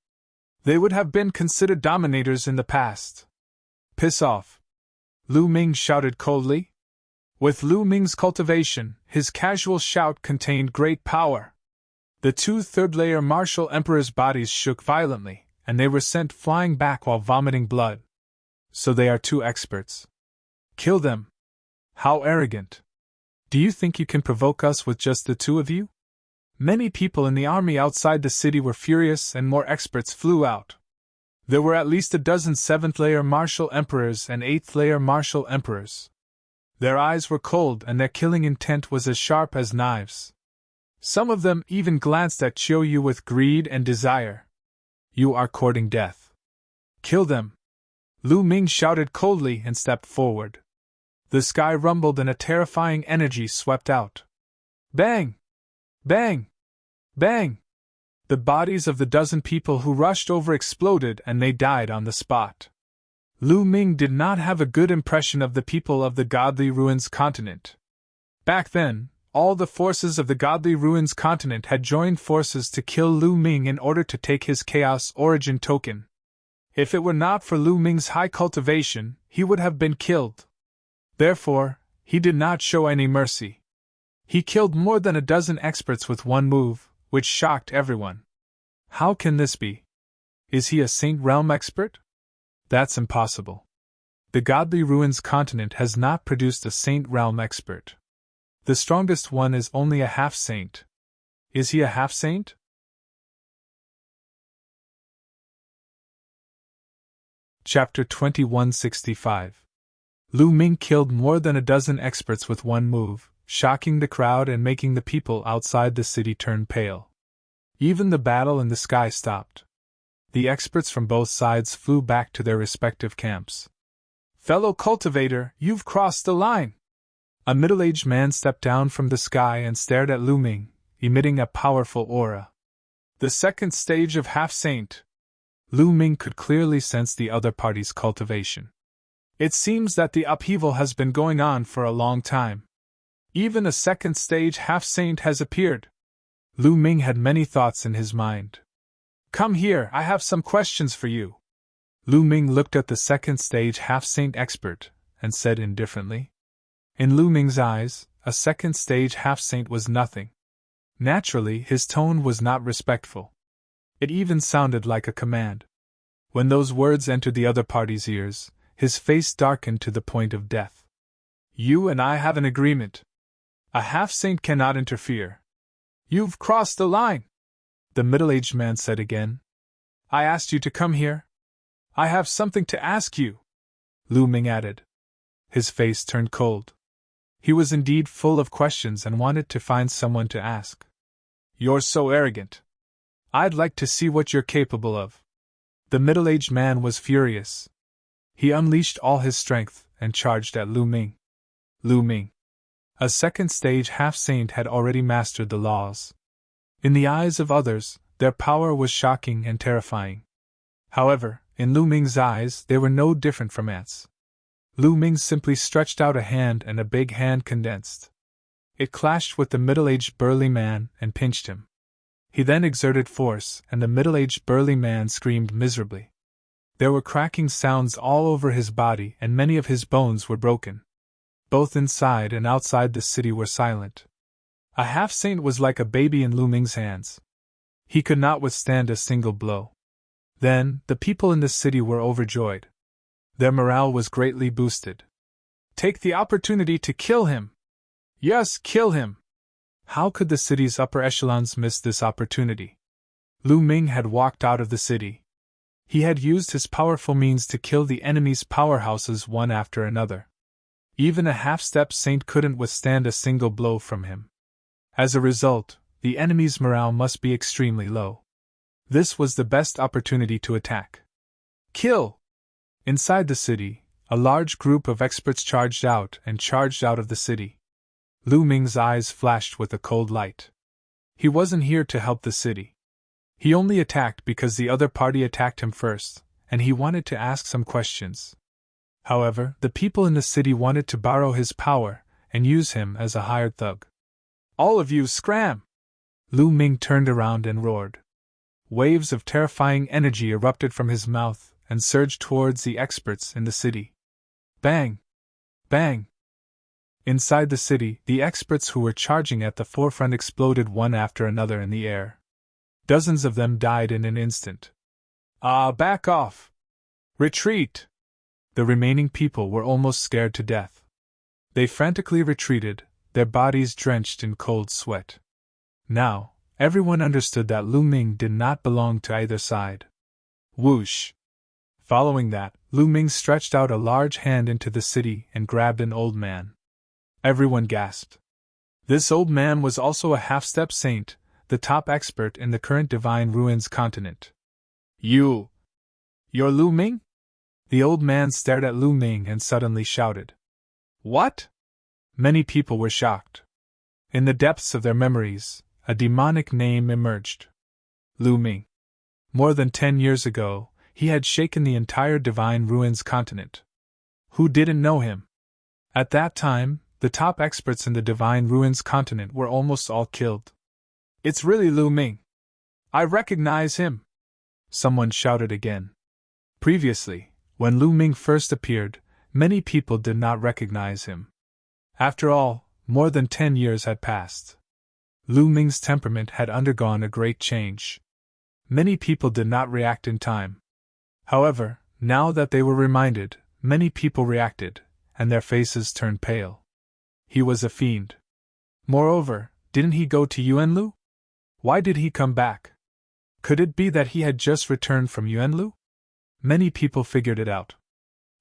They would have been considered dominators in the past. Piss off! Lu Ming shouted coldly. With Lu Ming's cultivation, his casual shout contained great power. The two third-layer martial emperors' bodies shook violently, and they were sent flying back while vomiting blood. So they are two experts. Kill them. How arrogant. Do you think you can provoke us with just the two of you? Many people in the army outside the city were furious and more experts flew out. There were at least a dozen 7th-layer martial emperors and 8th-layer martial emperors. Their eyes were cold and their killing intent was as sharp as knives. Some of them even glanced at Chiu Yu with greed and desire. You are courting death. Kill them. Lu Ming shouted coldly and stepped forward. The sky rumbled and a terrifying energy swept out. Bang! Bang! Bang! The bodies of the dozen people who rushed over exploded and they died on the spot. Lu Ming did not have a good impression of the people of the Godly Ruins continent. Back then, all the forces of the Godly Ruins continent had joined forces to kill Lu Ming in order to take his Chaos Origin token. If it were not for Lu Ming's high cultivation, he would have been killed. Therefore, he did not show any mercy. He killed more than a dozen experts with one move, which shocked everyone. How can this be? Is he a Saint Realm expert? That's impossible. The Godly Ruins continent has not produced a Saint Realm expert. The strongest one is only a half-saint. Is he a half-saint? Chapter 2165. Lu Ming killed more than a dozen experts with one move, shocking the crowd and making the people outside the city turn pale. Even the battle in the sky stopped. The experts from both sides flew back to their respective camps. Fellow cultivator, you've crossed the line! A middle-aged man stepped down from the sky and stared at Lu Ming, emitting a powerful aura. The second stage of half-saint. Lu Ming could clearly sense the other party's cultivation. It seems that the upheaval has been going on for a long time. Even a second stage half-saint has appeared. Lu Ming had many thoughts in his mind. Come here, I have some questions for you. Lu Ming looked at the second stage half-saint expert, and said indifferently. In Lu Ming's eyes, a second stage half-saint was nothing. Naturally, his tone was not respectful. It even sounded like a command. When those words entered the other party's ears, his face darkened to the point of death. You and I have an agreement. A half-saint cannot interfere. You've crossed the line, the middle-aged man said again. I asked you to come here. I have something to ask you, Lu Ming added. His face turned cold. He was indeed full of questions and wanted to find someone to ask. You're so arrogant. I'd like to see what you're capable of. The middle-aged man was furious. He unleashed all his strength and charged at Lu Ming. Lu Ming, a second-stage half-saint, had already mastered the laws. In the eyes of others, their power was shocking and terrifying. However, in Lu Ming's eyes, they were no different from ants. Lu Ming simply stretched out a hand and a big hand condensed. It clashed with the middle-aged burly man and pinched him. He then exerted force, and the middle-aged burly man screamed miserably. There were cracking sounds all over his body and many of his bones were broken. Both inside and outside the city were silent. A half-saint was like a baby in Lu Ming's hands. He could not withstand a single blow. Then, the people in the city were overjoyed. Their morale was greatly boosted. Take the opportunity to kill him! Yes, kill him! How could the city's upper echelons miss this opportunity? Lu Ming had walked out of the city. He had used his powerful means to kill the enemy's powerhouses one after another. Even a half-step saint couldn't withstand a single blow from him. As a result, the enemy's morale must be extremely low. This was the best opportunity to attack. Kill! Inside the city, a large group of experts charged out of the city. Lu Ming's eyes flashed with a cold light. He wasn't here to help the city. He only attacked because the other party attacked him first, and he wanted to ask some questions. However, the people in the city wanted to borrow his power and use him as a hired thug. All of you scram! Lu Ming turned around and roared. Waves of terrifying energy erupted from his mouth and surged towards the experts in the city. Bang! Bang! Inside the city, the experts who were charging at the forefront exploded one after another in the air. Dozens of them died in an instant. Back off! Retreat! The remaining people were almost scared to death. They frantically retreated, their bodies drenched in cold sweat. Now, everyone understood that Lu Ming did not belong to either side. Whoosh! Following that, Lu Ming stretched out a large hand into the city and grabbed an old man. Everyone gasped. This old man was also a half-step saint, the top expert in the current Divine Ruins continent. You're Lu Ming? The old man stared at Lu Ming and suddenly shouted. What? Many people were shocked. In the depths of their memories, a demonic name emerged. Lu Ming. More than 10 years ago, he had shaken the entire Divine Ruins continent. Who didn't know him? At that time, the top experts in the Divine Ruins continent were almost all killed. It's really Lu Ming. I recognize him. Someone shouted again. Previously, when Lu Ming first appeared, many people did not recognize him. After all, more than 10 years had passed. Lu Ming's temperament had undergone a great change. Many people did not react in time. However, now that they were reminded, many people reacted, and their faces turned pale. He was a fiend. Moreover, didn't he go to Yuanlu? Why did he come back? Could it be that he had just returned from Yuanlu? Many people figured it out.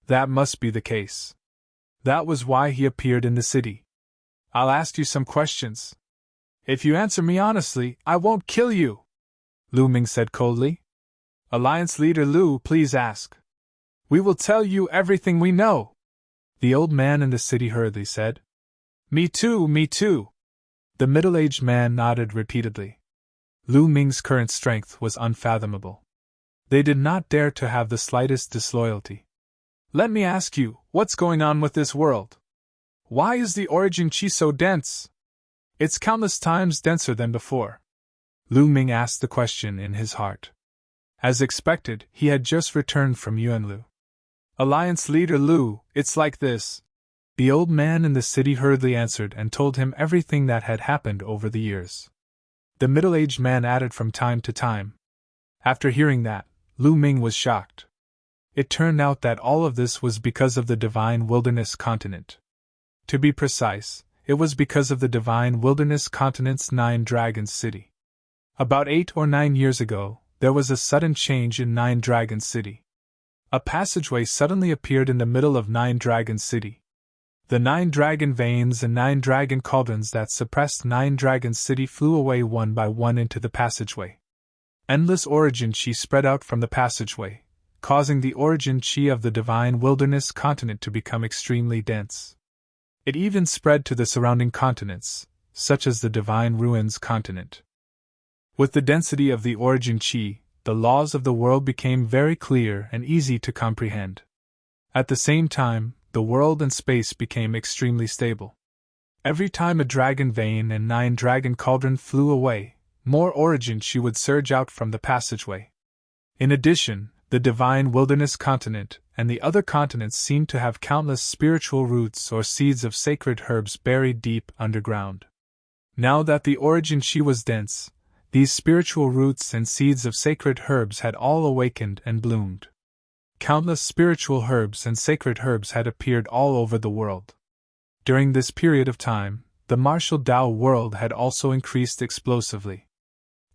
That must be the case. That was why he appeared in the city. I'll ask you some questions. If you answer me honestly, I won't kill you, Lu Ming said coldly. Alliance leader Lu, please ask. We will tell you everything we know, the old man in the city hurriedly said. Me too, me too. The middle-aged man nodded repeatedly. Lu Ming's current strength was unfathomable. They did not dare to have the slightest disloyalty. Let me ask you, what's going on with this world? Why is the origin chi so dense? It's countless times denser than before. Lu Ming asked the question in his heart. As expected, he had just returned from Yuanlu. Alliance leader Lu, it's like this. The old man in the city hurriedly answered and told him everything that had happened over the years. The middle-aged man added from time to time. After hearing that, Lu Ming was shocked. It turned out that all of this was because of the Divine Wilderness continent. To be precise, it was because of the Divine Wilderness continent's 9 Dragons City. About 8 or 9 years ago, there was a sudden change in 9 Dragons City. A passageway suddenly appeared in the middle of 9 Dragons City. The 9 dragon veins and 9 dragon cauldrons that suppressed 9 Dragons City flew away one by one into the passageway. Endless origin chi spread out from the passageway, causing the origin chi of the Divine Wilderness continent to become extremely dense. It even spread to the surrounding continents, such as the Divine Ruins continent. With the density of the origin chi, the laws of the world became very clear and easy to comprehend. At the same time, the world and space became extremely stable. Every time a dragon vein and 9 dragon cauldron flew away, more origin chi would surge out from the passageway. In addition, the Divine Wilderness continent and the other continents seemed to have countless spiritual roots or seeds of sacred herbs buried deep underground. Now that the origin chi was dense, these spiritual roots and seeds of sacred herbs had all awakened and bloomed. Countless spiritual herbs and sacred herbs had appeared all over the world. During this period of time, the martial Tao world had also increased explosively.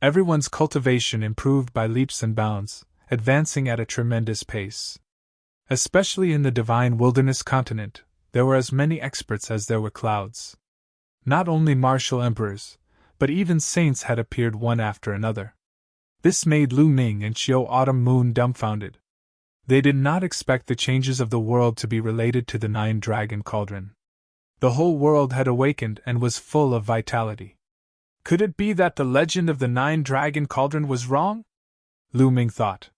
Everyone's cultivation improved by leaps and bounds, advancing at a tremendous pace. Especially in the Divine Wilderness continent, there were as many experts as there were clouds. Not only martial emperors, but even saints had appeared one after another. This made Lu Ming and Xiao Autumn Moon dumbfounded. They did not expect the changes of the world to be related to the 9 Dragon Cauldron. The whole world had awakened and was full of vitality. Could it be that the legend of the 9 Dragon Cauldron was wrong? Lu Ming thought.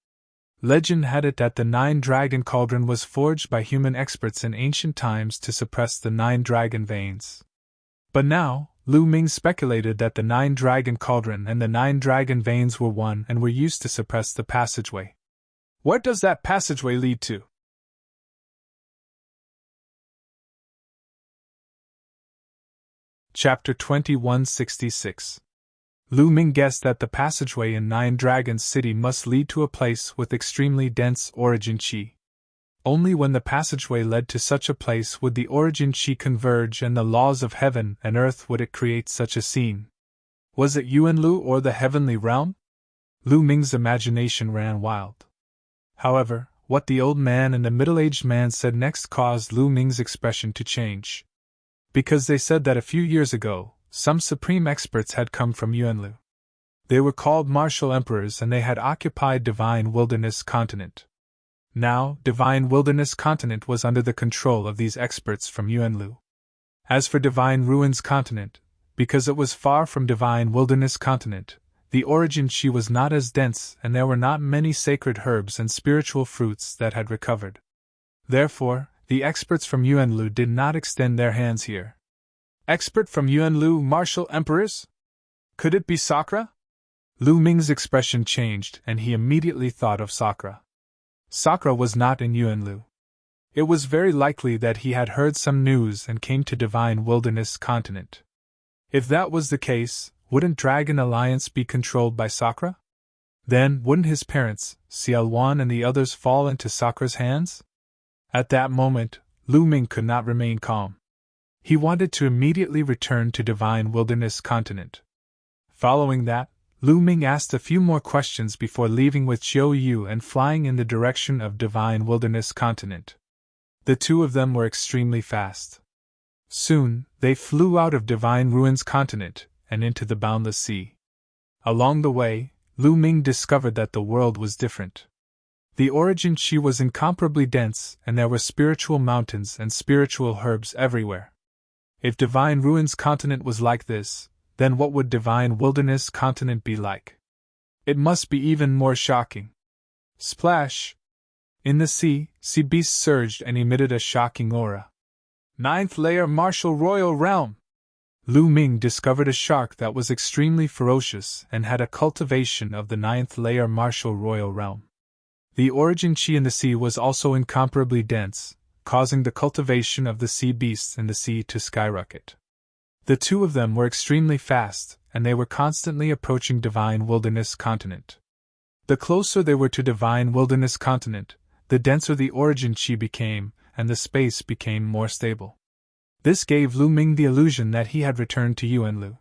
Legend had it that the 9 Dragon Cauldron was forged by human experts in ancient times to suppress the 9 dragon veins. But now, Lu Ming speculated that the 9 Dragon Cauldron and the 9 dragon veins were one and were used to suppress the passageway. Where does that passageway lead to? Chapter 2166. Lu Ming guessed that the passageway in 9 Dragons City must lead to a place with extremely dense origin chi. Only when the passageway led to such a place would the origin chi converge and the laws of heaven and earth would it create such a scene. Was it Yuanlu or the heavenly realm? Lu Ming's imagination ran wild. However, what the old man and the middle-aged man said next caused Lu Ming's expression to change. Because they said that a few years ago, some supreme experts had come from Yuanlu. They were called martial emperors and they had occupied Divine Wilderness Continent. Now, Divine Wilderness Continent was under the control of these experts from Yuanlu. As for Divine Ruins Continent, because it was far from Divine Wilderness Continent, the origin chi was not as dense and there were not many sacred herbs and spiritual fruits that had recovered. Therefore, the experts from Yuanlu did not extend their hands here. Expert from Yuanlu, martial emperors? Could it be Sakra? Lu Ming's expression changed and he immediately thought of Sakra. Sakra was not in Yuanlu. It was very likely that he had heard some news and came to Divine Wilderness Continent. If that was the case, wouldn't Dragon Alliance be controlled by Sakra? Then, wouldn't his parents, Xiaoluan and the others fall into Sakra's hands? At that moment, Lu Ming could not remain calm. He wanted to immediately return to Divine Wilderness Continent. Following that, Lu Ming asked a few more questions before leaving with Zhou Yu and flying in the direction of Divine Wilderness Continent. The two of them were extremely fast. Soon, they flew out of Divine Ruins Continent and into the boundless sea. Along the way, Lu Ming discovered that the world was different. The origin chi was incomparably dense and there were spiritual mountains and spiritual herbs everywhere. If Divine Ruins Continent was like this, then what would Divine Wilderness Continent be like? It must be even more shocking. Splash! In the sea beasts surged and emitted a shocking aura. Ninth layer martial royal realm! Lu Ming discovered a shark that was extremely ferocious and had a cultivation of the 9th layer martial royal realm. The origin chi in the sea was also incomparably dense, causing the cultivation of the sea beasts in the sea to skyrocket. The two of them were extremely fast, and they were constantly approaching Divine Wilderness Continent. The closer they were to Divine Wilderness Continent, the denser the origin chi became, and the space became more stable. This gave Lu Ming the illusion that he had returned to Yuanlu.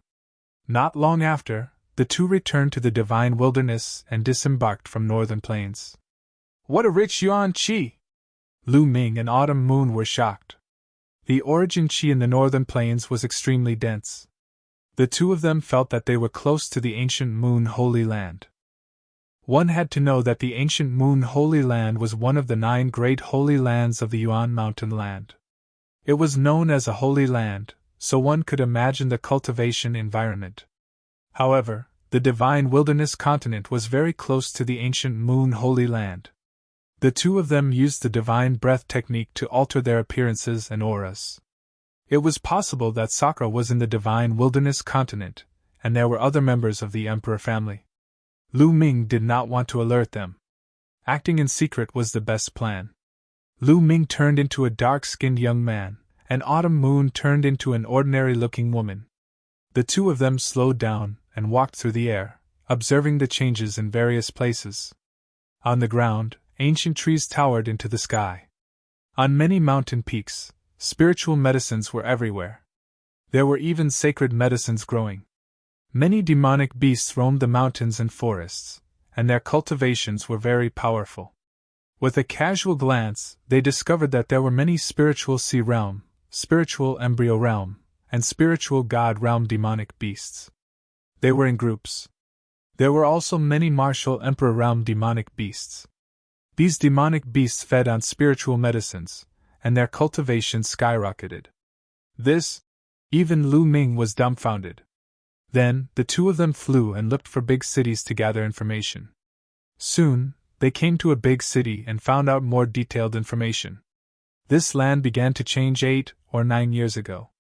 Not long after, the two returned to the Divine Wilderness and disembarked from Northern Plains. What a rich yuan chi! Lu Ming and Autumn Moon were shocked. The origin chi in the Northern Plains was extremely dense. The two of them felt that they were close to the ancient Moon Holy Land. One had to know that the ancient Moon Holy Land was one of the 9 great holy lands of the Yuan Mountain Land. It was known as a holy land, so one could imagine the cultivation environment. However, the Divine Wilderness Continent was very close to the ancient Moon Holy Land. The two of them used the divine breath technique to alter their appearances and auras. It was possible that Sakra was in the Divine Wilderness Continent, and there were other members of the Emperor family. Lu Ming did not want to alert them. Acting in secret was the best plan. Lu Ming turned into a dark-skinned young man, and Autumn Moon turned into an ordinary-looking woman. The two of them slowed down and walked through the air, observing the changes in various places. On the ground, ancient trees towered into the sky. On many mountain peaks, spiritual medicines were everywhere. There were even sacred medicines growing. Many demonic beasts roamed the mountains and forests, and their cultivations were very powerful. With a casual glance, they discovered that there were many spiritual sea realm, spiritual embryo realm, and spiritual god realm demonic beasts. They were in groups. There were also many martial emperor realm demonic beasts. These demonic beasts fed on spiritual medicines, and their cultivation skyrocketed. Even Lu Ming was dumbfounded. Then, the two of them flew and looked for big cities to gather information. Soon, they came to a big city and found out more detailed information. This land began to change 8 or 9 years ago.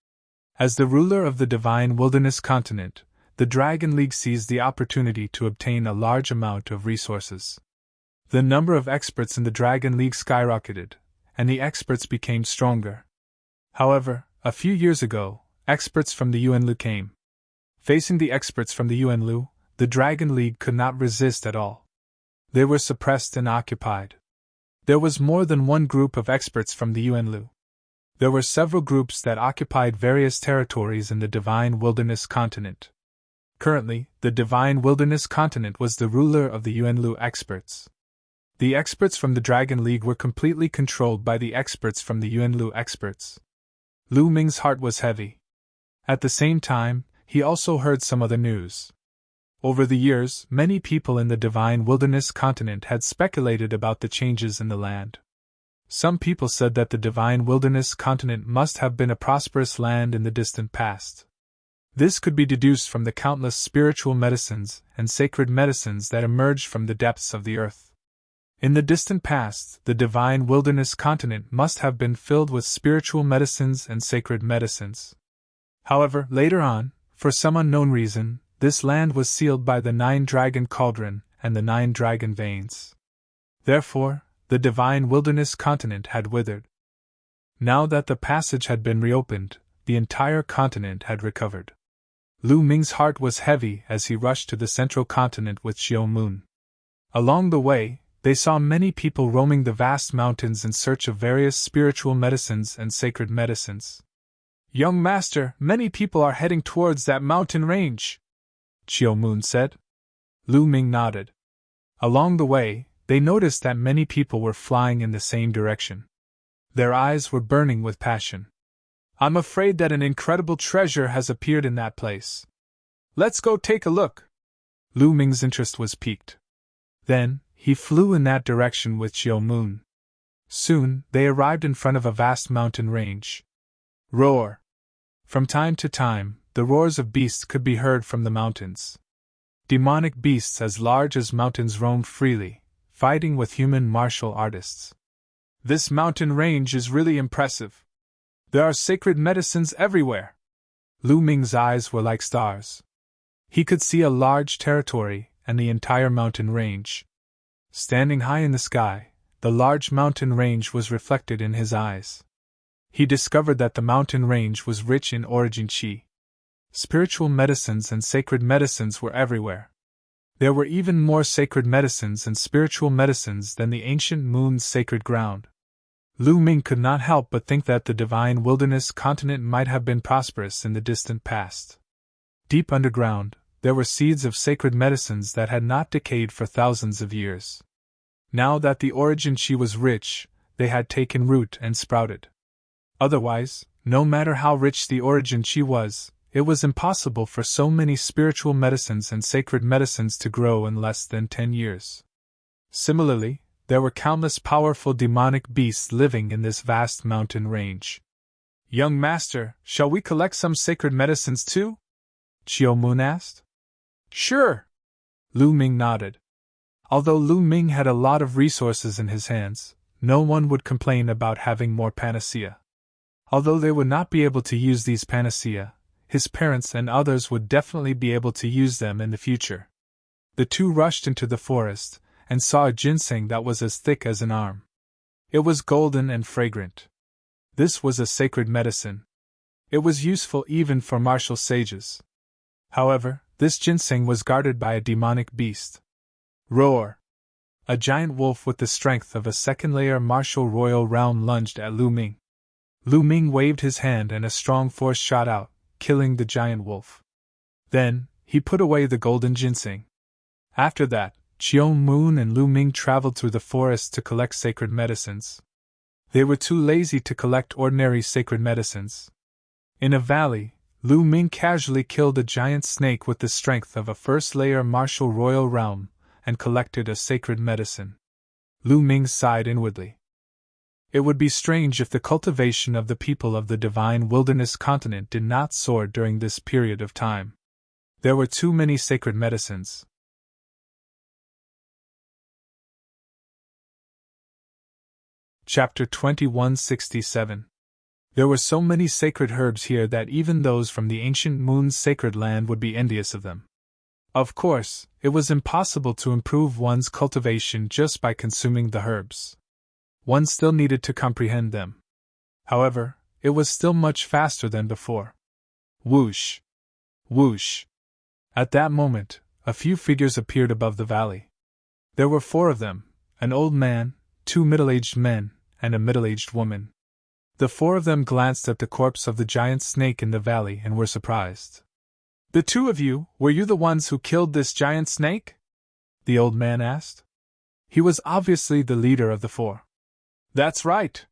As the ruler of the Divine Wilderness Continent, the Dragon League seized the opportunity to obtain a large amount of resources. The number of experts in the Dragon League skyrocketed, and the experts became stronger. However, a few years ago, experts from the Yuanlu came. Facing the experts from the Yuanlu, the Dragon League could not resist at all. They were suppressed and occupied. There was more than one group of experts from the Yuanlu. There were several groups that occupied various territories in the Divine Wilderness Continent. Currently, the Divine Wilderness Continent was the ruler of the Yuanlu experts. The experts from the Dragon League were completely controlled by the experts from the Yuanlu experts. Lu Ming's heart was heavy. At the same time, he also heard some other news. Over the years, many people in the Divine Wilderness Continent had speculated about the changes in the land. Some people said that the Divine Wilderness Continent must have been a prosperous land in the distant past. This could be deduced from the countless spiritual medicines and sacred medicines that emerged from the depths of the earth. In the distant past, the Divine Wilderness Continent must have been filled with spiritual medicines and sacred medicines. However, later on, for some unknown reason, this land was sealed by the 9-dragon cauldron and the 9-dragon veins. Therefore, the Divine Wilderness Continent had withered. Now that the passage had been reopened, the entire continent had recovered. Lu Ming's heart was heavy as he rushed to the central continent with Xiao Moon. Along the way, they saw many people roaming the vast mountains in search of various spiritual medicines and sacred medicines. "Young master, many people are heading towards that mountain range," Xiao Moon said. Lu Ming nodded. Along the way, they noticed that many people were flying in the same direction. Their eyes were burning with passion. "I'm afraid that an incredible treasure has appeared in that place. Let's go take a look." Lu Ming's interest was piqued. Then, he flew in that direction with Xiao Moon. Soon, they arrived in front of a vast mountain range. Roar! From time to time, the roars of beasts could be heard from the mountains. Demonic beasts as large as mountains roamed freely, fighting with human martial artists. "This mountain range is really impressive. There are sacred medicines everywhere." Lu Ming's eyes were like stars. He could see a large territory and the entire mountain range. Standing high in the sky, the large mountain range was reflected in his eyes. He discovered that the mountain range was rich in origin qi. Spiritual medicines and sacred medicines were everywhere. There were even more sacred medicines and spiritual medicines than the ancient moon's sacred ground. Lu Ming could not help but think that the Divine Wilderness Continent might have been prosperous in the distant past. Deep underground, there were seeds of sacred medicines that had not decayed for thousands of years. Now that the origin qi was rich, they had taken root and sprouted. Otherwise, no matter how rich the origin qi was, it was impossible for so many spiritual medicines and sacred medicines to grow in less than 10 years. Similarly, there were countless powerful demonic beasts living in this vast mountain range. "Young master, shall we collect some sacred medicines too?" Xiao Moon asked. "Sure." Lu Ming nodded. Although Lu Ming had a lot of resources in his hands, no one would complain about having more panacea. Although they would not be able to use these panacea, his parents and others would definitely be able to use them in the future. The two rushed into the forest and saw a ginseng that was as thick as an arm. It was golden and fragrant. This was a sacred medicine. It was useful even for martial sages. However, this ginseng was guarded by a demonic beast. Roar! A giant wolf with the strength of a second-layer martial royal realm lunged at Lu Ming. Lu Ming waved his hand and a strong force shot out, killing the giant wolf. Then, he put away the golden ginseng. After that, Xiao Moon and Lu Ming traveled through the forest to collect sacred medicines. They were too lazy to collect ordinary sacred medicines. In a valley, Lu Ming casually killed a giant snake with the strength of a first-layer martial royal realm and collected a sacred medicine. Lu Ming sighed inwardly. It would be strange if the cultivation of the people of the Divine Wilderness Continent did not soar during this period of time. There were too many sacred medicines. Chapter 2167. There were so many sacred herbs here that even those from the ancient moon's sacred land would be envious of them. Of course, it was impossible to improve one's cultivation just by consuming the herbs. One still needed to comprehend them. However, it was still much faster than before. Whoosh! Whoosh! At that moment, a few figures appeared above the valley. There were 4 of them, an old man, 2 middle-aged men, and a middle-aged woman. The 4 of them glanced at the corpse of the giant snake in the valley and were surprised. "The 2 of you, were you the ones who killed this giant snake?" the old man asked. He was obviously the leader of the 4. "That's right."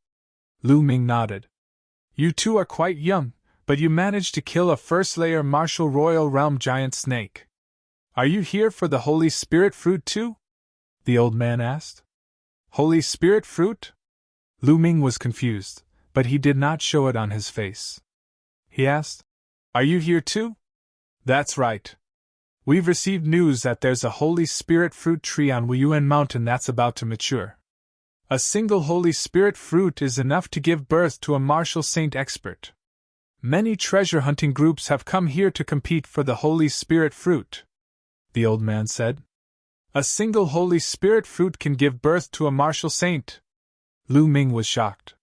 Lu Ming nodded. "You 2 are quite young, but you managed to kill a first-layer martial royal realm giant snake. Are you here for the Holy Spirit fruit too?" the old man asked. "Holy Spirit fruit?" Lu Ming was confused, but he did not show it on his face. He asked, "Are you here too?" "That's right. We've received news that there's a Holy Spirit fruit tree on Wuyuan Mountain that's about to mature. A single Holy Spirit fruit is enough to give birth to a martial saint expert. Many treasure hunting groups have come here to compete for the Holy Spirit fruit," the old man said. "A single Holy Spirit fruit can give birth to a martial saint." Lu Ming was shocked.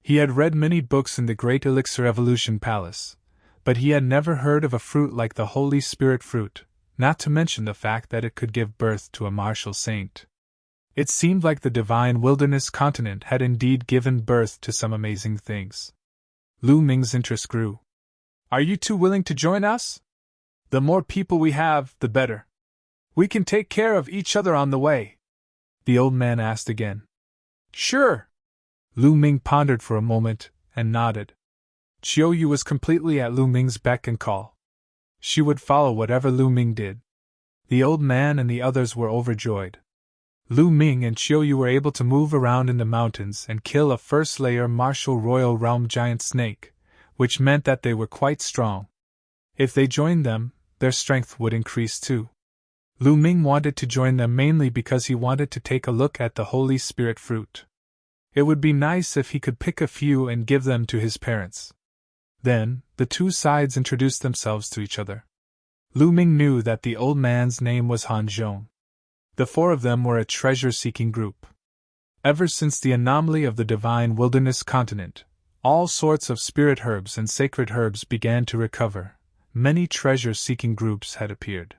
He had read many books in the Great Elixir Evolution Palace, but he had never heard of a fruit like the Holy Spirit fruit, not to mention the fact that it could give birth to a martial saint. It seemed like the divine wilderness continent had indeed given birth to some amazing things. Lu Ming's interest grew. "Are you 2 willing to join us? The more people we have, the better. We can take care of each other on the way," the old man asked again. "Sure." Lu Ming pondered for a moment, and nodded. Chiu Yu was completely at Lu Ming's beck and call. She would follow whatever Lu Ming did. The old man and the others were overjoyed. Lu Ming and Chiu Yu were able to move around in the mountains and kill a first-layer martial royal realm giant snake, which meant that they were quite strong. If they joined them, their strength would increase too. Lu Ming wanted to join them mainly because he wanted to take a look at the Holy Spirit fruit. It would be nice if he could pick a few and give them to his parents. Then, the 2 sides introduced themselves to each other. Lu Ming knew that the old man's name was Han Zhong. The 4 of them were a treasure-seeking group. Ever since the anomaly of the divine wilderness continent, all sorts of spirit herbs and sacred herbs began to recover. Many treasure-seeking groups had appeared.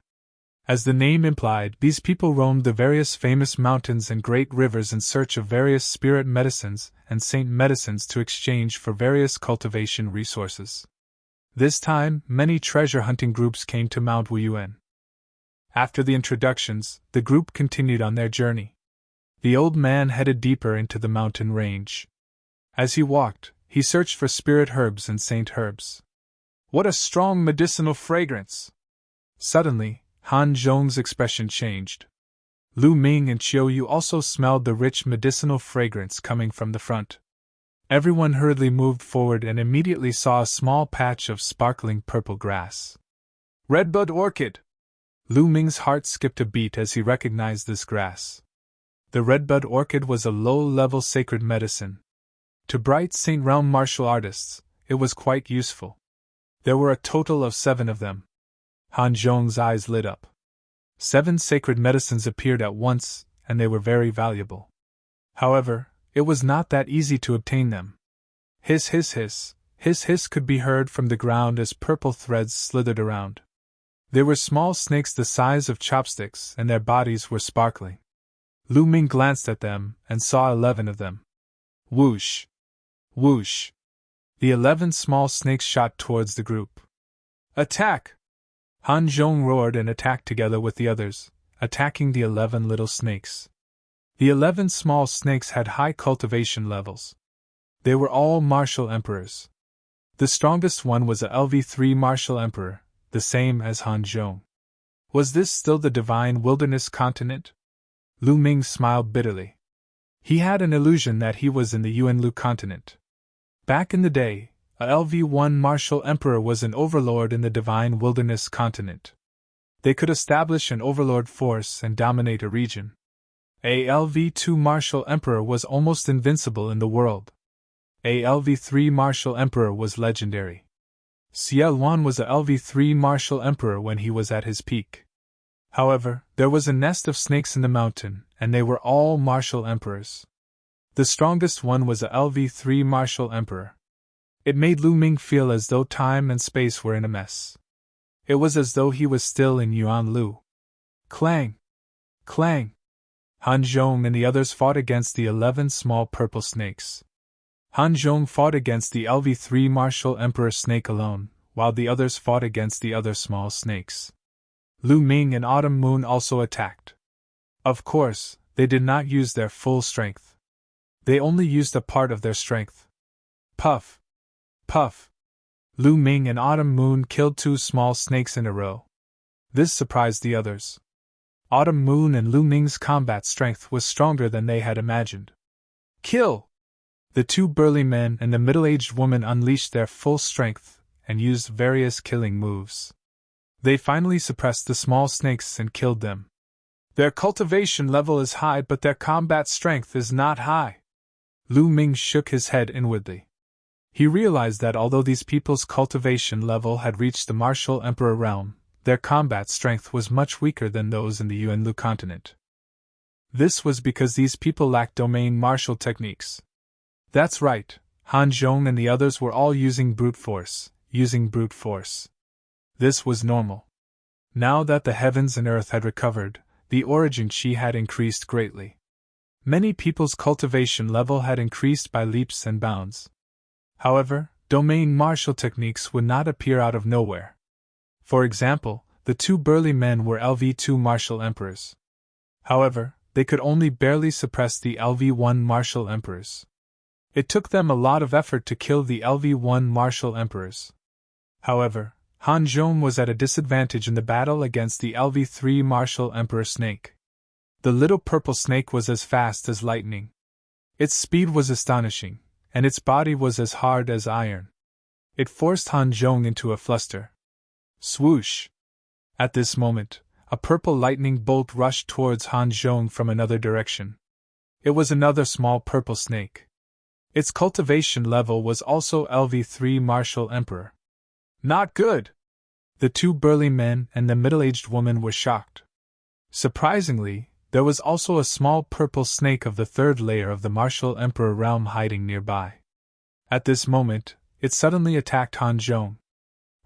As the name implied, these people roamed the various famous mountains and great rivers in search of various spirit medicines and saint medicines to exchange for various cultivation resources. This time, many treasure hunting groups came to Mount Wuyuan. After the introductions, the group continued on their journey. The old man headed deeper into the mountain range. As he walked, he searched for spirit herbs and saint herbs. "What a strong medicinal fragrance!" Suddenly, Han Zhong's expression changed. Lu Ming and Chiu Yu also smelled the rich medicinal fragrance coming from the front. Everyone hurriedly moved forward and immediately saw a small patch of sparkling purple grass. "Redbud orchid!" Lu Ming's heart skipped a beat as he recognized this grass. The redbud orchid was a low-level sacred medicine. To bright Saint Realm martial artists, it was quite useful. There were a total of 7 of them. Han Zhong's eyes lit up. 7 sacred medicines appeared at once, and they were very valuable. However, it was not that easy to obtain them. Hiss hiss hiss, hiss hiss could be heard from the ground as purple threads slithered around. They were small snakes the size of chopsticks, and their bodies were sparkling. Lu Ming glanced at them and saw 11 of them. Whoosh! Whoosh! The 11 small snakes shot towards the group. "Attack!" Han Zhong roared and attacked together with the others, attacking the 11 little snakes. The 11 small snakes had high cultivation levels. They were all martial emperors. The strongest one was a LV3 martial emperor, the same as Han Zhong. Was this still the divine wilderness continent? Lu Ming smiled bitterly. He had an illusion that he was in the Yuanlu continent. Back in the day, a LV1 martial emperor was an overlord in the divine wilderness continent. They could establish an overlord force and dominate a region. A LV2 martial emperor was almost invincible in the world. A LV3 martial emperor was legendary. Ciel1 was a LV3 martial emperor when he was at his peak. However, there was a nest of snakes in the mountain, and they were all martial emperors. The strongest one was a LV3 martial emperor. It made Lu Ming feel as though time and space were in a mess. It was as though he was still in Yuanlu. Clang! Clang! Han Zhong and the others fought against the 11 small purple snakes. Han Zhong fought against the LV3 martial emperor snake alone, while the others fought against the other small snakes. Lu Ming and Autumn Moon also attacked. Of course, they did not use their full strength. They only used a part of their strength. Puff! Puff! Lu Ming and Autumn Moon killed 2 small snakes in a row. This surprised the others. Autumn Moon and Lu Ming's combat strength was stronger than they had imagined. Kill! The 2 burly men and the middle-aged woman unleashed their full strength and used various killing moves. They finally suppressed the small snakes and killed them. Their cultivation level is high, but their combat strength is not high. Lu Ming shook his head inwardly. He realized that although these people's cultivation level had reached the martial emperor realm, their combat strength was much weaker than those in the Yuanlu continent. This was because these people lacked domain martial techniques. That's right, Han Zhong and the others were all using brute force. This was normal. Now that the heavens and earth had recovered, the origin chi had increased greatly. Many people's cultivation level had increased by leaps and bounds. However, domain martial techniques would not appear out of nowhere. For example, the 2 burly men were LV2 martial emperors. However, they could only barely suppress the LV1 martial emperors. It took them a lot of effort to kill the LV1 martial emperors. However, Han Zhong was at a disadvantage in the battle against the LV3 martial emperor snake. The little purple snake was as fast as lightning. Its speed was astonishing, and its body was as hard as iron. It forced Han Zhong into a fluster. Swoosh! At this moment, a purple lightning bolt rushed towards Han Zhong from another direction. It was another small purple snake. Its cultivation level was also LV3 martial emperor. Not good! The 2 burly men and the middle-aged woman were shocked. Surprisingly, there was also a small purple snake of the 3rd layer of the martial emperor realm hiding nearby. At this moment, it suddenly attacked Han Zhong.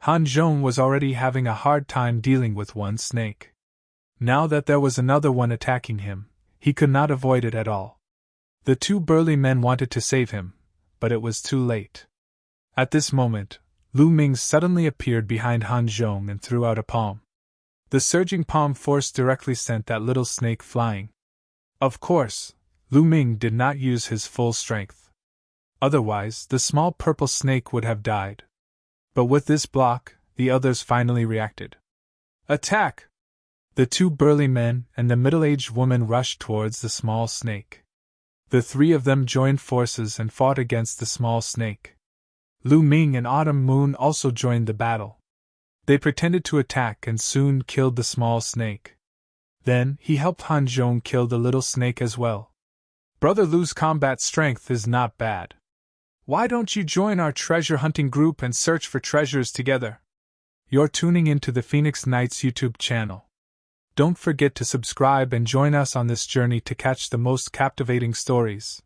Han Zhong was already having a hard time dealing with one snake. Now that there was another one attacking him, he could not avoid it at all. The 2 burly men wanted to save him, but it was too late. At this moment, Lu Ming suddenly appeared behind Han Zhong and threw out a palm. The surging palm force directly sent that little snake flying. Of course, Lu Ming did not use his full strength. Otherwise, the small purple snake would have died. But with this block, the others finally reacted. Attack! The 2 burly men and the middle-aged woman rushed towards the small snake. The 3 of them joined forces and fought against the small snake. Lu Ming and Autumn Moon also joined the battle. They pretended to attack and soon killed the small snake. Then, he helped Han Zhong kill the little snake as well. Brother Lu's combat strength is not bad. Why don't you join our treasure hunting group and search for treasures together? You're tuning into the Phoenix Knights YouTube channel. Don't forget to subscribe and join us on this journey to catch the most captivating stories.